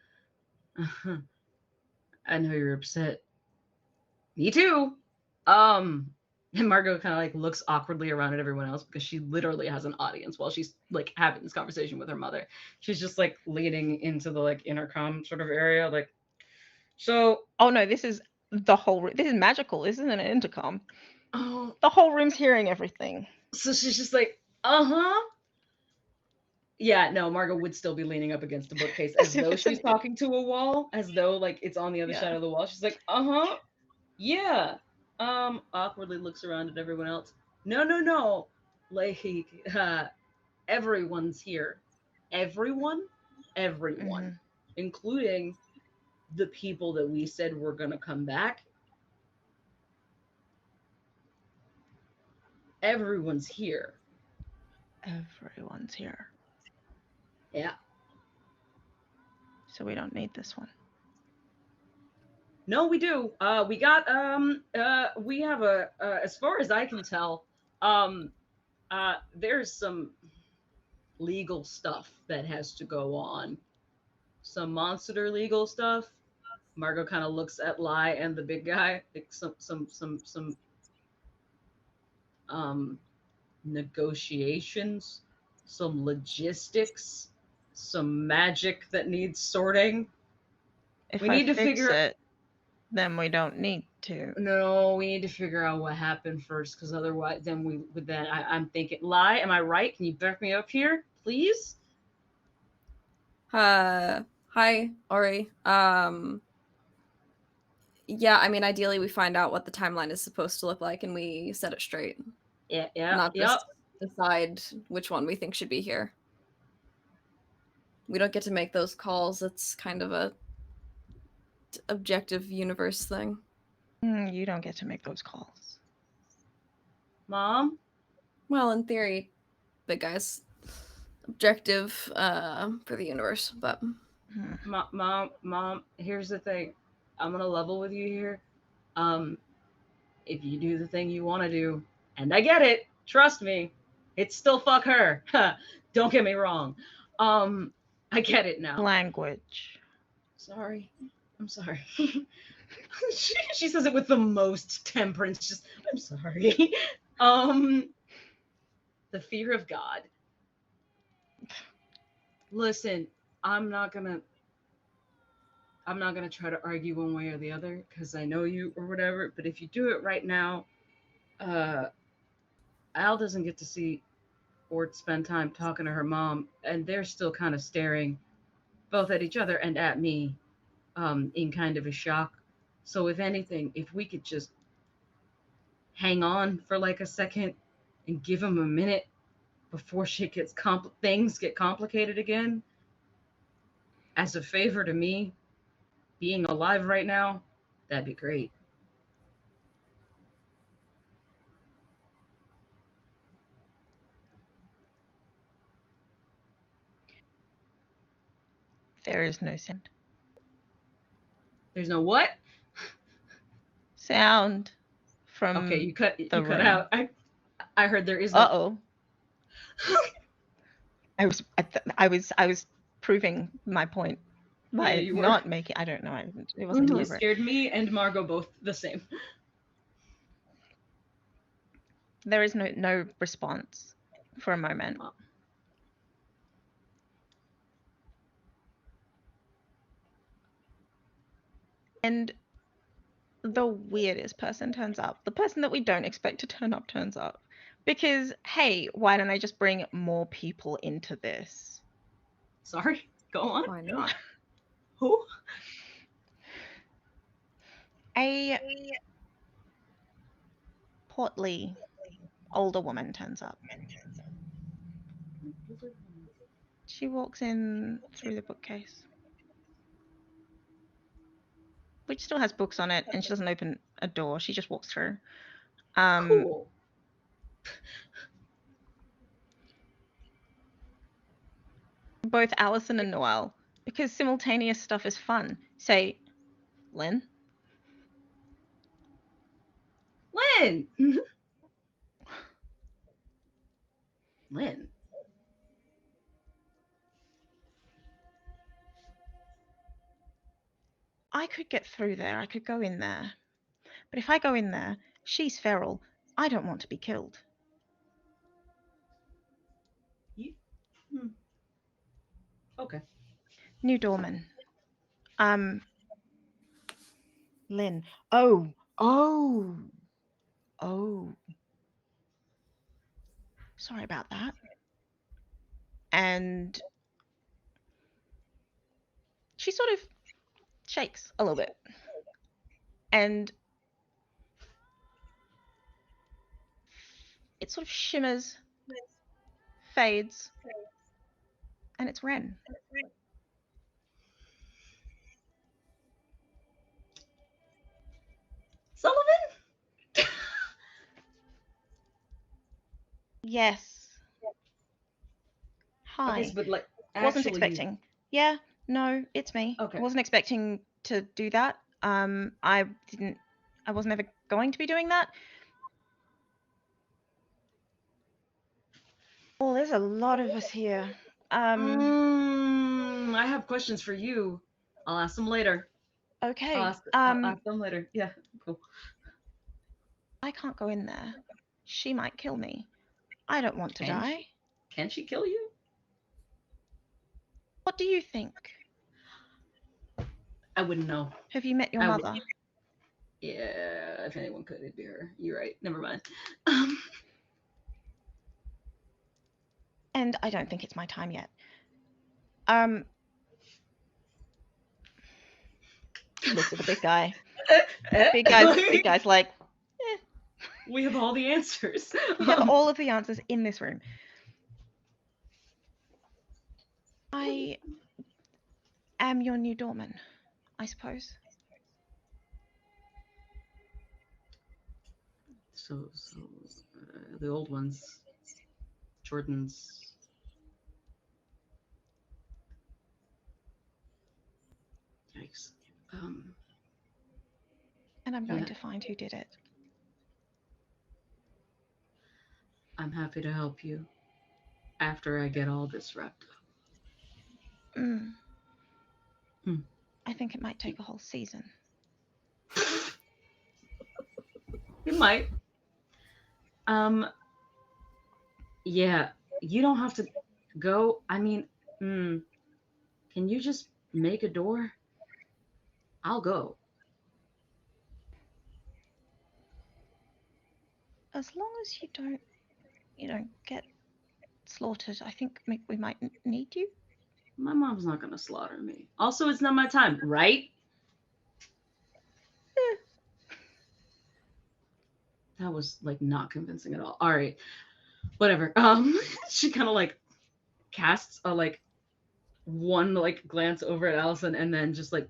I know you're upset. Me too. And Margot kind of like looks awkwardly around at everyone else because she literally has an audience while she's like having this conversation with her mother. She's just like leaning into the like intercom sort of area, like. So. Oh no, this is magical. This isn't an intercom. Oh. The whole room's hearing everything. So she's just like, Yeah, no, Margot would still be leaning up against a bookcase as though she's talking to a wall, as though like it's on the other side of the wall. She's like, yeah. Awkwardly looks around at everyone else. No. Like, everyone's here. Everyone? Mm-hmm. Including the people that we said were gonna come back. Everyone's here. Everyone's here. Yeah. So we don't need this one. No, we do. We got we have as far as I can tell, there's some legal stuff that has to go on. Some monster legal stuff. Margot kind of looks at Lai and the big guy. Like some negotiations, some logistics, some magic that needs sorting. If We I need to fix figure- it, then we don't need to. No, we need to figure out what happened first, because otherwise, I'm thinking. Lie, am I right? Can you back me up here, please? Hi, Ori. Yeah, I mean, ideally we find out what the timeline is supposed to look like and we set it straight. Yeah, Not yep. just decide which one we think should be here. We don't get to make those calls. It's kind of a objective universe thing. You don't get to make those calls. Mom? Well, in theory, big guys, objective for the universe, but Mom, here's the thing. I'm gonna level with you here. If you do the thing you want to do, and I get it, trust me, it's still fuck her. Don't get me wrong. I get it now. Language. Sorry. I'm sorry. she says it with the most temperance. Just, I'm sorry. The fear of God. Listen, I'm not gonna try to argue one way or the other because I know you or whatever. But if you do it right now, Al doesn't get to see or spend time talking to her mom, and they're still kind of staring both at each other and at me, in kind of a shock. So if anything, if we could just hang on for like a second and give him a minute before shit gets things get complicated again, as a favor to me, being alive right now, that'd be great. There is no sound. There's no what? Sound from Okay, you cut room. out. I heard there is no. Uh-oh. I was proving my point by not making. I don't know. It wasn't You deliberate. scared me and Margot both the same. There is no response for a moment. And the weirdest person turns up. The person that we don't expect to turn up turns up. Because, hey, why don't I just bring more people into this? Sorry, go on. why not? Who? A portly older woman turns up. She walks in through the bookcase, which still has books on it, and she doesn't open a door. She just walks through. Cool. Both Alison and Noelle, because simultaneous stuff is fun. Say, Lynn. Lynn. Lynn. I could get through there. I could go in there. But if I go in there, she's feral. I don't want to be killed. Okay. New doorman. Lynn. Oh. Sorry about that. And she sort of shakes a little bit. And it sort of shimmers, fades, and it's Ren. Sullivan? Yes. Hi. Okay, but like, Wasn't expecting. Yeah, no, it's me. Okay. I wasn't expecting to do that. I wasn't ever going to be doing that. Well, there's a lot of us here. I have questions for you. I'll ask them later. Okay. I'll ask them later. Yeah, cool. I can't go in there. She might kill me. I don't want to die. Can she kill you? What do you think? I wouldn't know. Have you met your I mother? Yeah, if anyone could, it'd be her. You're right. Never mind. And I don't think it's my time yet. He looks at the big guy. Big guy's like, We have all the answers. we have all of the answers in this room. I am your new doorman, I suppose. So the old ones, Jordan's. Yikes. And I'm going Yeah. to find who did it. I'm happy to help you after I get all this wrapped up. I think it might take a whole season. It might. Yeah, you don't have to go. I mean, can you just make a door? I'll go. As long as you don't get slaughtered, I think we might need you. My mom's not gonna slaughter me. Also, it's not my time, right? That was like not convincing at all. All right, whatever. She kind of like casts a like one like glance over at Alison and then just like,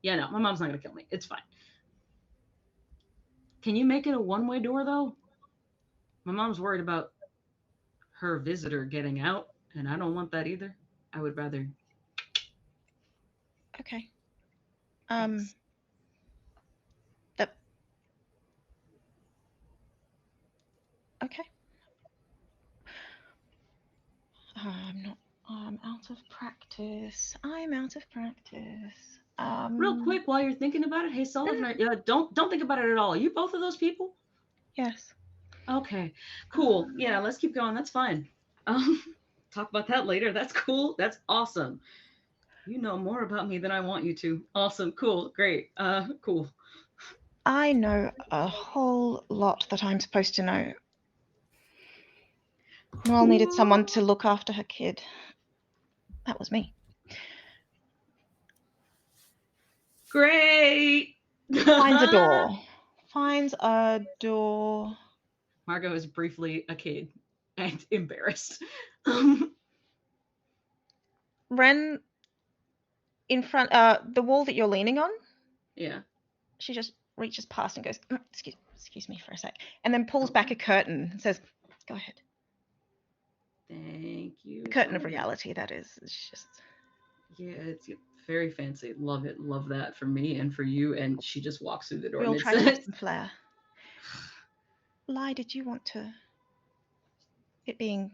yeah, no, my mom's not gonna kill me. It's fine. Can you make it a one-way door though? My mom's worried about her visitor getting out, and I don't want that either. I would rather. Okay. Thanks. Okay. I'm out of practice. I'm out of practice. Real quick, while you're thinking about it, hey Sullivan, don't think about it at all. Are you both of those people? Yes. Okay, cool. Yeah, let's keep going. That's fine. Talk about that later. That's cool. That's awesome. You know more about me than I want you to. Awesome. Cool. Great. Cool. I know a whole lot that I'm supposed to know. Noelle needed someone to look after her kid. That was me. Great. Finds a door. Finds a door. Margot is briefly a kid and embarrassed. Ren, in front, the wall that you're leaning on. Yeah. She just reaches past and goes, excuse me for a sec, and then pulls back a curtain and says, go ahead. Thank you. The curtain of reality, that is. It's just. Yeah, it's very fancy. Love it. Love that for me and for you. And she just walks through the door. We all and try to have some flair. Lie, did you want to? It being.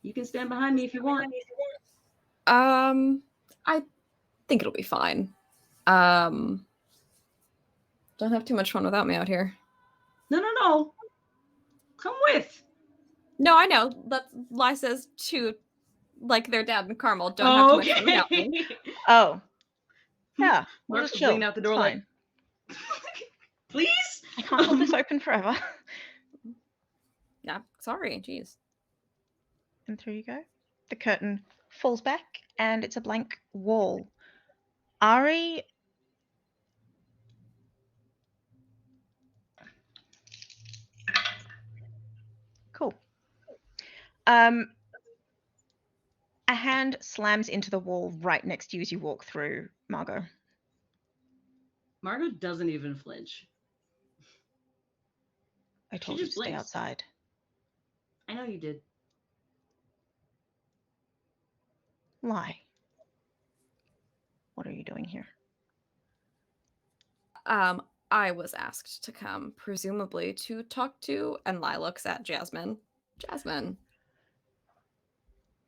You can stand behind me if you want. I think it'll be fine. Don't have too much fun without me out here. No. Come with. No, I know. But Lie says to like their dad and Carmel, don't have too much fun without me. Oh. Yeah. We'll Mark's just chill. leaning out the door it's like, fine. please? I can't hold this open forever. Yeah, sorry, jeez. And through you go. The curtain falls back and it's a blank wall. Ari. Cool. A hand slams into the wall right next to you as you walk through, Margot. Margot doesn't even flinch. I told you to stay blinks. outside. I know you did. Lie. What are you doing here? I was asked to come, presumably to talk to, and Lie looks at Jasmine.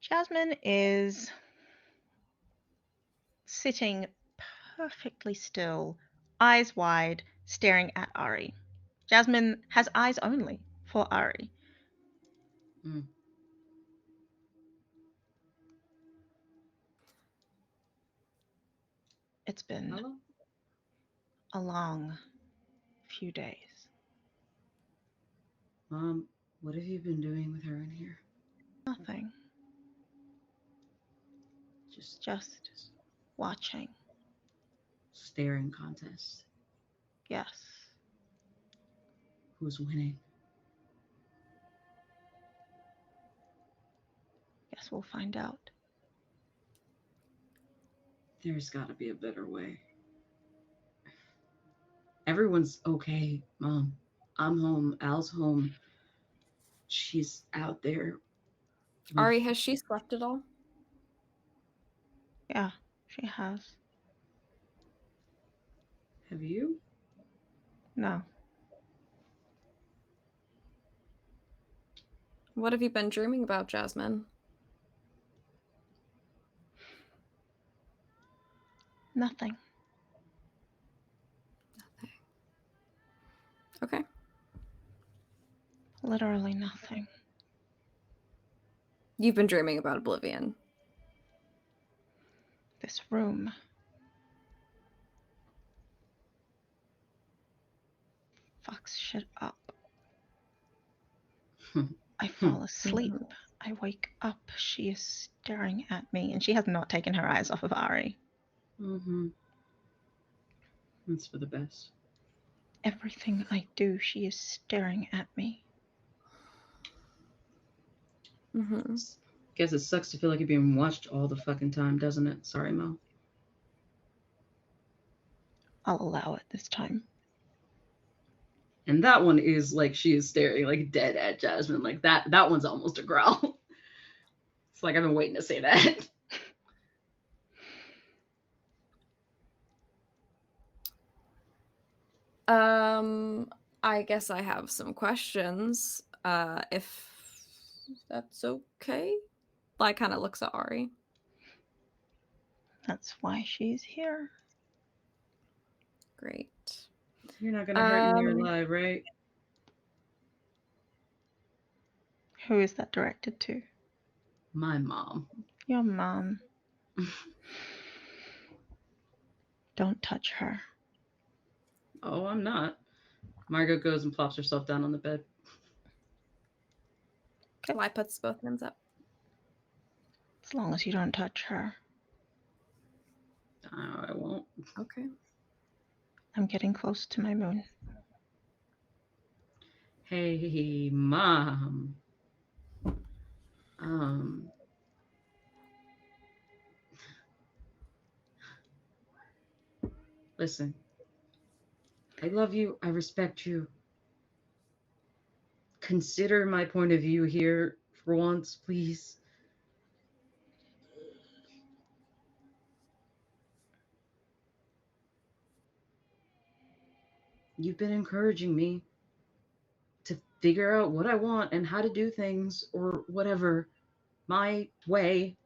Jasmine is sitting perfectly still, eyes wide, staring at Ari. Jasmine has eyes only for Ari. It's been Hello? a long few days. Mom, what have you been doing with her in here? Nothing. Just watching. Staring contest. Yes. Who's winning? Guess we'll find out. There's got to be a better way. Everyone's okay, Mom. I'm home. Al's home. She's out there. Ari, has she slept at all? Yeah, she has. Have you? No. What have you been dreaming about, Jasmine? Nothing. Okay. Literally nothing. You've been dreaming about Oblivion. This room. Fucks shit up. I fall asleep. I wake up. She is staring at me, and she has not taken her eyes off of Ari. Mm-hmm. That's for the best. Everything I do, she is staring at me. Mm-hmm. Guess it sucks to feel like you're being watched all the fucking time, doesn't it? Sorry, Mo. I'll allow it this time. And that one is like she is staring like dead at Jasmine. Like that one's almost a growl. It's like I've been waiting to say that. I guess I have some questions. If that's okay. Like, kind of looks at Ari. That's why she's here. Great. You're not gonna hurt me or alive, right? Who is that directed to? My mom. Your mom. Don't touch her. Oh, I'm not. Margot goes and plops herself down on the bed. Eli puts both hands up. As long as you don't touch her. I won't. Okay. I'm getting close to my moon. Hey, Mom. Listen. I love you. I respect you. Consider my point of view here for once, please. You've been encouraging me to figure out what I want and how to do things or whatever my way.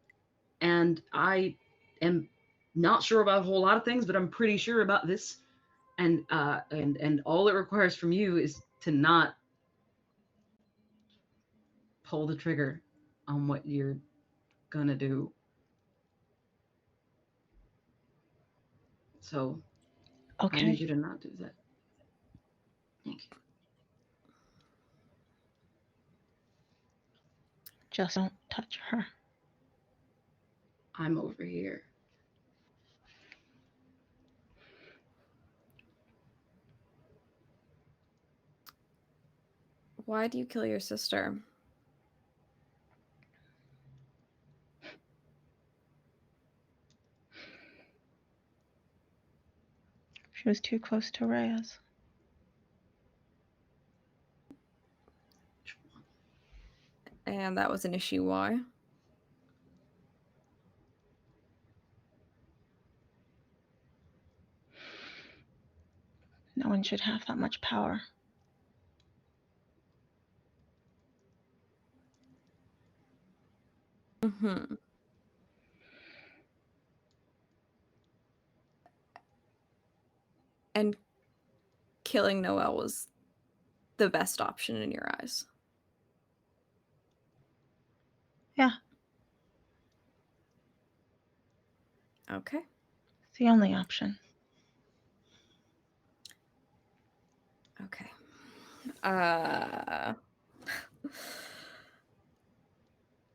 And I am not sure about a whole lot of things, but I'm pretty sure about this. And all it requires from you is to not pull the trigger on what you're gonna do. So Okay. I need you to not do that. Thank you. Just don't touch her. I'm over here. Why do you kill your sister? She was too close to Reyes. And that was an issue. Why? No one should have that much power. Mm-hmm. And killing Noelle was the best option in your eyes. Yeah. Okay. It's the only option. Okay.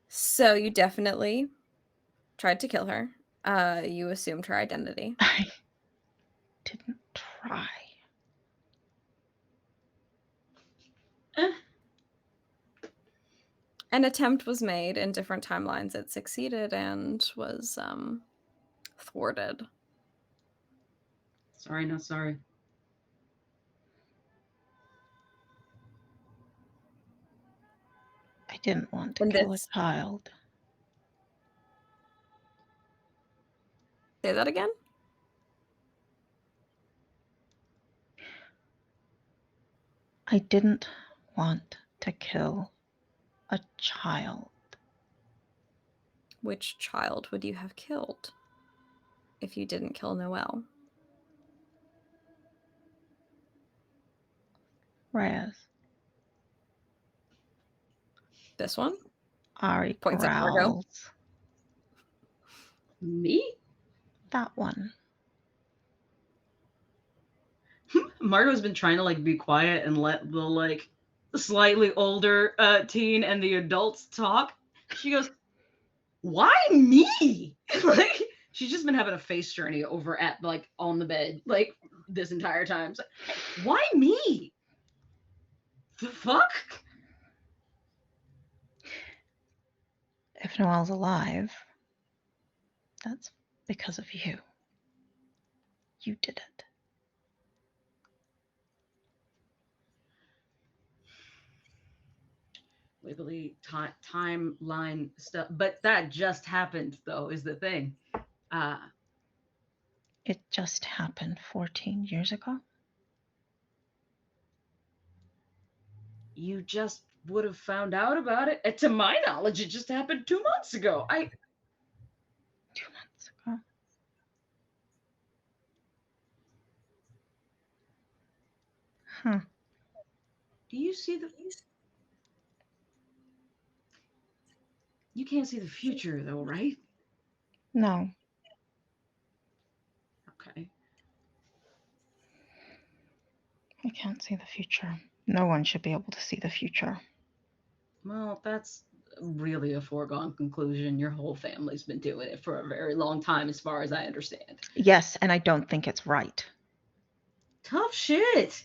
So you definitely tried to kill her. You assumed her identity. I didn't try. An attempt was made in different timelines. It succeeded and was thwarted. Sorry, not sorry. I didn't want to And kill a this- child. Say that again? I didn't want to kill a child. Which child would you have killed if you didn't kill Noelle? Reyes. This one? Ari Points at Margot. growls. Me? That one. Margot's been trying to like be quiet and let the like slightly older teen and the adults talk. She goes, "Why me?" Like she's just been having a face journey over at like on the bed like this entire time. It's like, why me? The fuck? If Noelle's alive, that's because of you. You did it. Wiggly timeline stuff, but that just happened though is the thing. It just happened 14 years ago. You just would have found out about it. And to my knowledge, it just happened 2 months ago. 2 months ago. Huh. Do you see the? You can't see the future though, right? No. Okay. I can't see the future. No one should be able to see the future. Well, that's really a foregone conclusion. Your whole family's been doing it for a very long time, as far as I understand. Yes, and I don't think it's right. Tough shit.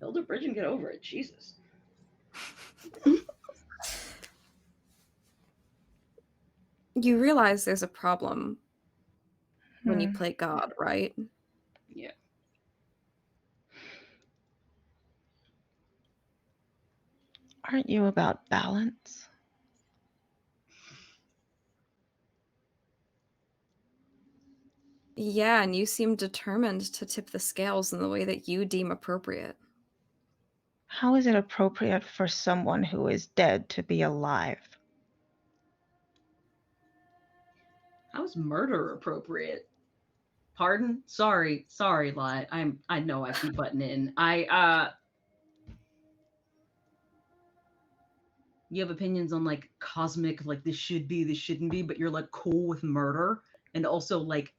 Build a bridge and get over it. Jesus. You realize there's a problem when you Hmm. play God, right? Yeah. Aren't you about balance? Yeah, and you seem determined to tip the scales in the way that you deem appropriate. How is it appropriate for someone who is dead to be alive? How is murder appropriate? Pardon? Sorry, lie. I know I keep butting in. You have opinions on like cosmic, like this should be, this shouldn't be, but you're like cool with murder, and also like,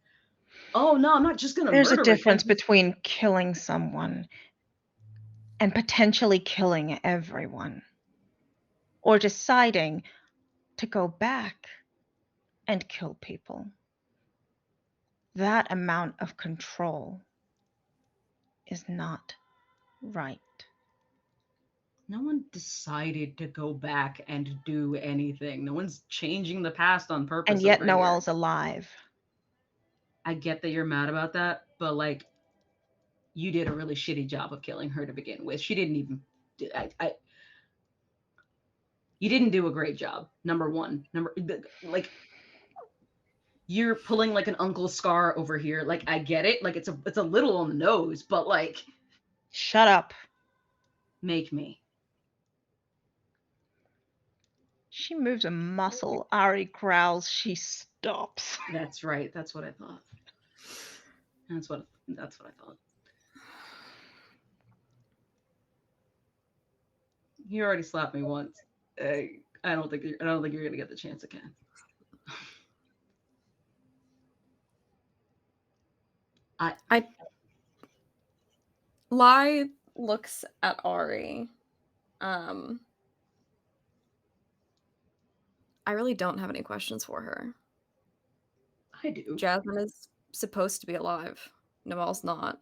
oh no, I'm not just gonna There's a murder difference again. between killing someone and potentially killing everyone, or deciding to go back and kill people. That amount of control is not right. No one decided to go back and do anything. No one's changing the past on purpose. And yet over here. Noelle's alive. I get that you're mad about that, but like, you did a really shitty job of killing her to begin with. She didn't even. You didn't do a great job. Number one. Like, you're pulling like an Uncle Scar over here. Like, I get it. Like, it's a little on the nose, but like, Shut up. make me. She moves a muscle. Ari growls. She stops. That's right. That's what I thought. That's what I thought. You already slapped me once. I don't think you're gonna get the chance again. Lai looks at Ari. I really don't have any questions for her. I do. Jasmine is supposed to be alive. Noelle's not.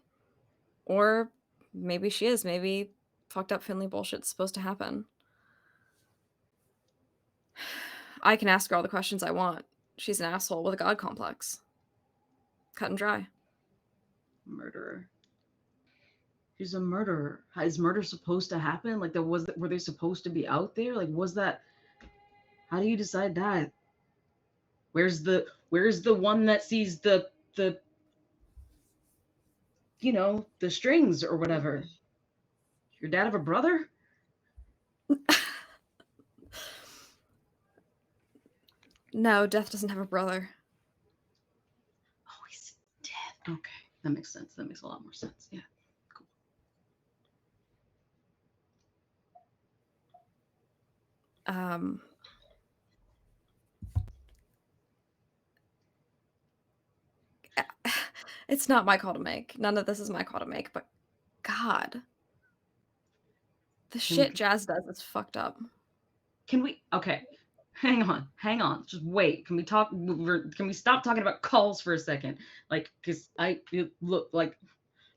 Or maybe she is. Maybe fucked up Finley bullshit's supposed to happen. I can ask her all the questions I want. She's an asshole with a god complex. Cut and dry. Murderer. She's a murderer. Is murder supposed to happen? Like, were they supposed to be out there? Like, was that? How do you decide that? Where's the one that sees the the strings or whatever? Your dad have a brother? No, Death doesn't have a brother. Oh, he's dead. Okay, that makes sense. That makes a lot more sense. Yeah, cool. It's not my call to make. None of this is my call to make, but God. The shit Jazz does is fucked up. Can we? Okay, hang on. Just wait. Can we talk? Can we stop talking about calls for a second? Like, because look like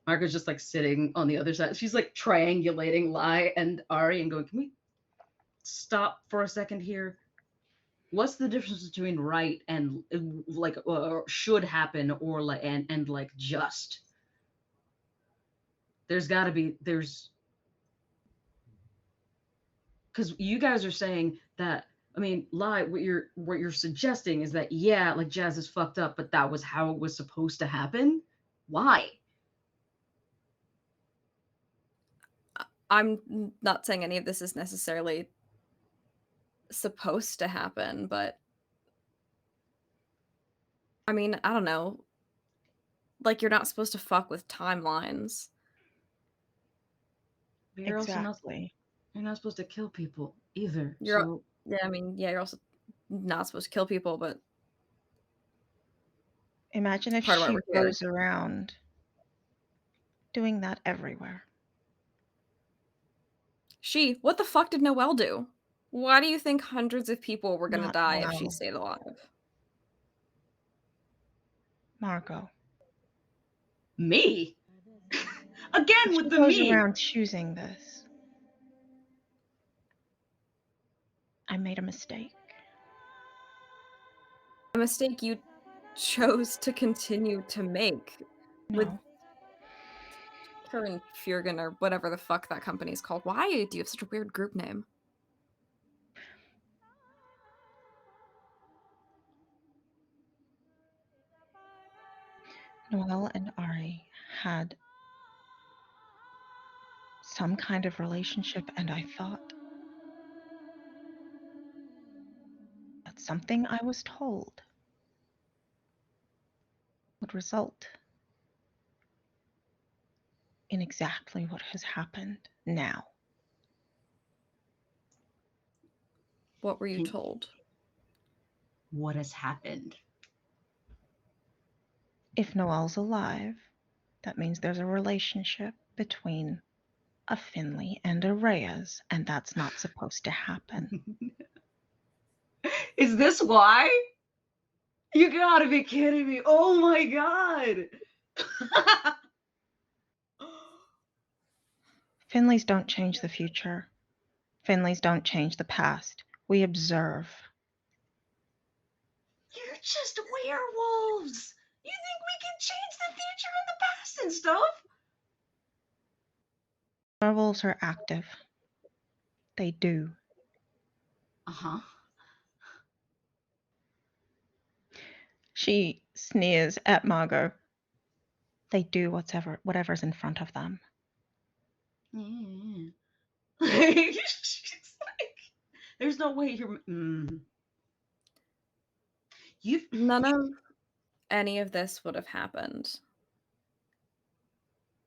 Margot's just like sitting on the other side. She's like triangulating Lai and Ari and going, can we stop for a second here? What's the difference between right and like should happen or like and like just? There's got to be because you guys are saying that. I mean, Lai, what you're suggesting is that yeah, like Jazz is fucked up, but that was how it was supposed to happen. Why? I'm not saying any of this is necessarily supposed to happen, but I mean, I don't know. Like, you're not supposed to fuck with timelines. But you're Exactly. also you're not supposed to kill people either. You're So yeah, I mean, yeah, you're also not supposed to kill people, but Imagine if part of why she we're here. goes around doing that everywhere. What the fuck did Noelle do? Why do you think hundreds of people were gonna Not die if Noelle. she stayed alive? Margot. me again If with she the goes me. around choosing this, I made a mistake. A mistake you chose to continue to make with No. Karen Furgan or whatever the fuck that company's called. Why do you have such a weird group name? Noelle and Ari had some kind of relationship, and I thought that something I was told would result in exactly what has happened now. What were you told? What has happened? If Noelle's alive, that means there's a relationship between a Finley and a Reyes, and that's not supposed to happen. Is this why? You gotta be kidding me. Oh my god. Finleys don't change the future. Finleys don't change the past. We observe. You're just werewolves. You think we can change the future and the past and stuff? Werewolves are active. They do. Uh-huh. She sneers at Margot. They do whatever's in front of them. Yeah. She's like, there's no way you're. None of any of this would have happened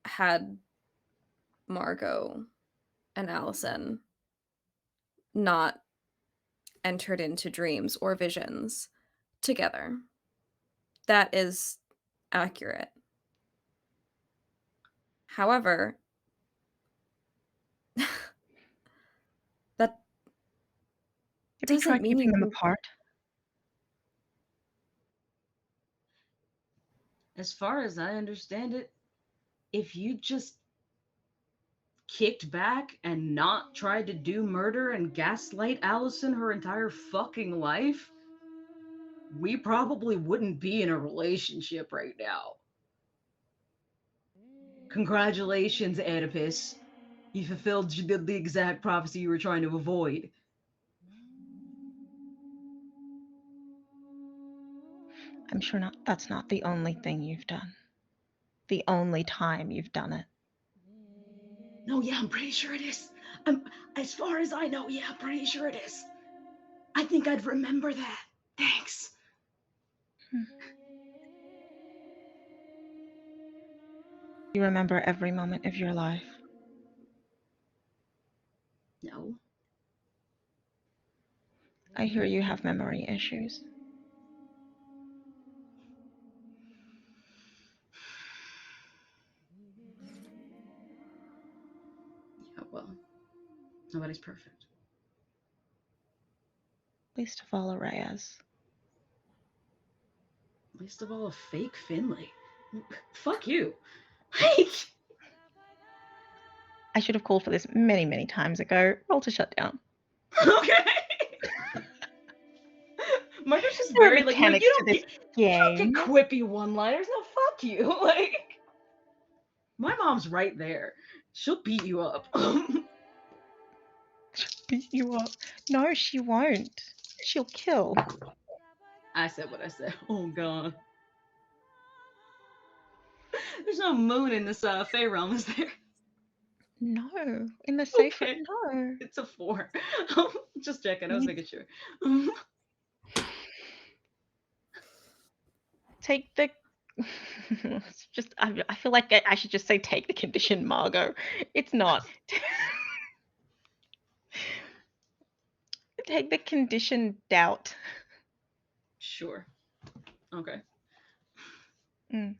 had Margot and Alison not entered into dreams or visions together. That is accurate. However, that Have you tried doesn't mean keeping you them can. apart? As far as I understand it, if you just kicked back and not tried to do murder and gaslight Allison her entire fucking life, we probably wouldn't be in a relationship right now. Congratulations, Oedipus. You fulfilled the exact prophecy you were trying to avoid. I'm sure that's not the only thing you've done. The only time you've done it. No, yeah, I'm pretty sure it is. As far as I know, yeah, I'm pretty sure it is. I think I'd remember that. Thanks. You remember every moment of your life. No. I hear you have memory issues. Yeah, well, nobody's perfect. Least of all, Reyes. Least of all, a fake Finley. Fuck you. Like, I should have called for this many, many times ago. Roll to shut down. okay. Margot's just There are very like, no, mechanics to this you don't game. get quippy one-liners. No, fuck you. Like, my mom's right there. She'll beat you up. Beat you up. No, she won't. She'll kill. I said what I said. Oh god. There's no moon in this Fey realm, is there? No. In the safe Okay. no. It's a 4. Just checking. I was making sure. Take the it's just I feel like I should just say take the condition, Margot. It's not. Take the condition doubt. Sure. Okay. Mm.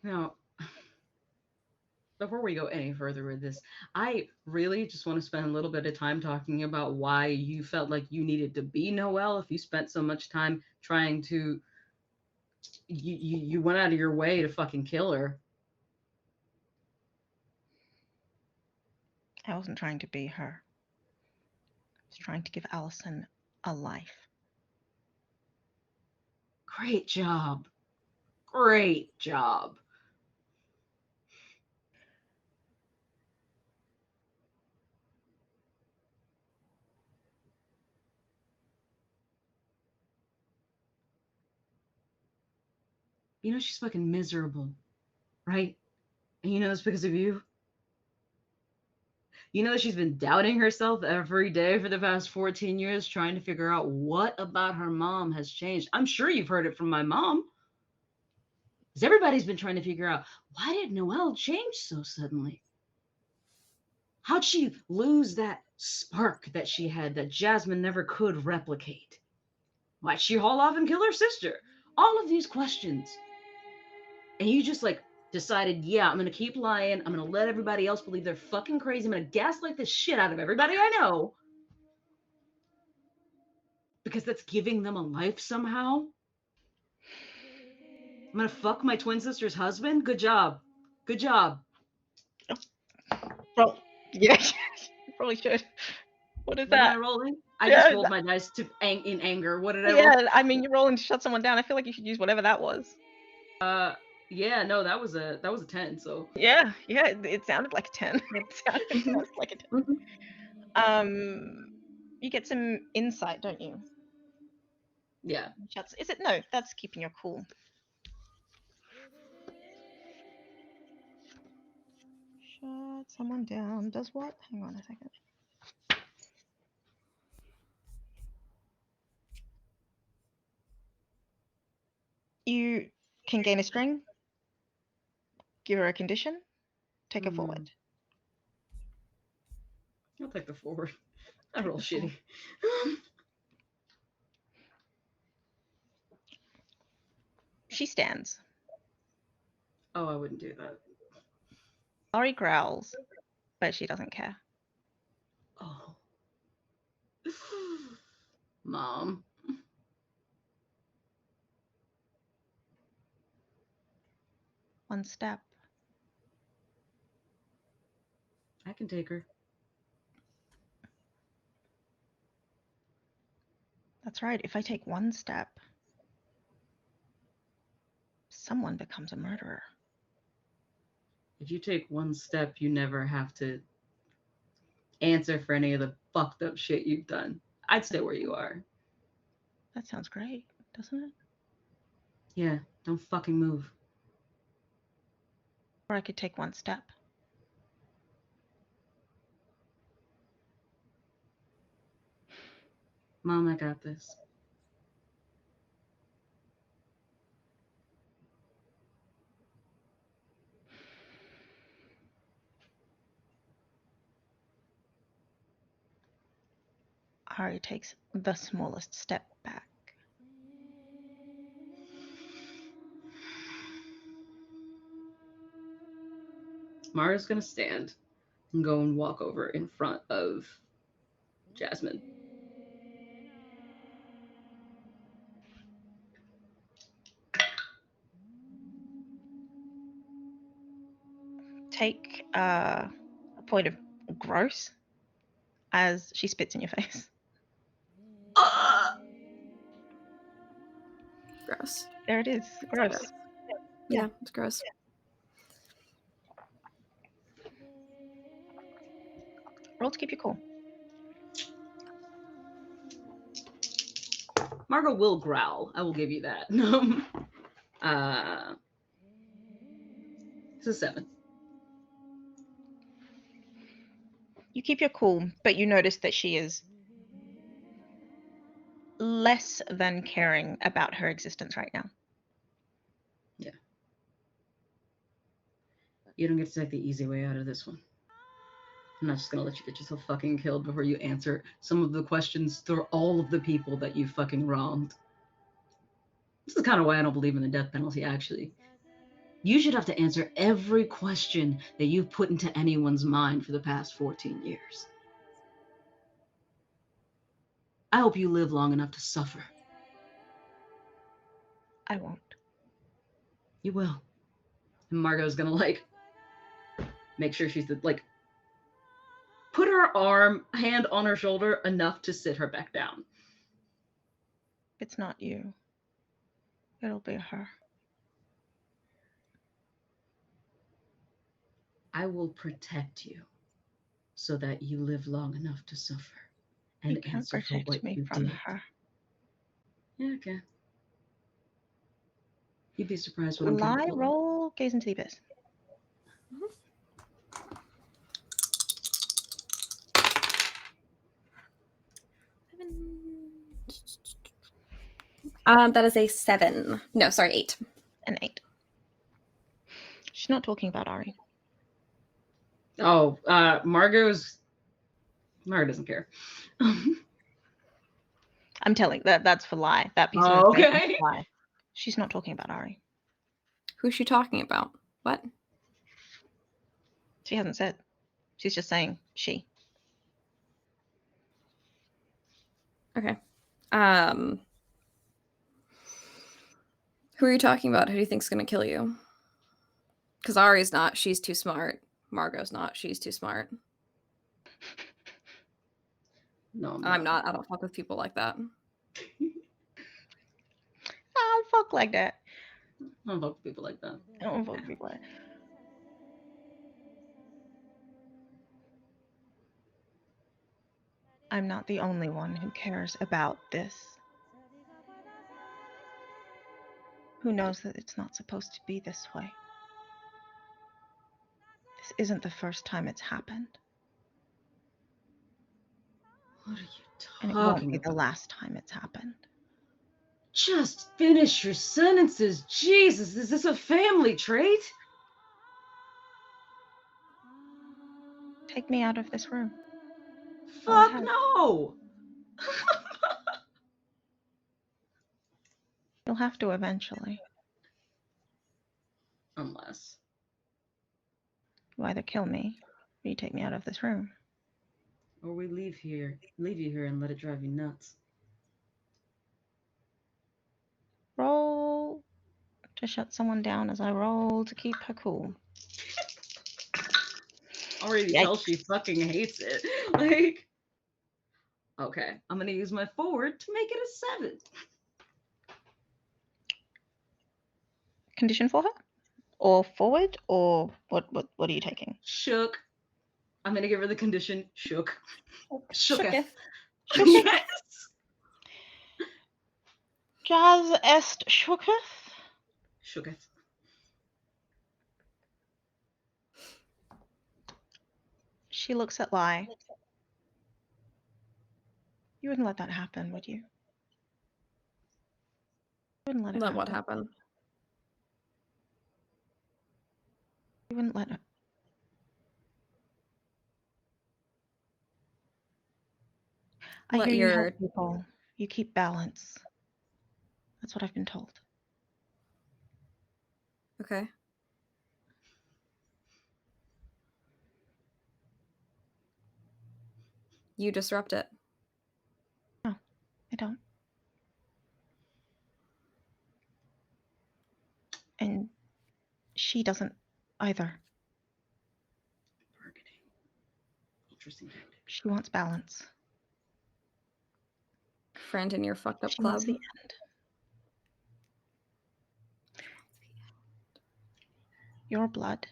Now, before we go any further with this, I really just want to spend a little bit of time talking about why you felt like you needed to be Noelle if you spent so much time trying to you went out of your way to fucking kill her. I wasn't trying to be her. I was trying to give Alison a life. Great job. Great job. You know she's fucking miserable, right? And you know it's because of you. You know she's been doubting herself every day for the past 14 years, trying to figure out what about her mom has changed. I'm sure you've heard it from my mom. Because everybody's been trying to figure out, why did Noelle change so suddenly? How'd she lose that spark that she had that Jasmine never could replicate? Why'd she haul off and kill her sister? All of these questions. And you just like decided, yeah, I'm going to keep lying. I'm going to let everybody else believe they're fucking crazy. I'm going to gaslight the shit out of everybody I know. Because that's giving them a life somehow. I'm going to fuck my twin sister's husband. Good job. Good job. Well, yeah, you probably should. What is What am I that? rolling? I Yeah, just rolled my dice in anger. What did I roll? Yeah, I mean, you're rolling to shut someone down. I feel like you should use whatever that was. Yeah, no, that was a 10. So Yeah, it sounded like a 10. It sounded like a 10. You get some insight, don't you? yeah. Is it? No, that's keeping your cool. Shut someone down. Does what? Hang on a second. You can gain a string, give her a condition, take her forward. I'll take the forward. I roll the shitty. She stands. Oh, I wouldn't do that. Ori growls, but she doesn't care. Oh. Mom. One step. I can take her. That's right. If I take one step, someone becomes a murderer. If you take one step, you never have to answer for any of the fucked up shit you've done. I'd stay where you are. That sounds great, doesn't it? Yeah, don't fucking move. Or I could take one step. Mom, I got this. Ari takes the smallest step back. Mara's gonna stand and go and walk over in front of Jasmine. Take a point of gross as she spits in your face. Gross. There it is. Gross. Gross. Yeah, it's gross. Roll to keep you cool. Margot will growl. I will give you that. It's a 7. You keep your cool, but you notice that she is less than caring about her existence right now. Yeah. You don't get to take the easy way out of this one. I'm not just gonna let you get yourself fucking killed before you answer some of the questions through all of the people that you fucking wronged. This is kind of why I don't believe in the death penalty, actually. You should have to answer every question that you've put into anyone's mind for the past 14 years. I hope you live long enough to suffer. I won't. You will. And Margot's gonna, make sure she's, put her hand on her shoulder enough to sit her back down. It's not you. It'll be her. I will protect you so that you live long enough to suffer and You can't answer for protect what me you from did. her. Yeah, okay. You'd be surprised what I'm Lie, capable of. roll, gaze into the abyss. That is a 7. No, sorry, 8. An 8. She's not talking about Ari. Oh, Margot doesn't care. I'm telling that's for lie. That piece of Oh, information okay. is for lie. She's not talking about Ari. Who's she talking about? What? She hasn't said. She's just saying she. Okay. Who are you talking about? Who do you think's gonna kill you? Because Ari's not. She's too smart. Margot's not. She's too smart. No, I'm not. I don't fuck with people like that. I don't fuck like that. I don't fuck with people like that. I don't fuck with people like that. I'm not the only one who cares about this. Who knows that it's not supposed to be this way? This isn't the first time it's happened. What are you And talking it won't be about? the last time it's happened. Just finish your sentences. Jesus, is this a family trait? Take me out of this room. Fuck ahead. no! You'll have to eventually. Unless. You either kill me, or you take me out of this room. Or we leave you here and let it drive you nuts. Roll to shut someone down as I roll to keep her cool. Already tell she fucking hates it. Like, okay, I'm gonna use my forward to make it a 7. Condition for her? Or forward? Or what are you taking? Shook. I'm gonna give her the condition shook. Shooketh. Shooketh. Yes. Jazz est shooketh? Shooketh. She looks at Lai. You wouldn't let that happen, would you? You wouldn't let it Let happen. what happen? You wouldn't let it. I Let hear you your- help people. You keep balance. That's what I've been told. Okay. You disrupt it. No, I don't. And she doesn't either. Bargaining. Interesting tactic. She wants balance. Friend in your fucked up She club. wants the end. Your blood.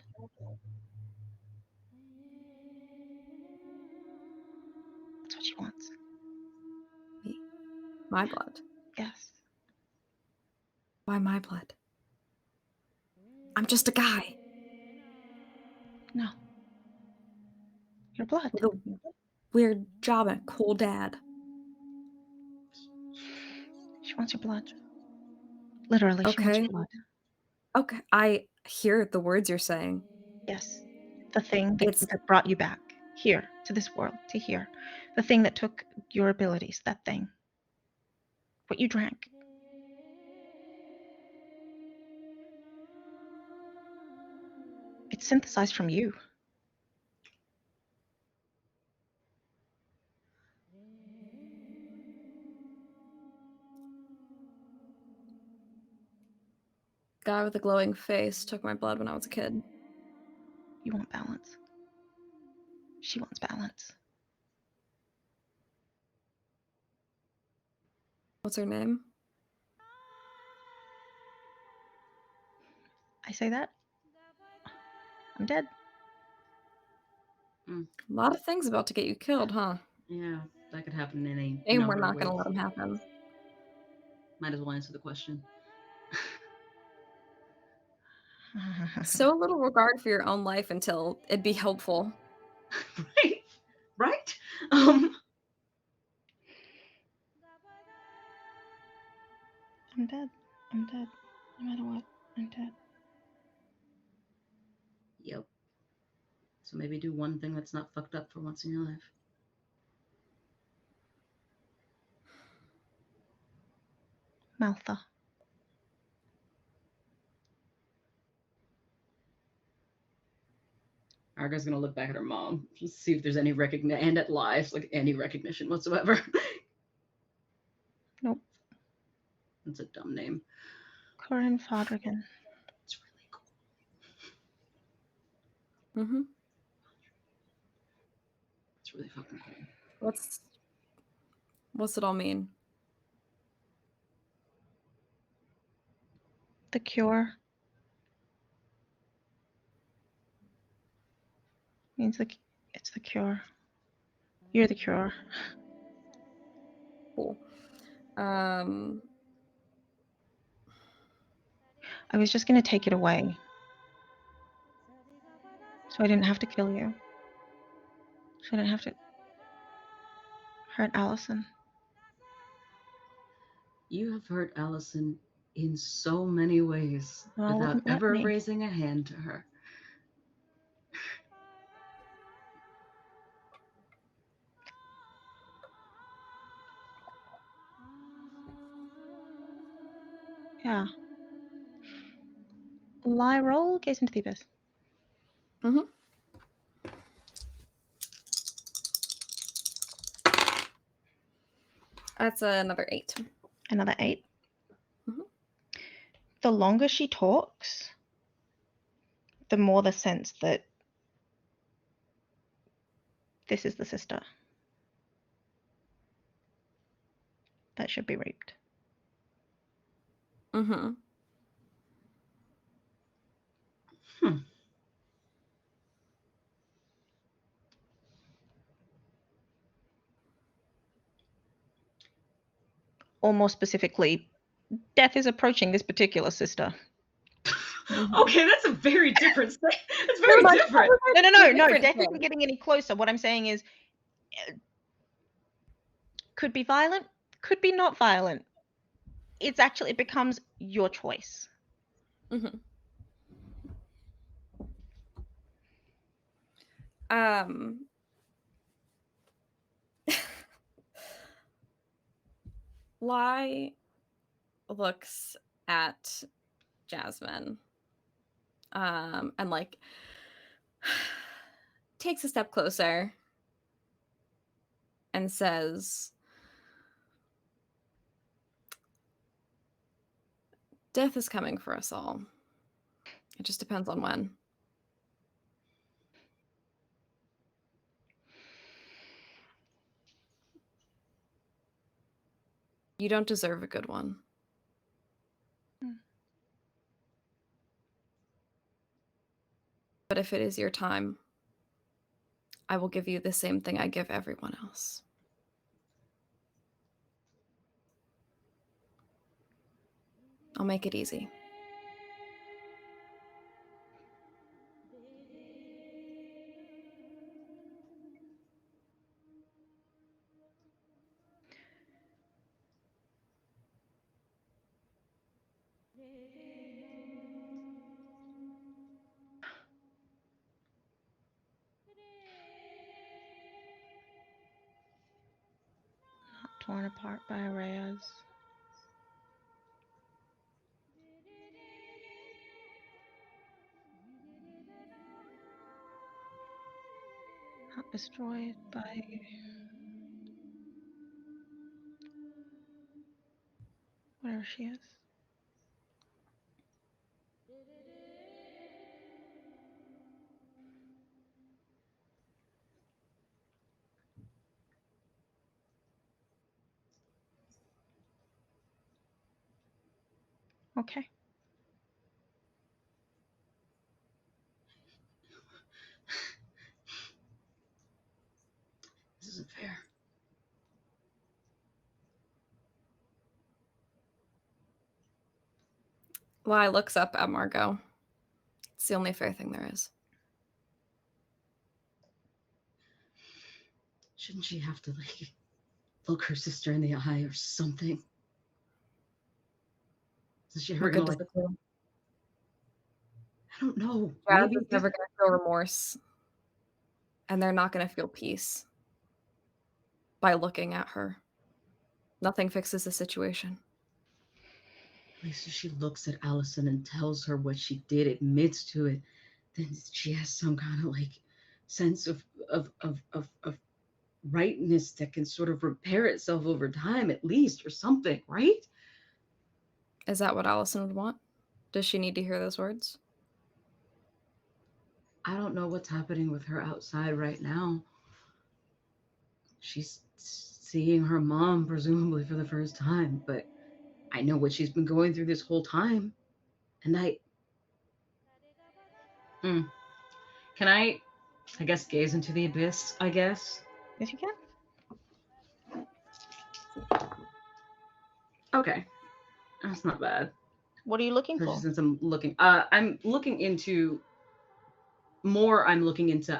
That's what she wants. My blood. Yes. Why my blood? I'm just a guy No. Your blood. with a weird job and a cool dad. She wants your blood. Literally, she wants Okay. your blood. Okay. I hear the words you're saying. Yes. The thing that, It's- that brought you back here, to this world, to here. The thing that took your abilities, that thing. What you drank. It's synthesized from you. Guy with a glowing face took my blood when I was a kid. You want balance. She wants balance. What's her name? I say that. I'm dead. A lot of things about to get you killed, huh? Yeah, that could happen in any And number we're of not gonna ways. let them happen. Might as well answer the question. So little regard for your own life until it'd be helpful. Right? Right? I'm dead. I'm dead. No matter what, I'm dead. Yep. So maybe do one thing that's not fucked up for once in your life. Maltha. Arga's gonna look back at her mom, just see if there's any recognition, and at lives, like any recognition whatsoever. Nope. That's a dumb name. Corin Fodrigan. It's really cool. Mm-hmm. It's really fucking cool. What's it all mean? The cure. Means it's the cure. You're the cure. Cool. I was just gonna take it away. So I didn't have to kill you. So I didn't have to hurt Alison. You have hurt Alison in so many ways Noelle without wouldn't let ever me. raising a hand to her. Yeah. Lie roll, gaze into the abyss. Mm-hmm. That's another 8. Another 8. Mhm. The longer she talks, the more the sense that this is the sister that should be reaped. Mm-hmm. Or more specifically, death is approaching this particular sister. Okay, that's a very different. It's very Well, different. No. different Death thing. isn't getting any closer. What I'm saying is, could be violent, could be not violent. It becomes your choice. Mm-hmm. Lie looks at Jasmine and like takes a step closer and says, death is coming for us all. It just depends on when. You don't deserve a good one. But if it is your time, I will give you the same thing I give everyone else. I'll make it easy. Not torn apart by Reyes. Not destroyed by whatever she is. Okay. This isn't fair. Lie looks up at Margot. It's the only fair thing there is. Shouldn't she have to like look her sister in the eye or something? Is she ever What good gonna does like? it do? I don't know. Jazz Maybe is never going to feel remorse. And they're not going to feel peace by looking at her. Nothing fixes the situation. at least if she looks at Alison and tells her what she did, admits to it, then she has some kind of like sense of rightness that can sort of repair itself over time, at least, or something, right? Is that what Alison would want? Does she need to hear those words? I don't know what's happening with her outside right now. She's seeing her mom, presumably for the first time, but I know what she's been going through this whole time. And Can I guess, gaze into the abyss, I guess? Yes, you can. Okay. That's not bad. What are you looking for? Especially since I'm looking into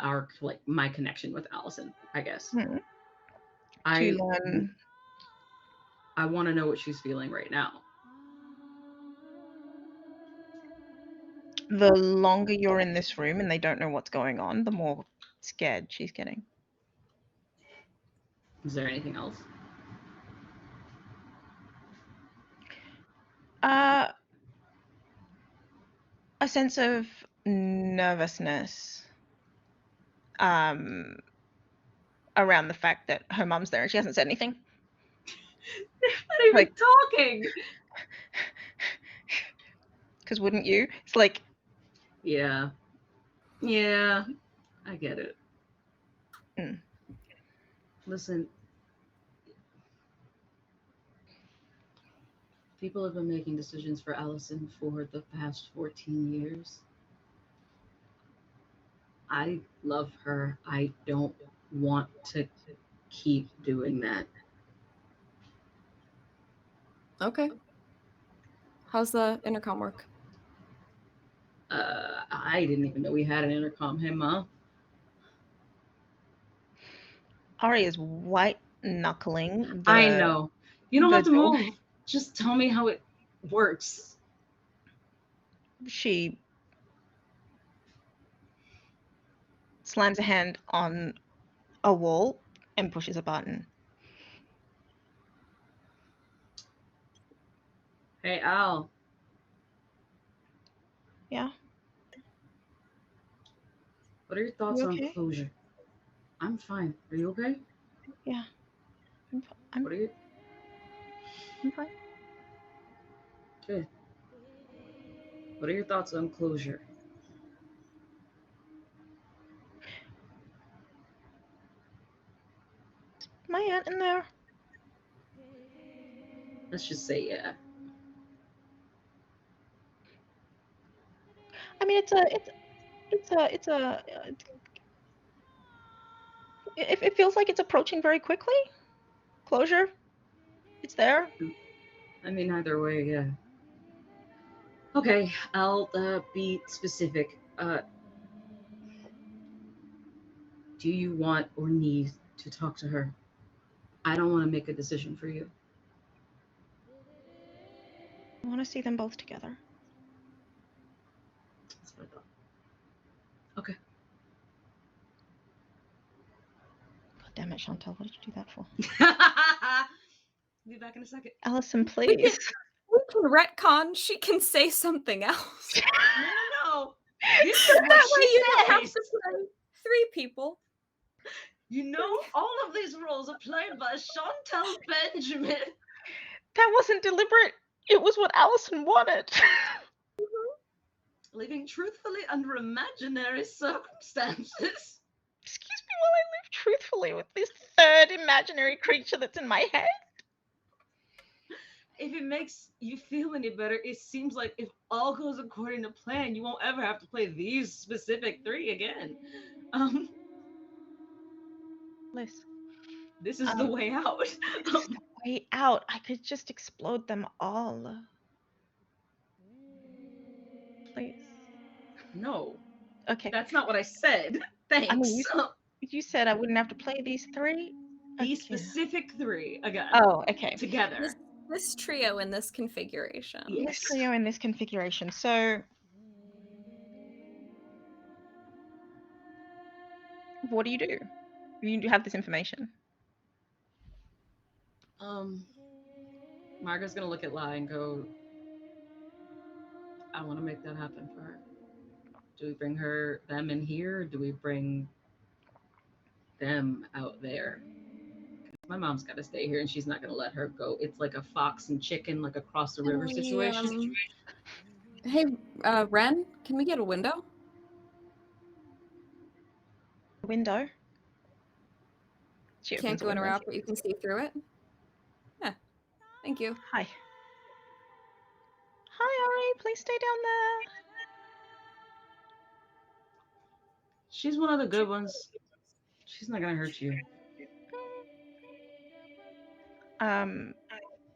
our like my connection with Alison, I guess. I want to know what she's feeling right now. The longer you're in this room and they don't know what's going on, the more scared she's getting. Is there anything else? a sense of nervousness around the fact that her mum's there and she hasn't said anything. Not even Like- talking. Because wouldn't you? It's like, Yeah. Yeah. I get it. Mm. Listen. People have been making decisions for Alison for the past 14 years. I love her. I don't want to keep doing that. Okay. How's the intercom work? I didn't even know we had an intercom. Hey, Ma. Ari is white knuckling. I know. You don't the have to door. move. Just tell me how it works. She slams a hand on a wall and pushes a button. Hey, Al. Yeah. What are your thoughts You on okay? closure? I'm fine. Are you okay? Yeah. I'm What are you? fine. Good. What are your thoughts on closure? My aunt in there. Let's just say yeah. I mean, it feels like it's approaching very quickly. Closure. It's there. I mean, either way, yeah. Okay, I'll be specific. Do you want or need to talk to her? I don't want to make a decision for you. I want to see them both together. That's what I thought. Okay. God damn it, Chantel. What did you do that for? Be back in a second. Alison, please. We can retcon. She can say something else. No. This is That what way you don't she have says. to play 3 people. You know, all of these roles are played by Chantel Benjamin. That wasn't deliberate. It was what Alison wanted. Living truthfully under imaginary circumstances. Excuse me while I live truthfully with this third imaginary creature that's in my head. If it makes you feel any better, it seems like if all goes according to plan, you won't ever have to play these specific 3 again. Liz, This is the way out. this is the way out. I could just explode them all. Please. No, Okay. that's not what I said. Thanks. I mean, you said I wouldn't have to play these 3? These specific 3 again. Oh, okay. Together. This trio in this configuration. Yes. This trio in this configuration. So, what do? You have this information. Margot's gonna look at Lai and go, I want to make that happen for her. Do we bring them in here, or do we bring them out there? My mom's got to stay here, and she's not gonna let her go. It's like a fox and chicken, like across the river situation. Hey, Ren, can we get a window? Window. Can't go in or out, but you can see through it. Yeah, thank you. Hi. Hi, Ari. Please stay down there. She's one of the good ones. She's not gonna hurt you.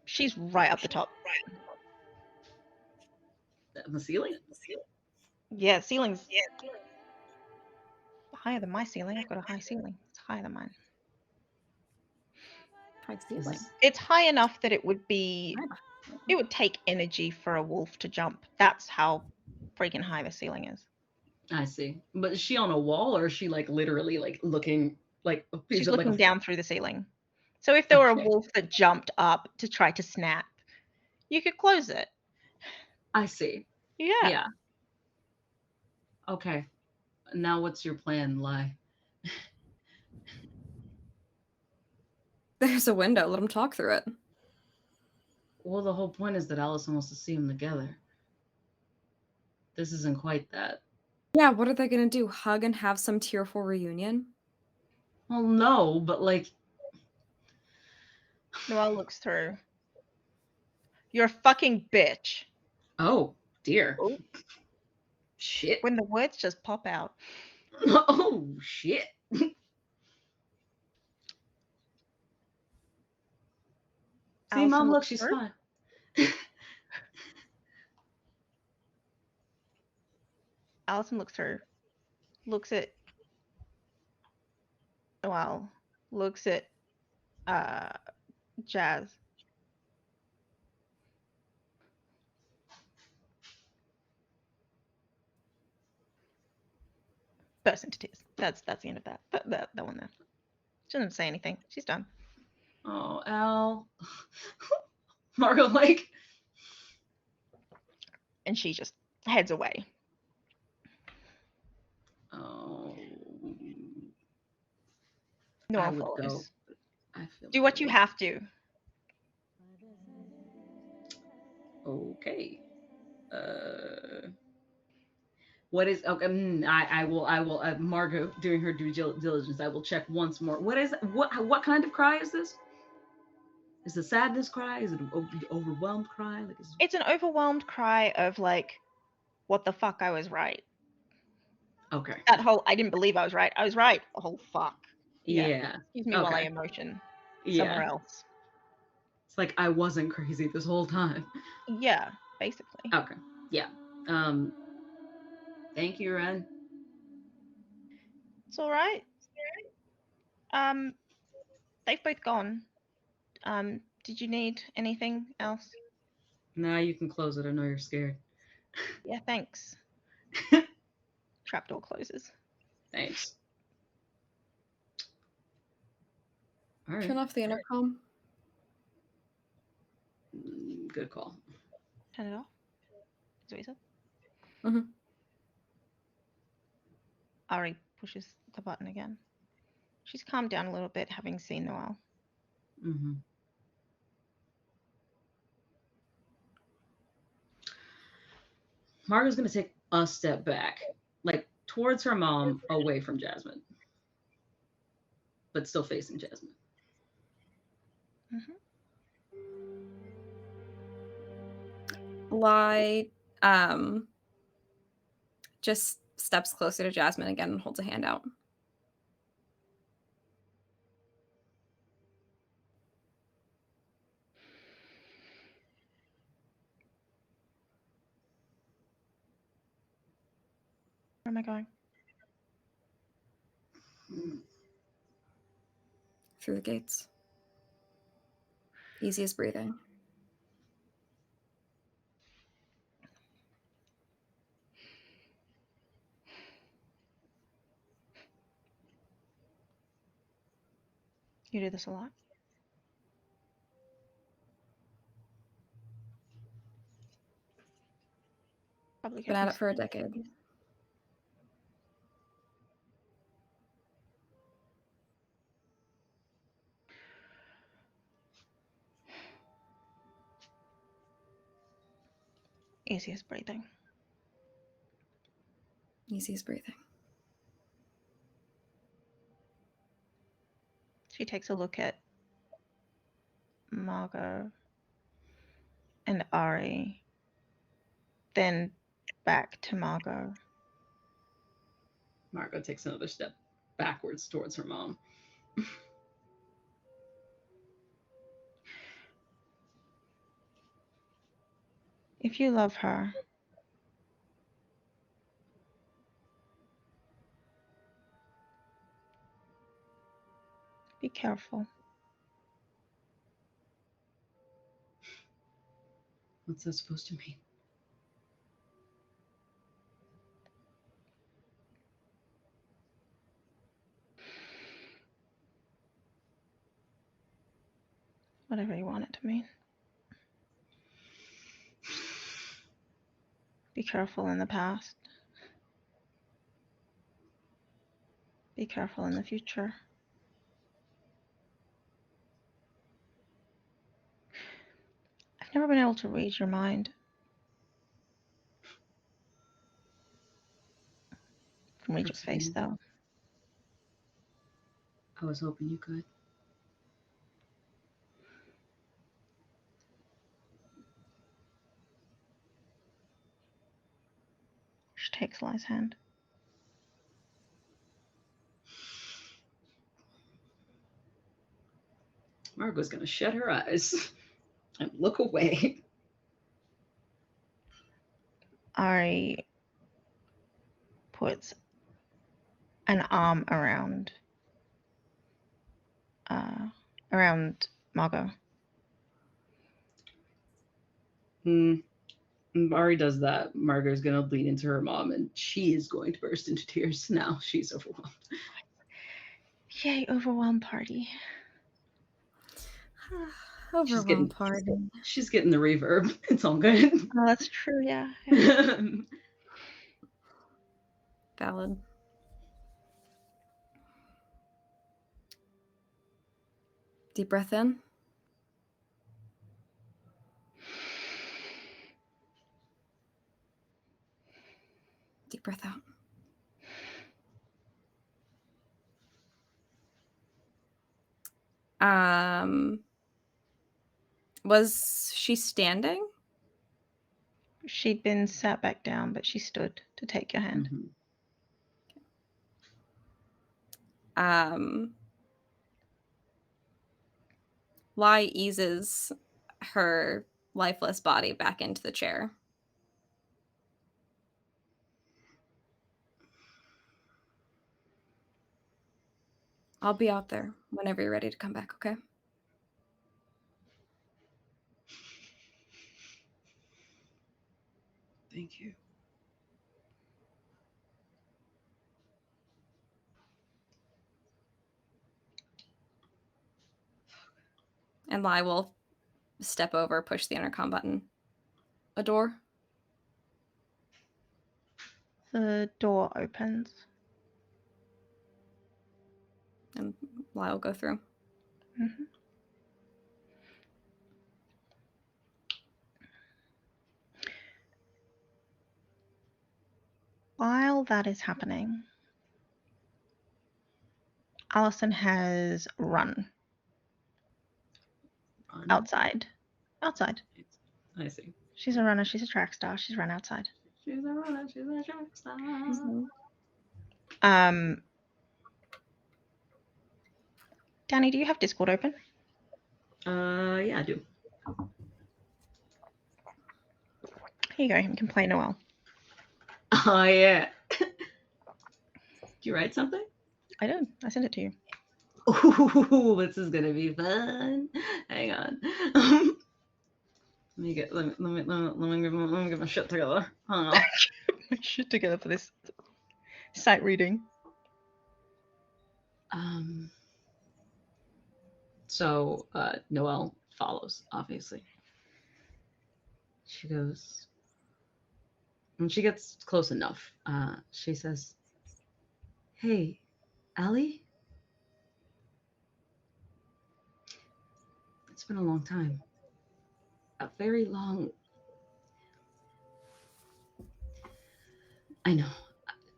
She's right up the top. The ceiling? Yeah, ceiling's higher than my ceiling. I've got a high ceiling. It's higher than mine. High ceiling. It's high enough that it would take energy for a wolf to jump. That's how freaking high the ceiling is. I see. But is she on a wall, or is she like literally like looking like she's looking down through the ceiling? So if there were a wolf that jumped up to try to snap, you could close it. I see. Yeah. Okay. Now what's your plan, Lie? There's a window. Let them talk through it. Well, the whole point is that Allison wants to see them together. This isn't quite that. Yeah, what are they gonna do? Hug and have some tearful reunion? Well, no, but like, Noelle looks through. You're a fucking bitch. oh dear. Oh. Shit. When the words just pop out. Oh shit. See, Alison Mom, look, looks she's through. fine. Alison looks through. Looks at Noelle. Looks at Jazz. Burst into tears. That's the end of that. That one there. She doesn't say anything. She's done. Oh, Al. Margot, like, And she just heads away. oh, I Noelle would go. follows. I feel Do what you horrible. have to. Okay. What is okay? I will. Margot doing her due diligence. I will check once more. What kind of cry is this? Is it a sadness cry? Is it an overwhelmed cry? Like, It's an overwhelmed cry of like, what the fuck, I was right. okay. That whole I didn't believe I was right. I was right. The whole fuck. Yeah. Excuse me while I Okay. emotion Yeah. somewhere else. It's like I wasn't crazy this whole time. Yeah, basically. Okay. Yeah. Thank you, Ren. It's all right. They've both gone. Did you need anything else? Now you can close it. I know you're scared. Yeah, thanks. Trapdoor closes. Thanks. All right. Turn off the intercom. Good call. Turn it off. Is what you said? Mhm. Ari pushes the button again. She's calmed down a little bit, having seen Noelle. Mm-hmm. Margot's gonna take a step back, like towards her mom, away from Jasmine, but still facing Jasmine. Lie just steps closer to Jasmine again and holds a hand out. Where am I going? Through the gates. Easy as breathing. You do this a lot? Probably Been at it for a decade. Easy as breathing. Easy as breathing. She takes a look at Margot and Ari, then back to Margot. Margot takes another step backwards towards her mom. If you love her, be careful. What's that supposed to mean? Whatever you want it to mean. Be careful in the past. Be careful in the future. I've never been able to read your mind. I can read your face, though. I was hoping you could. She takes Lai's hand. Margot's gonna shut her eyes and look away. Ari puts an arm around Margot. Ari does that. Margot's gonna lean into her mom, and she is going to burst into tears. Now she's overwhelmed. Yay, overwhelmed party. Overwhelmed party. She's getting the reverb. It's all good. Oh, that's true, yeah. Valid. Deep breath in. Deep breath out. Was she standing? She'd been sat back down, but she stood to take your hand. Lai eases her lifeless body back into the chair. I'll be out there whenever you're ready to come back, okay? Thank you. And Lai will step over, push the intercom button. A door? The door opens. And Lai will go through. Mm-hmm. While that is happening, Alison has run. Outside. I see. She's a runner. She's a track star. She's run outside. She's a runner. She's a track star. Danny, do you have Discord open? Yeah, I do. Here you go. You can play Noelle. Oh, yeah. Did you write something? I did. I sent it to you. Ooh, this is gonna be fun. Hang on. Let me get my shit together. Hang on. My shit together for this sight reading. So Noelle follows, obviously. She goes, when she gets close enough, she says, "Hey, Allie? It's been a long time. A very long... I know.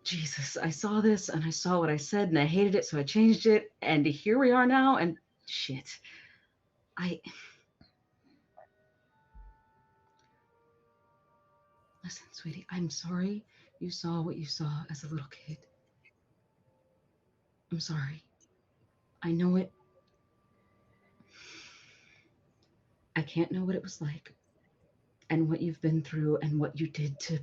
Jesus, I saw this and I saw what I said and I hated it, so I changed it. And here we are now, and shit. Listen, sweetie, I'm sorry you saw what you saw as a little kid. I'm sorry. I know it. I can't know what it was like and what you've been through and what you did to...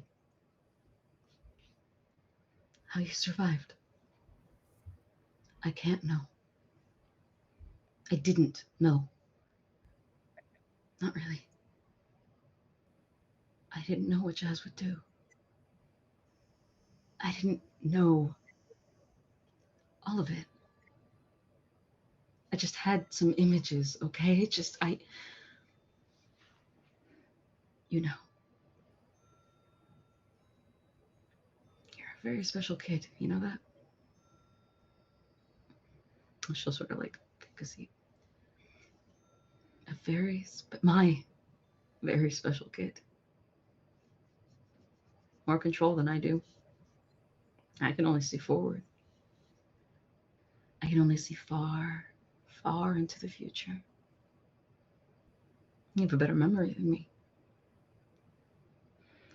how you survived. I can't know. I didn't know. Not really. I didn't know what Jazz would do. I didn't know all of it. I just had some images, okay? You know. You're a very special kid, you know that? She'll sort of like take a seat. My very special kid. More control than I do. I can only see forward. I can only see far, far into the future. You have a better memory than me.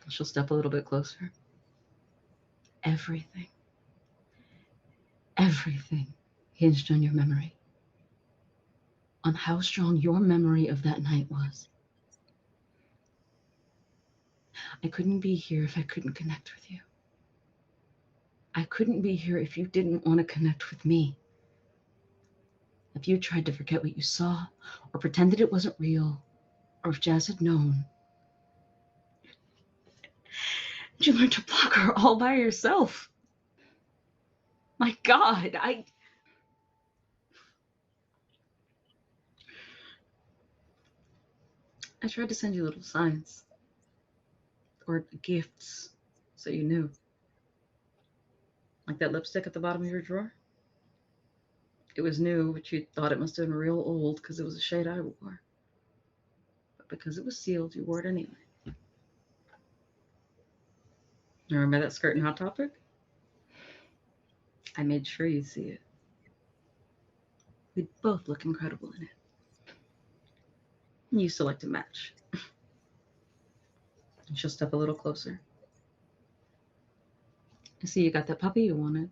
She'll step a little bit closer. Everything hinged on your memory. On how strong your memory of that night was. I couldn't be here if I couldn't connect with you. I couldn't be here if you didn't want to connect with me. If you tried to forget what you saw, or pretended it wasn't real, or if Jazz had known. You learned to block her all by yourself. My God, I tried to send you little signs. Or gifts, so you knew. Like that lipstick at the bottom of your drawer? It was new, but you thought it must have been real old because it was a shade I wore. But because it was sealed, you wore it anyway. Remember that skirt in Hot Topic? I made sure you'd see it. We'd both look incredible in it. You select a match. And she'll step a little closer. I see you got that puppy you wanted.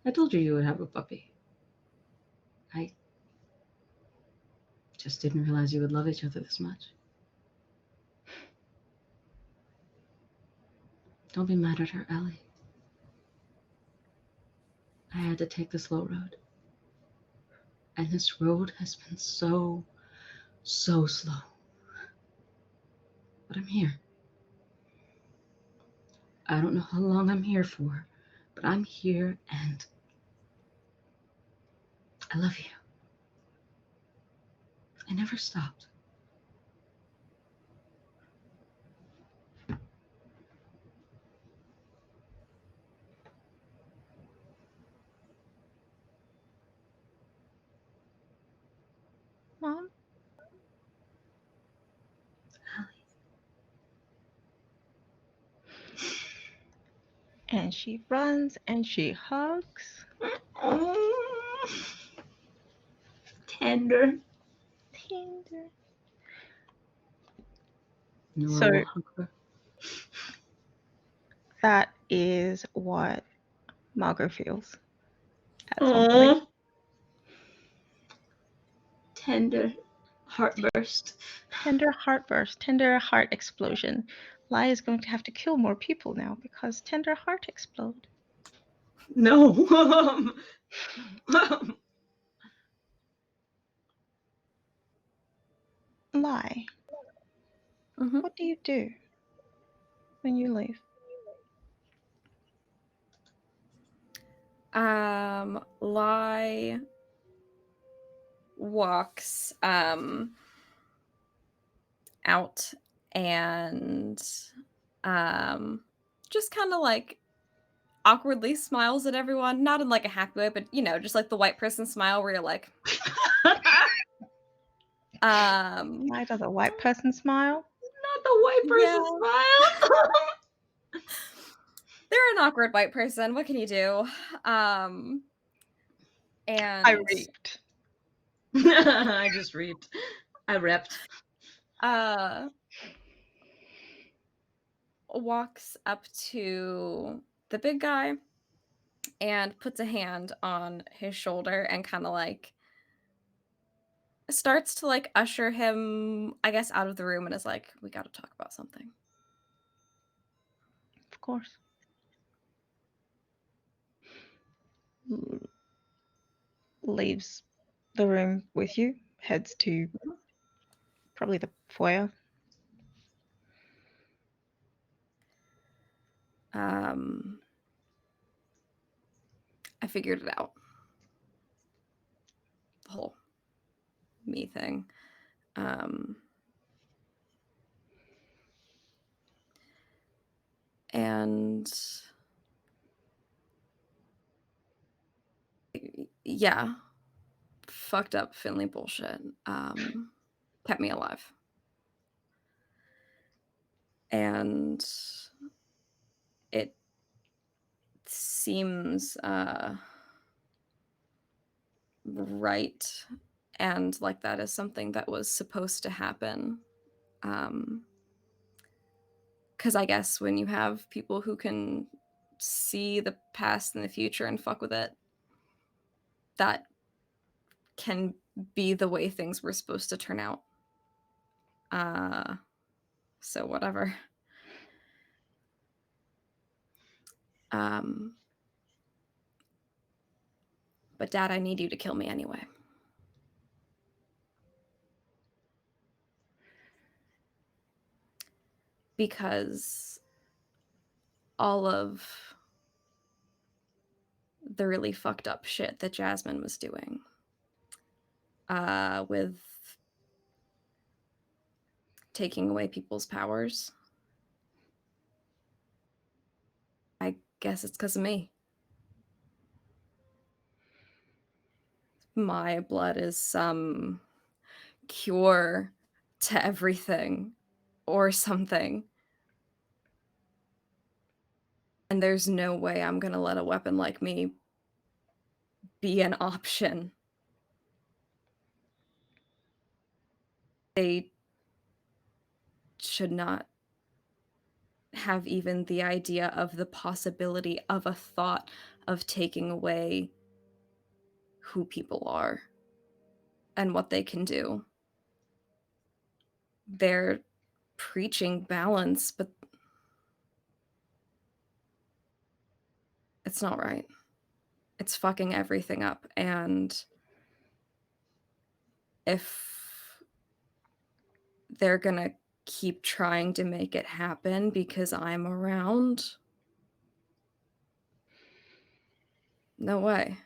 I told you you would have a puppy. I just didn't realize you would love each other this much. Don't be mad at her, Ellie. I had to take the slow road. And this road has been so slow. But I'm here. I don't know how long I'm here for, but I'm here and I love you. I never stopped. Mom? And she runs and she hugs. Oh, tender. So hug. that is what Margot feels at some point. Tender heartburst. Tender heartburst, tender heart explosion. Lai is going to have to kill more people now because tender heart explode. No. Lai, Mhm. what do you do when you leave? Lai walks out and just kind of like awkwardly smiles at everyone, not in like a happy way, but just like the white person smile where you're like Lai does a white person smile. Not the white person smile. they're an awkward white person. What can you do? And I reaped. I just reaped. I repped. Walks up to the big guy and puts a hand on his shoulder and kind of like starts to like usher him, I guess, out of the room and is like, we got to talk about something. Of course. Leaves the room with you, heads to probably the foyer. I figured it out. The whole me thing. And yeah, fucked up Finley bullshit kept me alive. And it seems right, and like that is something that was supposed to happen. Because I guess when you have people who can see the past and the future and fuck with it, that can be the way things were supposed to turn out. So whatever. But Dad, I need you to kill me anyway. Because all of the really fucked up shit that Jasmine was doing with taking away people's powers, I guess it's because of me. My blood is some cure to everything or something. And there's no way I'm gonna let a weapon like me be an option. They should not have even the idea of the possibility of a thought of taking away who people are and what they can do. They're preaching balance, but it's not right. It's fucking everything up. And if they're gonna keep trying to make it happen because I'm around, no way.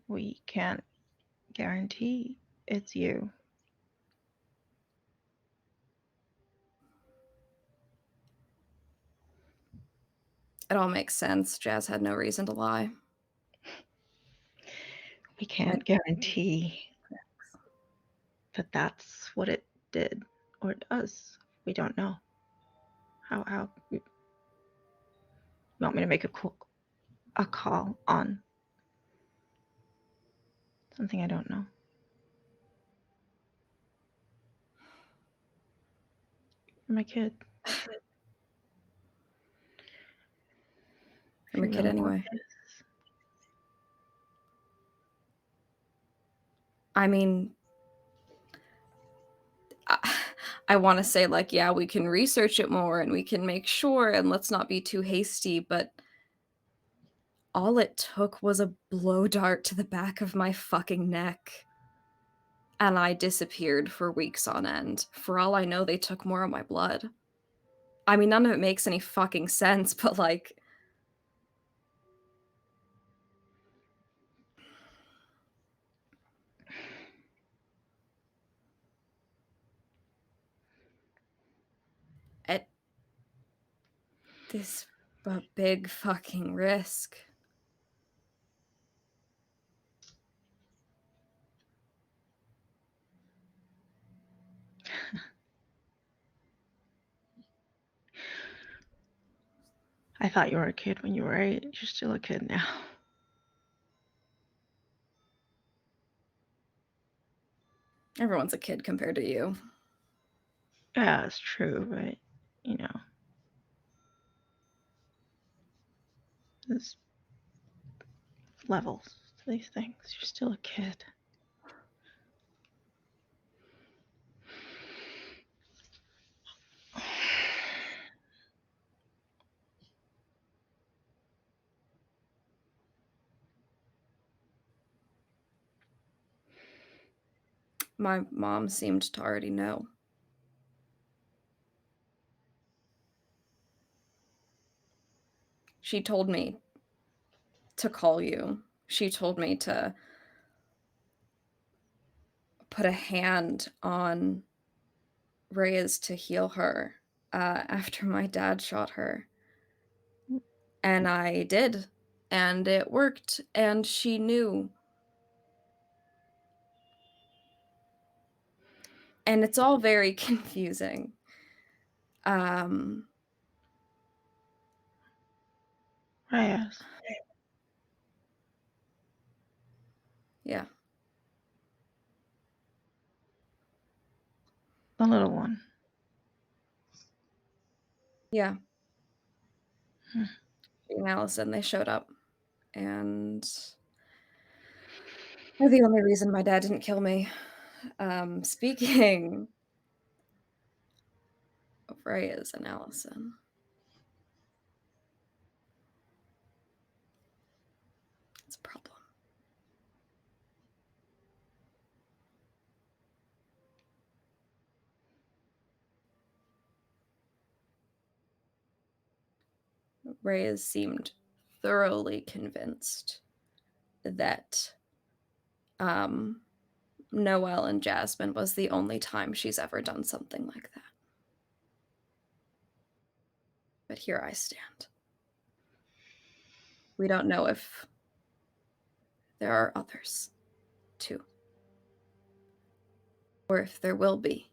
We can't guarantee it's you. It all makes sense. Jazz had no reason to lie. We can't guarantee that that's what it did or does. We don't know. How you want me to make a call on something I don't know? You're my kid. I'm a kid anyway. I mean, I want to say, like, yeah, we can research it more and we can make sure and let's not be too hasty, but all it took was a blow dart to the back of my fucking neck. And I disappeared for weeks on end. For all I know, they took more of my blood. I mean, none of it makes any fucking sense, but like... At this big fucking risk. I thought you were a kid when you were 8. You're still a kid now. Everyone's a kid compared to you. Yeah, it's true, but there's levels to these things. You're still a kid. My mom seemed to already know. She told me to call you. She told me to put a hand on Reyes to heal her after my dad shot her. And I did. and it worked, and she knew. And it's all very confusing. Reyes. Yeah. The little one. Yeah. Hmm. She and Alison, they showed up, and they're the only reason my dad didn't kill me. Speaking of Reyes and Alison, it's a problem. Reyes seemed thoroughly convinced that Noelle and Jasmine was the only time she's ever done something like that. But here I stand. We don't know if there are others, too. Or if there will be.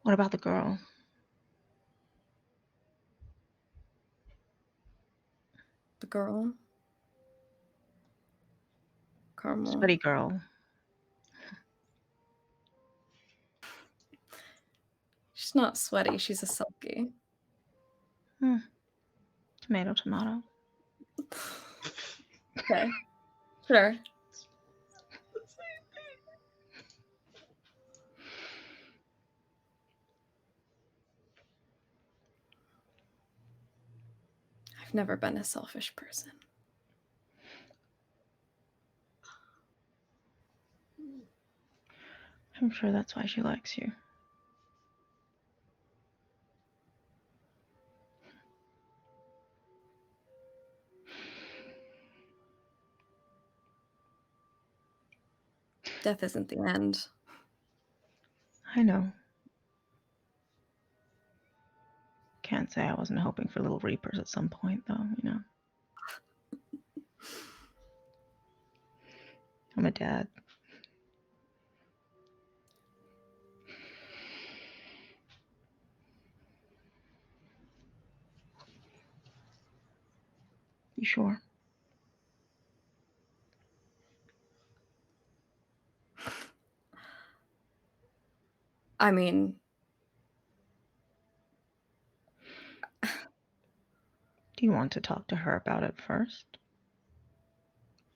What about the girl? The girl? Carmel. Sweaty girl. She's not sweaty, she's a sulky. Tomato, tomato. Okay. Sure. I've never been a selfish person. I'm sure that's why she likes you. Death isn't the end. I know. Can't say I wasn't hoping for little reapers at some point, though, you know. I'm a dad. You sure? I mean, Do you want to talk to her about it first?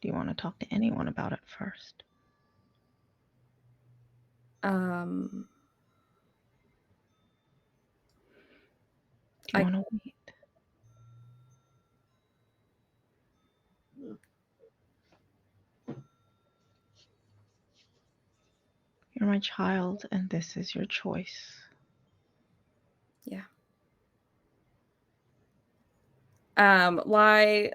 Do you want to talk to anyone about it first? Do you want to wait? You're my child, and this is your choice. yeah. Lai,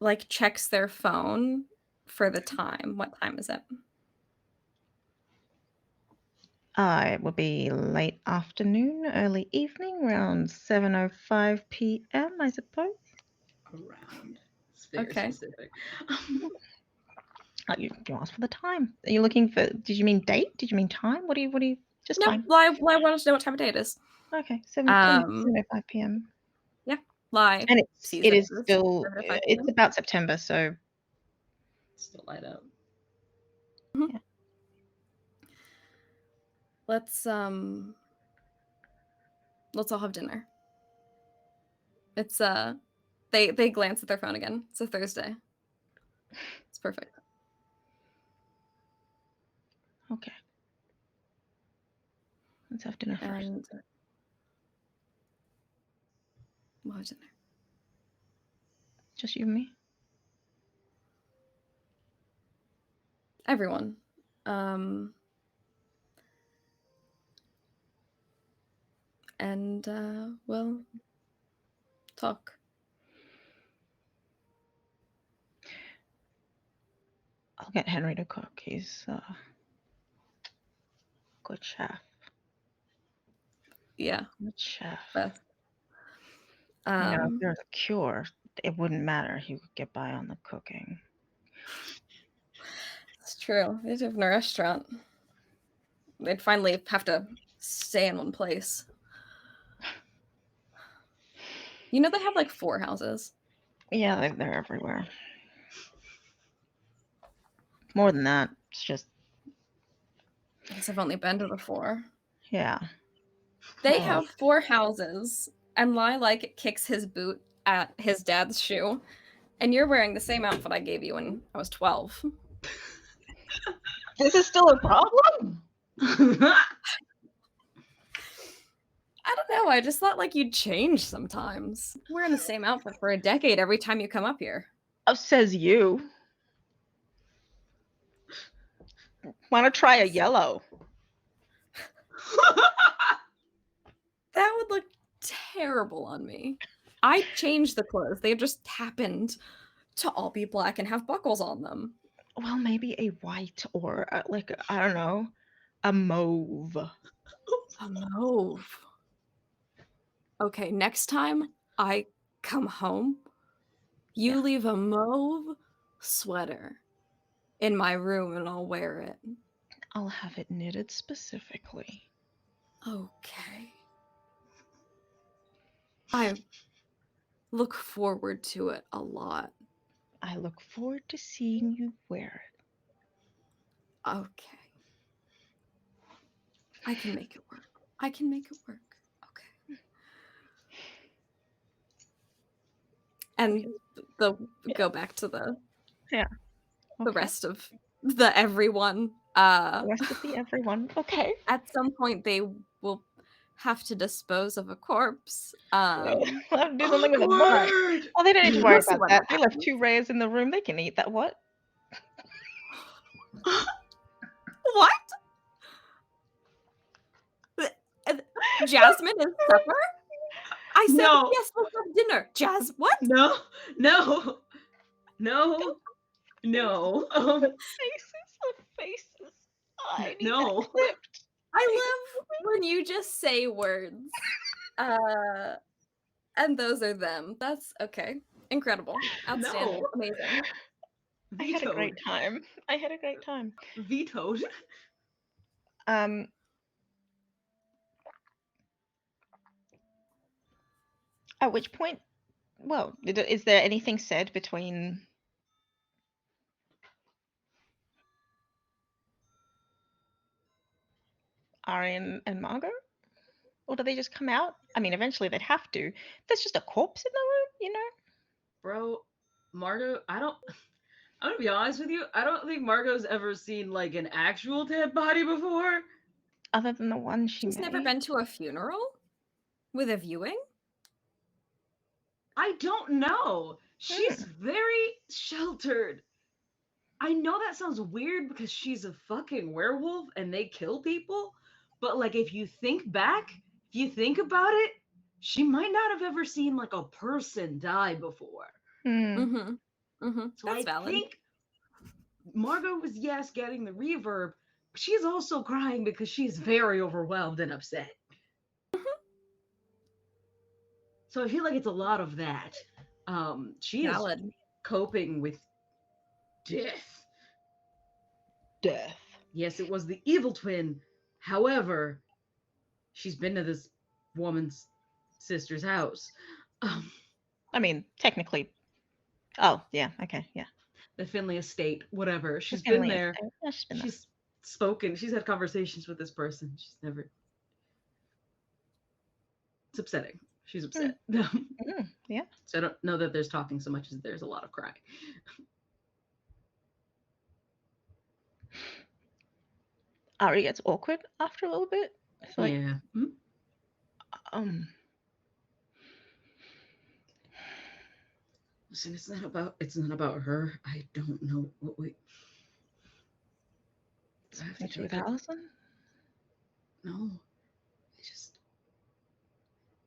like, checks their phone for the time. What time is it? It would be late afternoon, early evening, around 7:05 p.m., I suppose. Around. It's very Okay. specific. You asked for the time. Are you looking for? Did you mean date? Did you mean time? What do you? Just No, time. Lai wanted to know what time of day it is. Okay, 7:05 p.m. Yeah, Lai. And sees it it is as still 7:05 it's p.m. about September, so Still light up. yeah. Let's all have dinner. It's they glance at their phone again. It's a Thursday. It's perfect. Okay. Let's have dinner first. And we'll have dinner. Just you and me? Everyone. And we'll talk. I'll get Henry to cook. He's a good chef. Yeah. Good chef. Beth. If there's a cure, it wouldn't matter. He would get by on the cooking. It's true. They'd open a restaurant. They'd finally have to stay in one place. You know they have like 4 houses. Yeah, they're everywhere. More than that, it's just I guess I've only been to the 4. yeah. They Oh. have 4 houses, and Lilac kicks his boot at his dad's shoe, and you're wearing the same outfit I gave you when I was 12. This is still a problem? I don't know. I just thought like you'd change sometimes. Wearing the same outfit for a decade every time you come up here. Oh, says you. Want to try a yellow? That would look terrible on me. I changed the clothes. They just happened to all be black and have buckles on them. Well, maybe a white or like, I don't know, a mauve. A mauve. Okay, next time I come home, you leave a mauve sweater in my room and I'll wear it. I'll have it knitted specifically. Okay. I look forward to it a lot. I look forward to seeing you wear it. Okay. I can make it work. I can make it work. Okay. And go back to the the rest of the everyone. The rest of the everyone. Okay. At some point they will have to dispose of a corpse. We'll have to do something with a book. Oh, they don't need to worry about that. They left 2 Reyes in the room. They can eat that. What? What? Jasmine is supper? I said No. yes, let's have dinner. Jazz, what? No. Faces. I need No. that clipped. I love when you just say words. And those are them. That's okay. Incredible. Outstanding. No. Amazing. I had a great time. Vetoed. At which point, well, is there anything said between Ari and Margot? Or do they just come out? I mean, eventually they'd have to. There's just a corpse in the room, you know? Bro, Margot, I'm gonna be honest with you. I don't think Margot's ever seen like an actual dead body before. Other than the one she's never been to a funeral with a viewing? I don't know. She's very sheltered. I know that sounds weird because she's a fucking werewolf and they kill people, but like if you think back, if you think about it, she might not have ever seen like a person die before. Mm-hmm. Mm-hmm. So That's I valid. think Margot was getting the reverb, but she's also crying because she's very overwhelmed and upset. So I feel like it's a lot of that. She valid. is coping with death. Yes, it was the evil twin. However, she's been to this woman's sister's house. I mean, technically. Oh, yeah. Okay, yeah. The Finley estate, whatever. She's been there. Yeah, she's been there. She's spoken. She's had conversations with this person. She's never. It's upsetting. She's upset. Yeah. So I don't know that there's talking so much as there's a lot of crying. Ari gets awkward after a little bit. It's like, yeah. Listen, it's not about her. I don't know what we. I have to Something to do with take it. Alison? No, I just.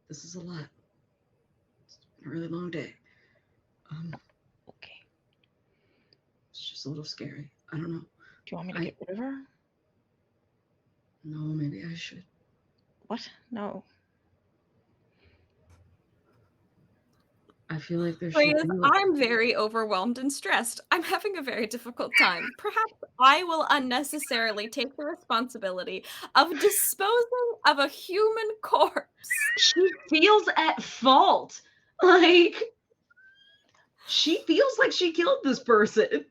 This is a lot. It's been a really long day. Okay. It's just a little scary. I don't know. Do you want me to I- get rid of her? No, maybe I should. What? No. I feel like there should Reyes, be. Like, I'm very overwhelmed and stressed. I'm having a very difficult time. Perhaps I will unnecessarily take the responsibility of disposing of a human corpse. she feels at fault. Like, she feels like she killed this person.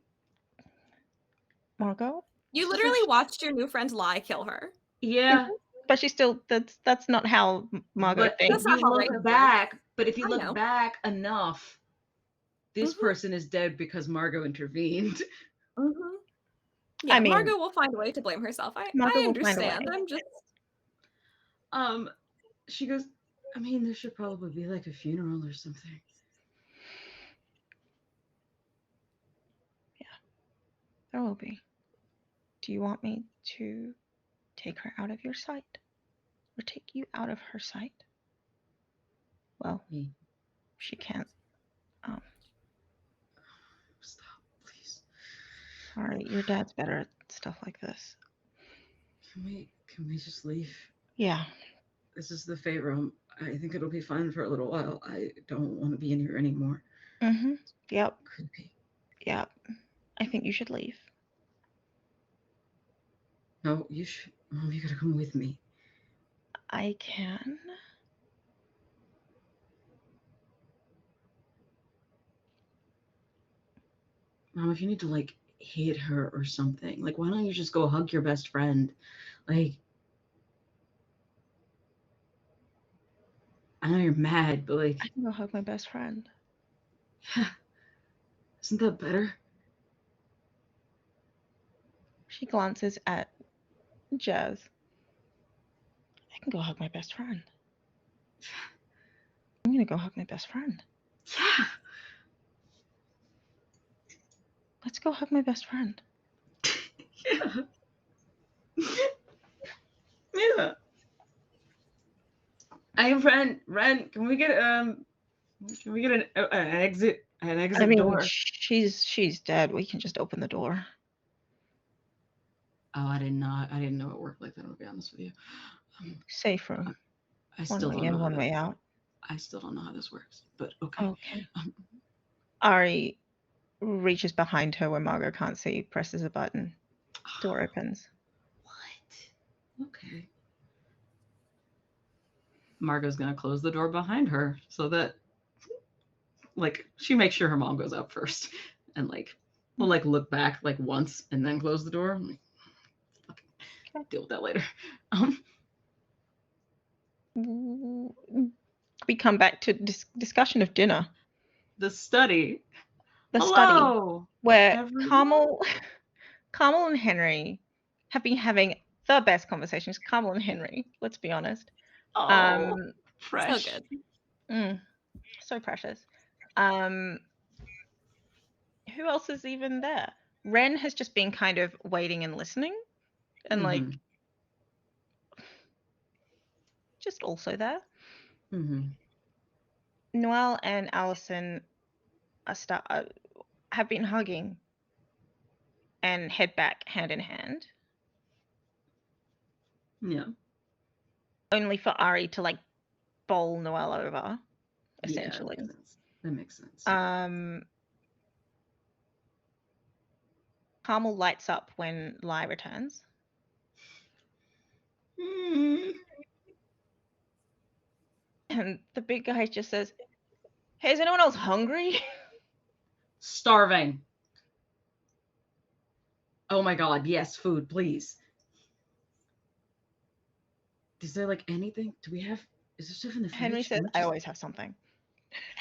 Margot? You literally watched your new friend lie kill her. Yeah. But she still, that's not how Margot But thinks. if That's not you how look Reyes back, but if you I look know. back enough, this Mhm. person is dead because Margot intervened. Mm-hmm. Yeah, I mean- Margot will find a way to blame herself. Margot I will find a way. understand. I'm just She goes, I mean, there should probably be like a funeral or something. There will be. Do you want me to take her out of your sight? Or take you out of her sight? Well, Me. she can't. Stop, please. Sorry, your dad's better at stuff like this. Can we just leave? Yeah. This is the Fey room. I think it'll be fun for a little while. I don't want to be in here anymore. Mm-hmm. Yep. Creepy. Yep. I think you should leave. No, you should. Mom, you gotta come with me. I can. Mom, if you need to like hit her or something, like why don't you just go hug your best friend? Like, I know you're mad, but like, I can go hug my best friend. yeah, isn't that better? She glances at Jazz. I can go hug my best friend. I'm gonna go hug my best friend. Yeah. Let's go hug my best friend. Yeah. Yeah. I am Ren. Can we get an exit I mean, door? she's dead. We can just open the door. Oh, I didn't know it worked like that. I'll be honest with you. Safe room. I One still way don't in, know. one way out. I still don't know how this works, but okay. Okay. Ari reaches behind her where Margot can't see, presses a button. Door opens. What? Okay. Margot's gonna close the door behind her so that, like, she makes sure her mom goes out first, and like, we'll like look back like once and then close the door. I'm like, okay, deal with that later. We come back to discussion of dinner. The study. The Hello, study where everyone. Carmel and Henry have been having the best conversations. Carmel and Henry, let's be honest. Oh, fresh. so good. So precious. Who else is even there? Ren has just been kind of waiting and listening, and like just also there. Noelle and Alison have been hugging and head back hand in hand. Yeah. Only for Ari to like bowl Noelle over, essentially. Yeah, that makes sense. Carmel lights up when Lai returns. And the big guy just says, "Hey, is anyone else hungry?" Starving. Oh my god, yes, food, please. Is there like anything? Is there stuff in the fridge? Henry says, "I always have something."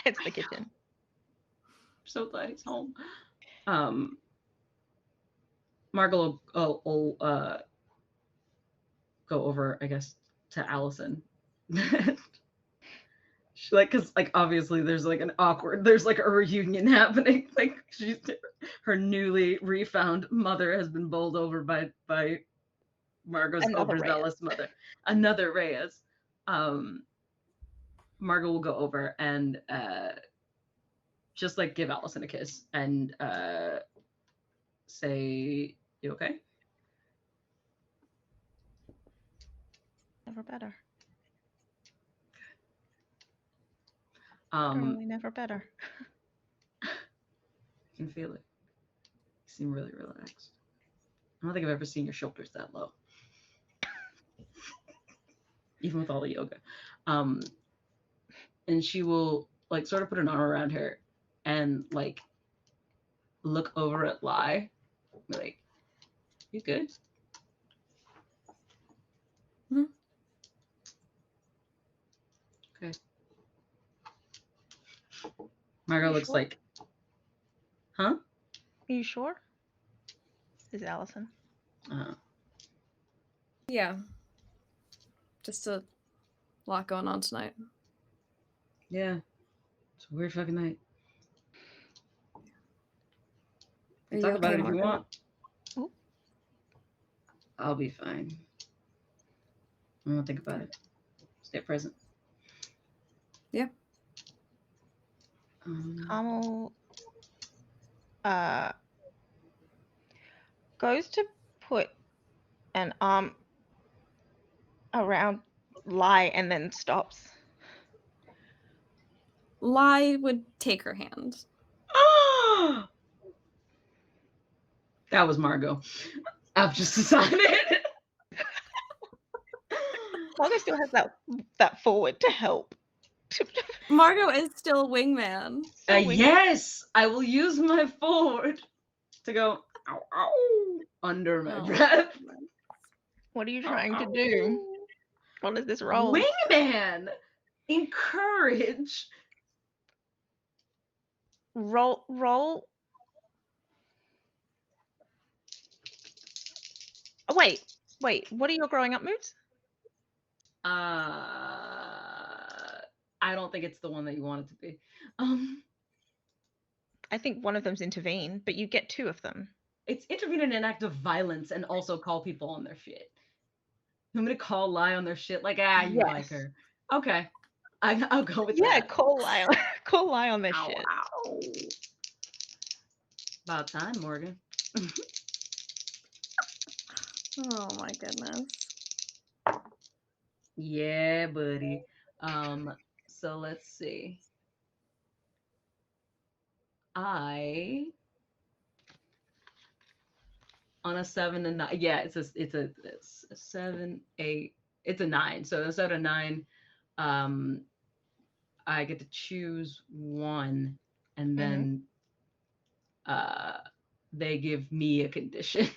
It's the kitchen. I'm so glad he's home. Margot will go over, I guess, to Alison. Like, because like obviously there's like there's like a reunion happening. Like her newly refound mother has been bowled over by Margot's Another overzealous mother, another Reyes. Margot will go over and just like give Alison a kiss and say, "You okay?" Never better. Um, Never better. I can feel it. You seem really relaxed. I don't think I've ever seen your shoulders that low, even with all the yoga. And she will like sort of put an arm around her and like look over at Lai, like, "You good?" Mhm. Okay. Margot looks sure? like, "Huh?" Are you sure? Is Alison? Yeah. Just a lot going on tonight. Yeah. It's a weird fucking night. Are you Talk about okay, it if you Margot? want. Ooh. I'll be fine. I won't think about it. Stay present. Yeah. Carmel goes to put an arm around Lai and then stops. Lai would take her hand. That was Margot. I've just decided. Margot still has that forward to help. Margot is still wingman. Yes, I will use my forward to go ow, ow, under my breath. What are you trying to do? What is this roll? Wingman! Encourage! Roll. Oh, wait. What are your growing up moves? I don't think it's the one that you want it to be. I think one of them's intervene, but you get 2 of them. It's intervene in an act of violence and also call people on their shit. I'm gonna call Lai on their shit like, you like her. Okay. I'll go with that. Yeah, call Lai on their shit. Ow. About time, Morgan. Oh my goodness. Yeah, buddy. So let's see. I on a 7 and 9. Yeah, it's a 7, 8. It's a 9. So instead of 9, I get to choose one, and then they give me a condition.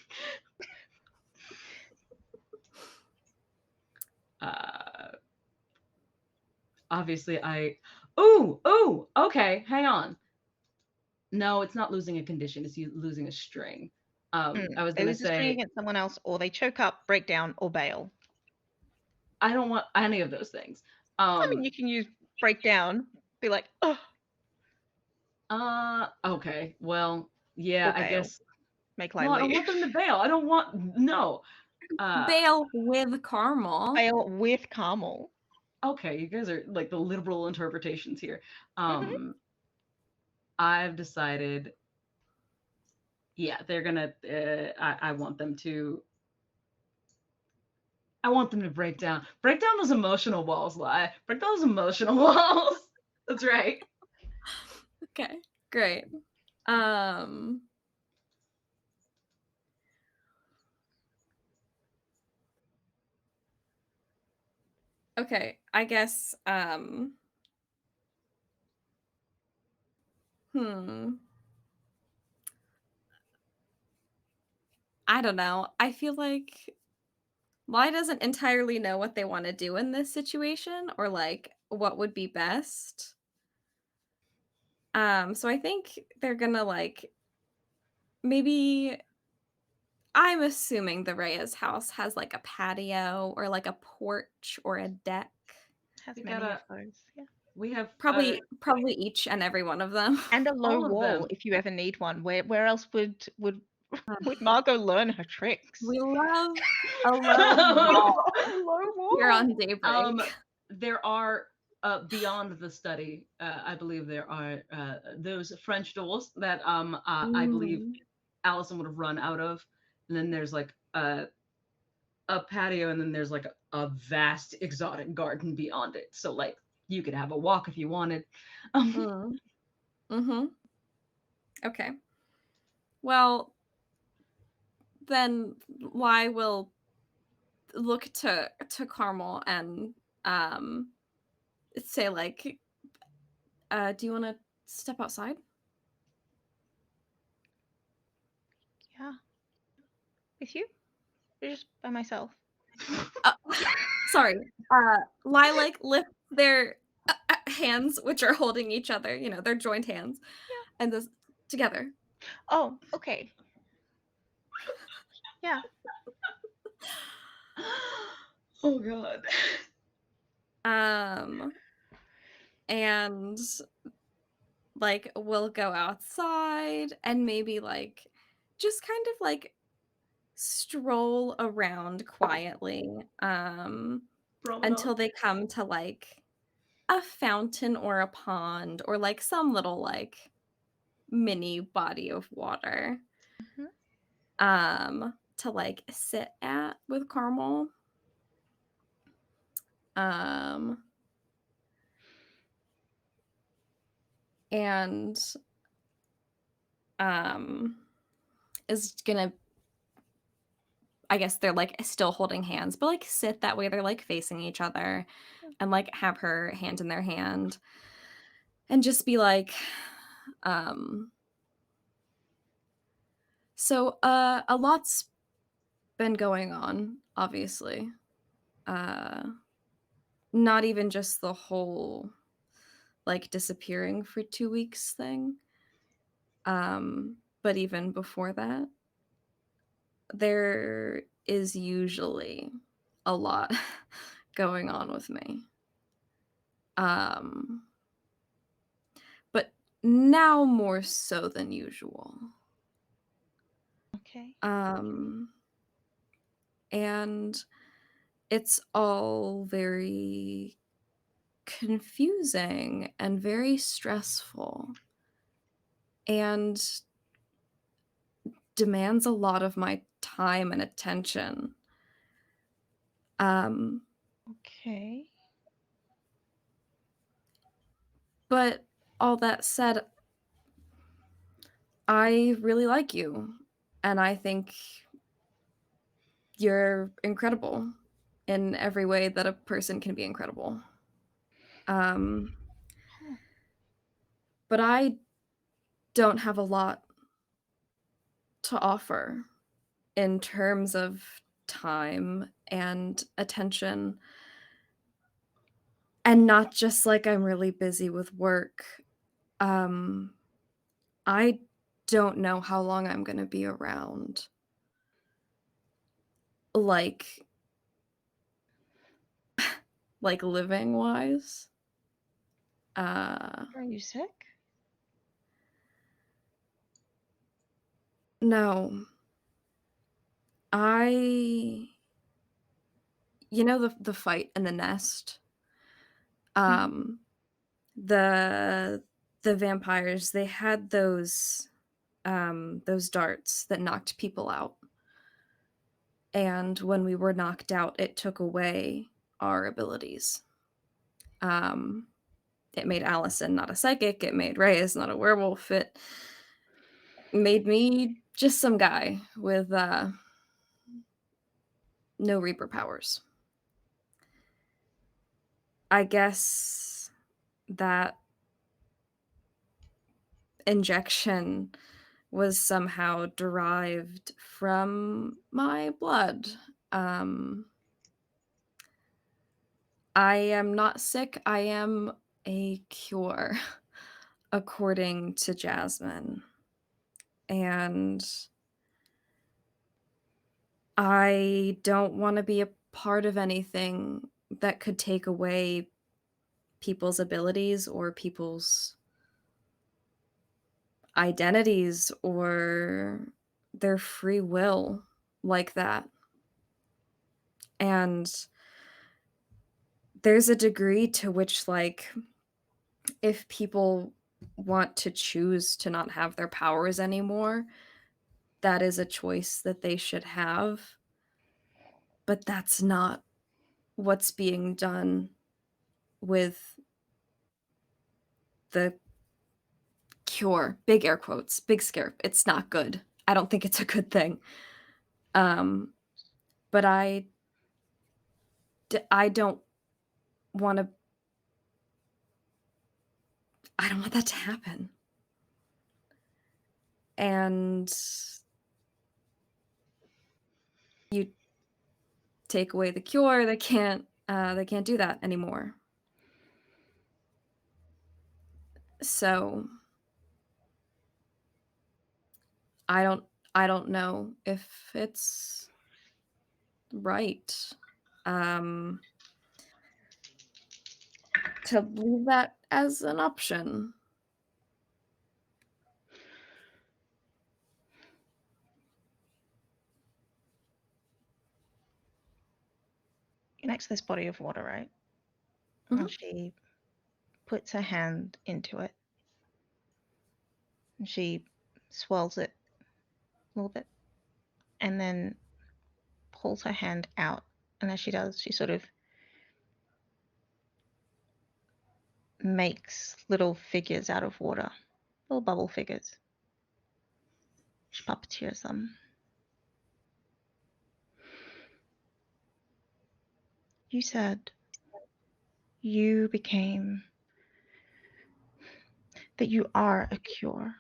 Obviously, okay, hang on. No, it's not losing a condition. It's you losing a string. I was They gonna lose a string say against someone else, or they choke up, break down, or bail. I don't want any of those things. I mean, you can use break down. Be like, oh. Okay. Well, yeah, I guess. Make No, I don't want them to bail. I don't want no. Bail with Carmel. Bail with Carmel. Okay, you guys are like the liberal interpretations here. I've decided. Yeah, they're gonna. I want them to. I want them to break down those emotional walls, Lai. Break down those emotional walls. That's right. Okay, great. Okay, I guess I don't know. I feel like Lai doesn't entirely know what they want to do in this situation or like what would be best. So I think they're gonna like maybe I'm assuming the Reyes house has like a patio or like a porch or a deck. Has We many got of those. Yeah. We have Probably each and every one of them. And a low all of wall them. if you ever need one. Where else would Margot learn her tricks? We love a low wall A low wall. here on Daybreak. There are beyond the study. I believe there are those French doors that I believe Alison would have run out of, and then there's like a patio, and then there's like a vast exotic garden beyond it. So like you could have a walk if you wanted. Okay. Well, then why will look to Carmel and say like, do you want to step outside? Yeah. With you? Or just by myself? Sorry. Lilac lifts their hands, which are holding each other. You know, their joined hands, and this together. Oh, okay. Yeah. Oh god. And like we'll go outside and maybe like just kind of like stroll around quietly until they come to like a fountain or a pond or like some little like mini body of water to like sit at with Carmel. And is gonna, I guess they're like still holding hands, but like sit that way they're like facing each other and like have her hand in their hand and just be like, so a lot's been going on, obviously. Not even just the whole like disappearing for 2 weeks thing. But even before that, there is usually a lot going on with me. But now more so than usual. Okay. And it's all very confusing and very stressful and demands a lot of my time and attention. Okay. But all that said, I really like you, and I think you're incredible in every way that a person can be incredible. But I don't have a lot to offer in terms of time and attention. And not just like I'm really busy with work. I don't know how long I'm going to be around. Like living wise. Are you sick? No. You know the fight in the nest? The vampires, they had those darts that knocked people out. And when we were knocked out, it took away our abilities. It made Alison not a psychic. It made Reyes not a werewolf. It made me just some guy with no Reaper powers. I guess that injection was somehow derived from my blood. I am not sick. I am a cure, according to Jasmine. And I don't want to be a part of anything that could take away people's abilities or people's identities or their free will like that. And there's a degree to which, like, if people want to choose to not have their powers anymore, that is a choice that they should have. But that's not what's being done with the cure. Big air quotes, big scare. It's not good. I don't think it's a good thing. But I don't want to. I don't want that to happen. And you take away the cure, they can't do that anymore. So I don't know if it's right to leave that as an option. You're next to this body of water, right? Mhm. And she puts her hand into it. And she swirls it a little bit. And then pulls her hand out. And as she does, she sort of makes little figures out of water. Little bubble figures. She puppeteers them. You said you became... that you are a cure.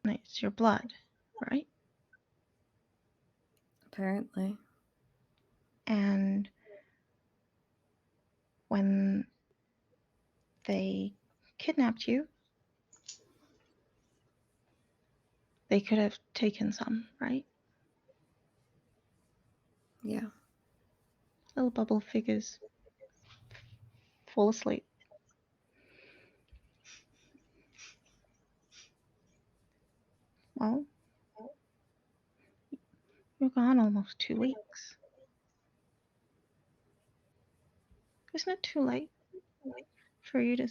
It's your blood, right? Apparently. And when they kidnapped you, they could have taken some, right? Yeah. Little bubble figures fall asleep. Well, you're gone almost 2 weeks. Isn't it too late for you to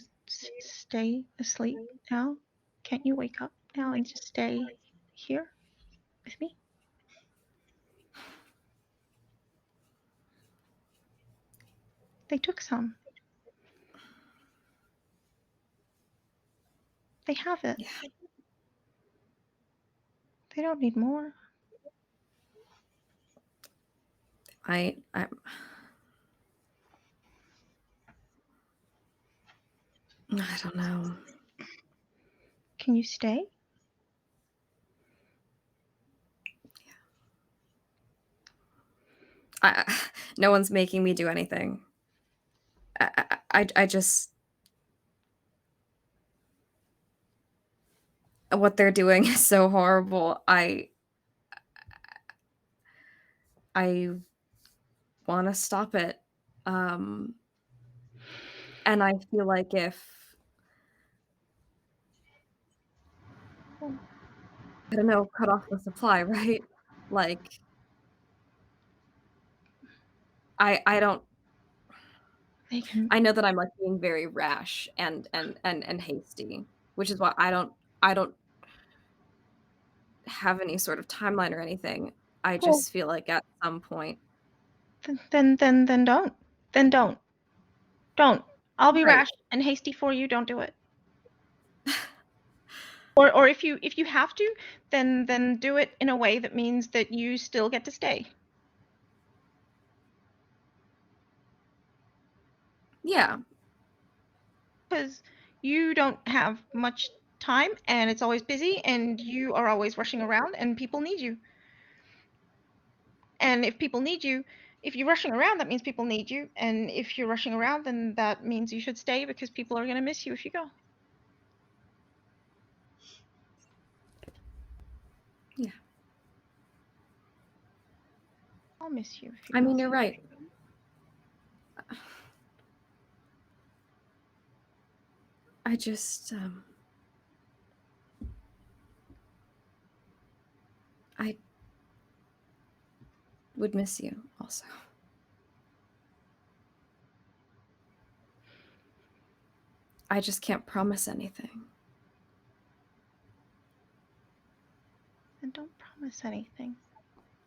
stay asleep now? Can't you wake up now and just stay here with me? They took some. They have it. Yeah. They don't need more. I don't know. Can you stay? No one's making me do anything. I just... what they're doing is so horrible. I want to stop it. And I feel like if... I don't know, cut off the supply, right? Like, I don't... They can... I know that I'm, like, being very rash and hasty, which is why I don't have any sort of timeline or anything. I Well, just feel like at some point... then don't. Then don't. Don't. I'll be Right. rash and hasty for you. Don't do it. Or if you have to, then do it in a way that means that you still get to stay. Yeah. Because you don't have much time and it's always busy and you are always rushing around and people need you. And if people need you, if you're rushing around, that means people need you. And if you're rushing around, then that means you should stay because people are going to miss you if you go. Yeah. I'll miss you if you I go. mean, you're right. I just, I would miss you also. I just can't promise anything. And don't promise anything.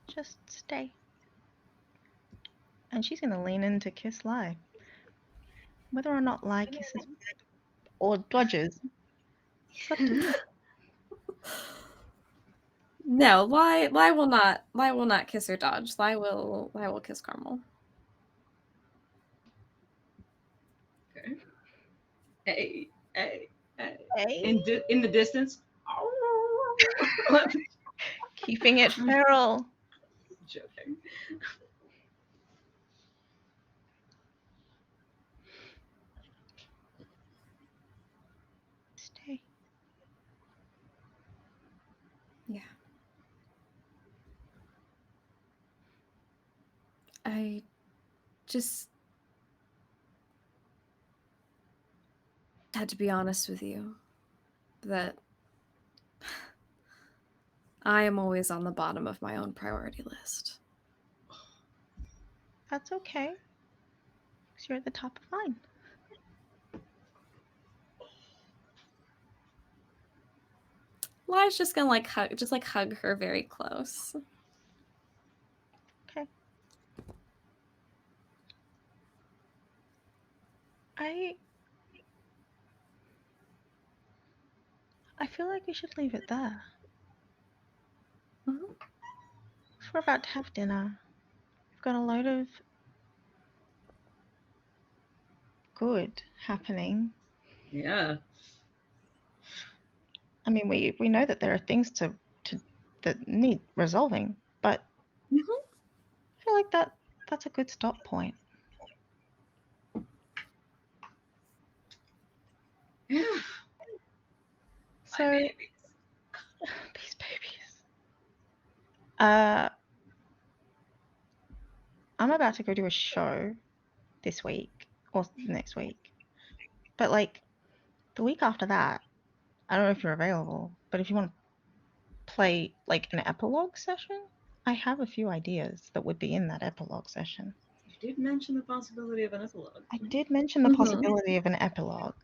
Just stay. And she's going to lean in to kiss Lai. Whether or not Lai kisses or dodges, it's up to you. No, Lai will not kiss or dodge. Lai will kiss Carmel. Okay. Hey, hey, hey. Hey. In the distance. Keeping it feral. Joking. Stay. Yeah. I just had to be honest with you that I am always on the bottom of my own priority list. That's okay. Because you're at the top of mine. Lai's just gonna hug her very close. Okay. I feel like we should leave it there. Mhm. We're about to have dinner. We've got a load of good happening. Yeah. I mean, we know that there are things that need resolving, but Mhm. I feel like that's a good stop point. Yeah. So, My babies. these babies. I'm about to go do a show this week or next week, but like the week after that, I don't know if you're available, but if you want to play like an epilogue session, I have a few ideas that would be in that epilogue session. You did mention the possibility of an epilogue. I did mention the Mhm. possibility of an epilogue.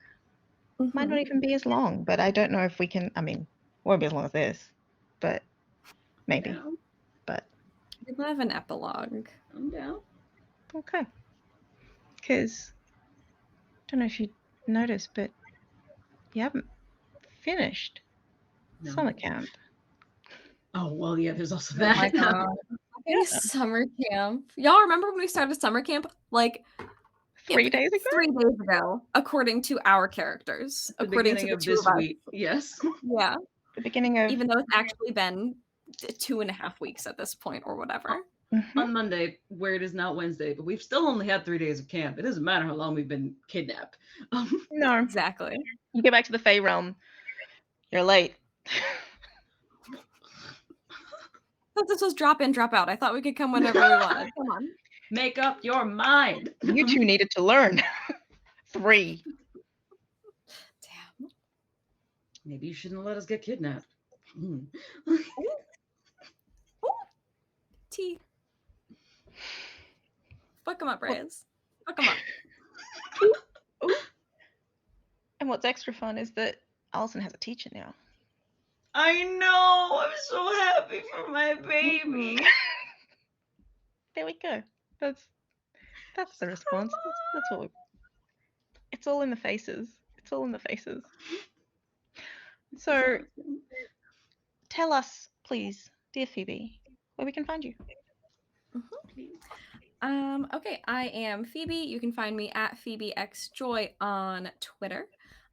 Might not even be as long, but I don't know if we can. I mean, won't be as long as this, but maybe. Down. But We love an epilogue. I'm down. okay. Because don't know if you noticed, but you haven't finished No. summer camp. Oh well, yeah. There's also Oh my that. god. Okay, summer camp. Y'all remember when we started summer camp? Like 3 days ago. 3 days ago, according to our characters, The according to beginning the of two this of us. week. Yes. Yeah, The beginning of even though it's actually been 2.5 weeks at this point or whatever. On Monday, where it is not Wednesday, but we've still only had 3 days of camp. It doesn't matter how long we've been kidnapped. No, Exactly. you get back to the Fey realm. You're late. But this was drop in, drop out. I thought we could come whenever we wanted. Come on. Make up your mind. You two needed to learn. 3. Damn. Maybe you shouldn't let us get kidnapped. Ooh. Tea. Fuck them up, Reyes. Fuck them up. Ooh. And what's extra fun is that Alison has a teacher now. I know. I'm so happy for my baby. There we go. That's the response. That's what we. It's all in the faces. It's all in the faces. So, tell us, please, dear Phoebe, where we can find you. Okay, I am Phoebe. You can find me at PhoebeXJoy on Twitter.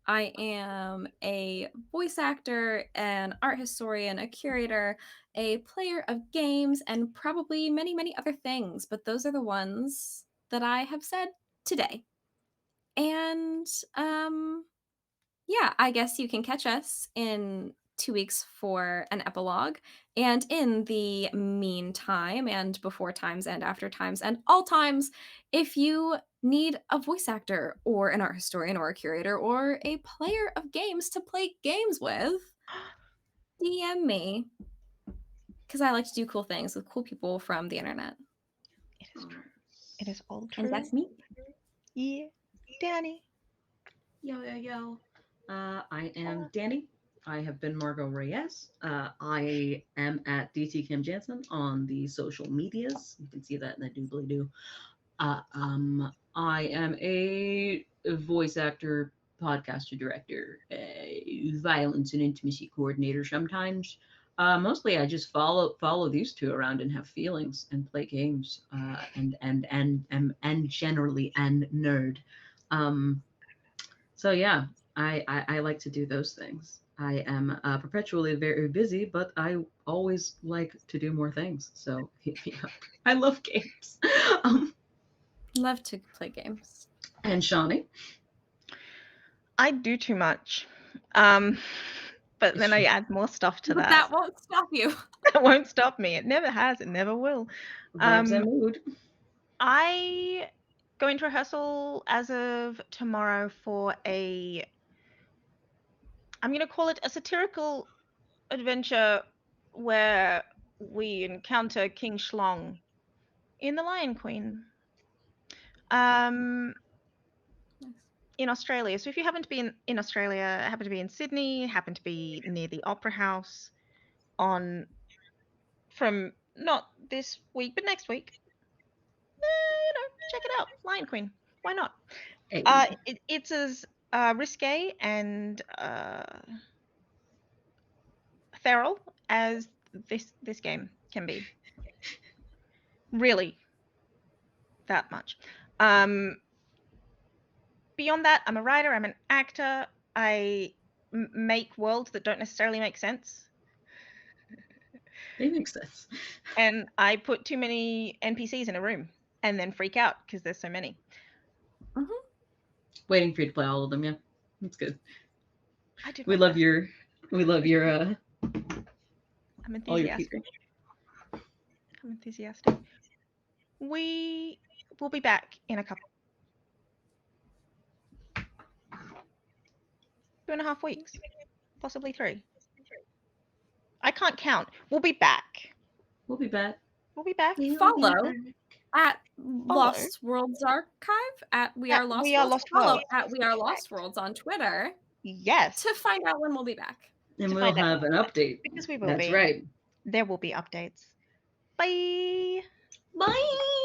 I am a voice actor, an art historian, a curator, a player of games, and probably many, many other things. But those are the ones that I have said today. And yeah, I guess you can catch us in 2 weeks for an epilogue. And in the meantime, and before times and after times and all times, if you need a voice actor or an art historian or a curator or a player of games to play games with, DM me. Because I like to do cool things with cool people from the internet. It is true. It is all true. And that's me. Yeah. Danny. Yo. I am Danny. I have been Margot Reyes. I am at DT Kim Jansen on the social medias. You can see that in the doobly doo. I am a voice actor, podcaster, director, violence and intimacy coordinator sometimes. Mostly I just follow these two around and have feelings and play games and generally and nerd. So yeah, I like to do those things. I am perpetually very busy, but I always like to do more things. So hit me up. I love games. Love to play games. And Shawnee? I do too much. But then I add more stuff to But that. that won't stop you. That won't stop me. It never has. It never will. Vibes and mood. I go into rehearsal as of tomorrow for I'm going to call it a satirical adventure where we encounter King Schlong in The Lion Queen. In Australia. So if you happen to be in Australia, happen to be in Sydney, happen to be near the Opera House from not this week, but next week, check it out. Lion Queen. Why not? Hey. It's as risque and feral as this game can be. Really. That much. Beyond that, I'm a writer, I'm an actor, I make worlds that don't necessarily make sense. They make sense. And I put too many NPCs in a room and then freak out because there's so many. Waiting for you to play all of them, yeah. That's good. I did. We love your I'm all your enthusiastic. people. I'm enthusiastic. We will be back in a couple 2.5 weeks, possibly 3. I can't count. We'll be back. We'll be back. Follow at Lost Worlds Archive at We Are Lost Worlds. Follow at We Are Lost Worlds on Twitter. Yes. To find out when we'll be back. And we'll have an update. Because we will That's be. right. There will be updates. Bye. Bye.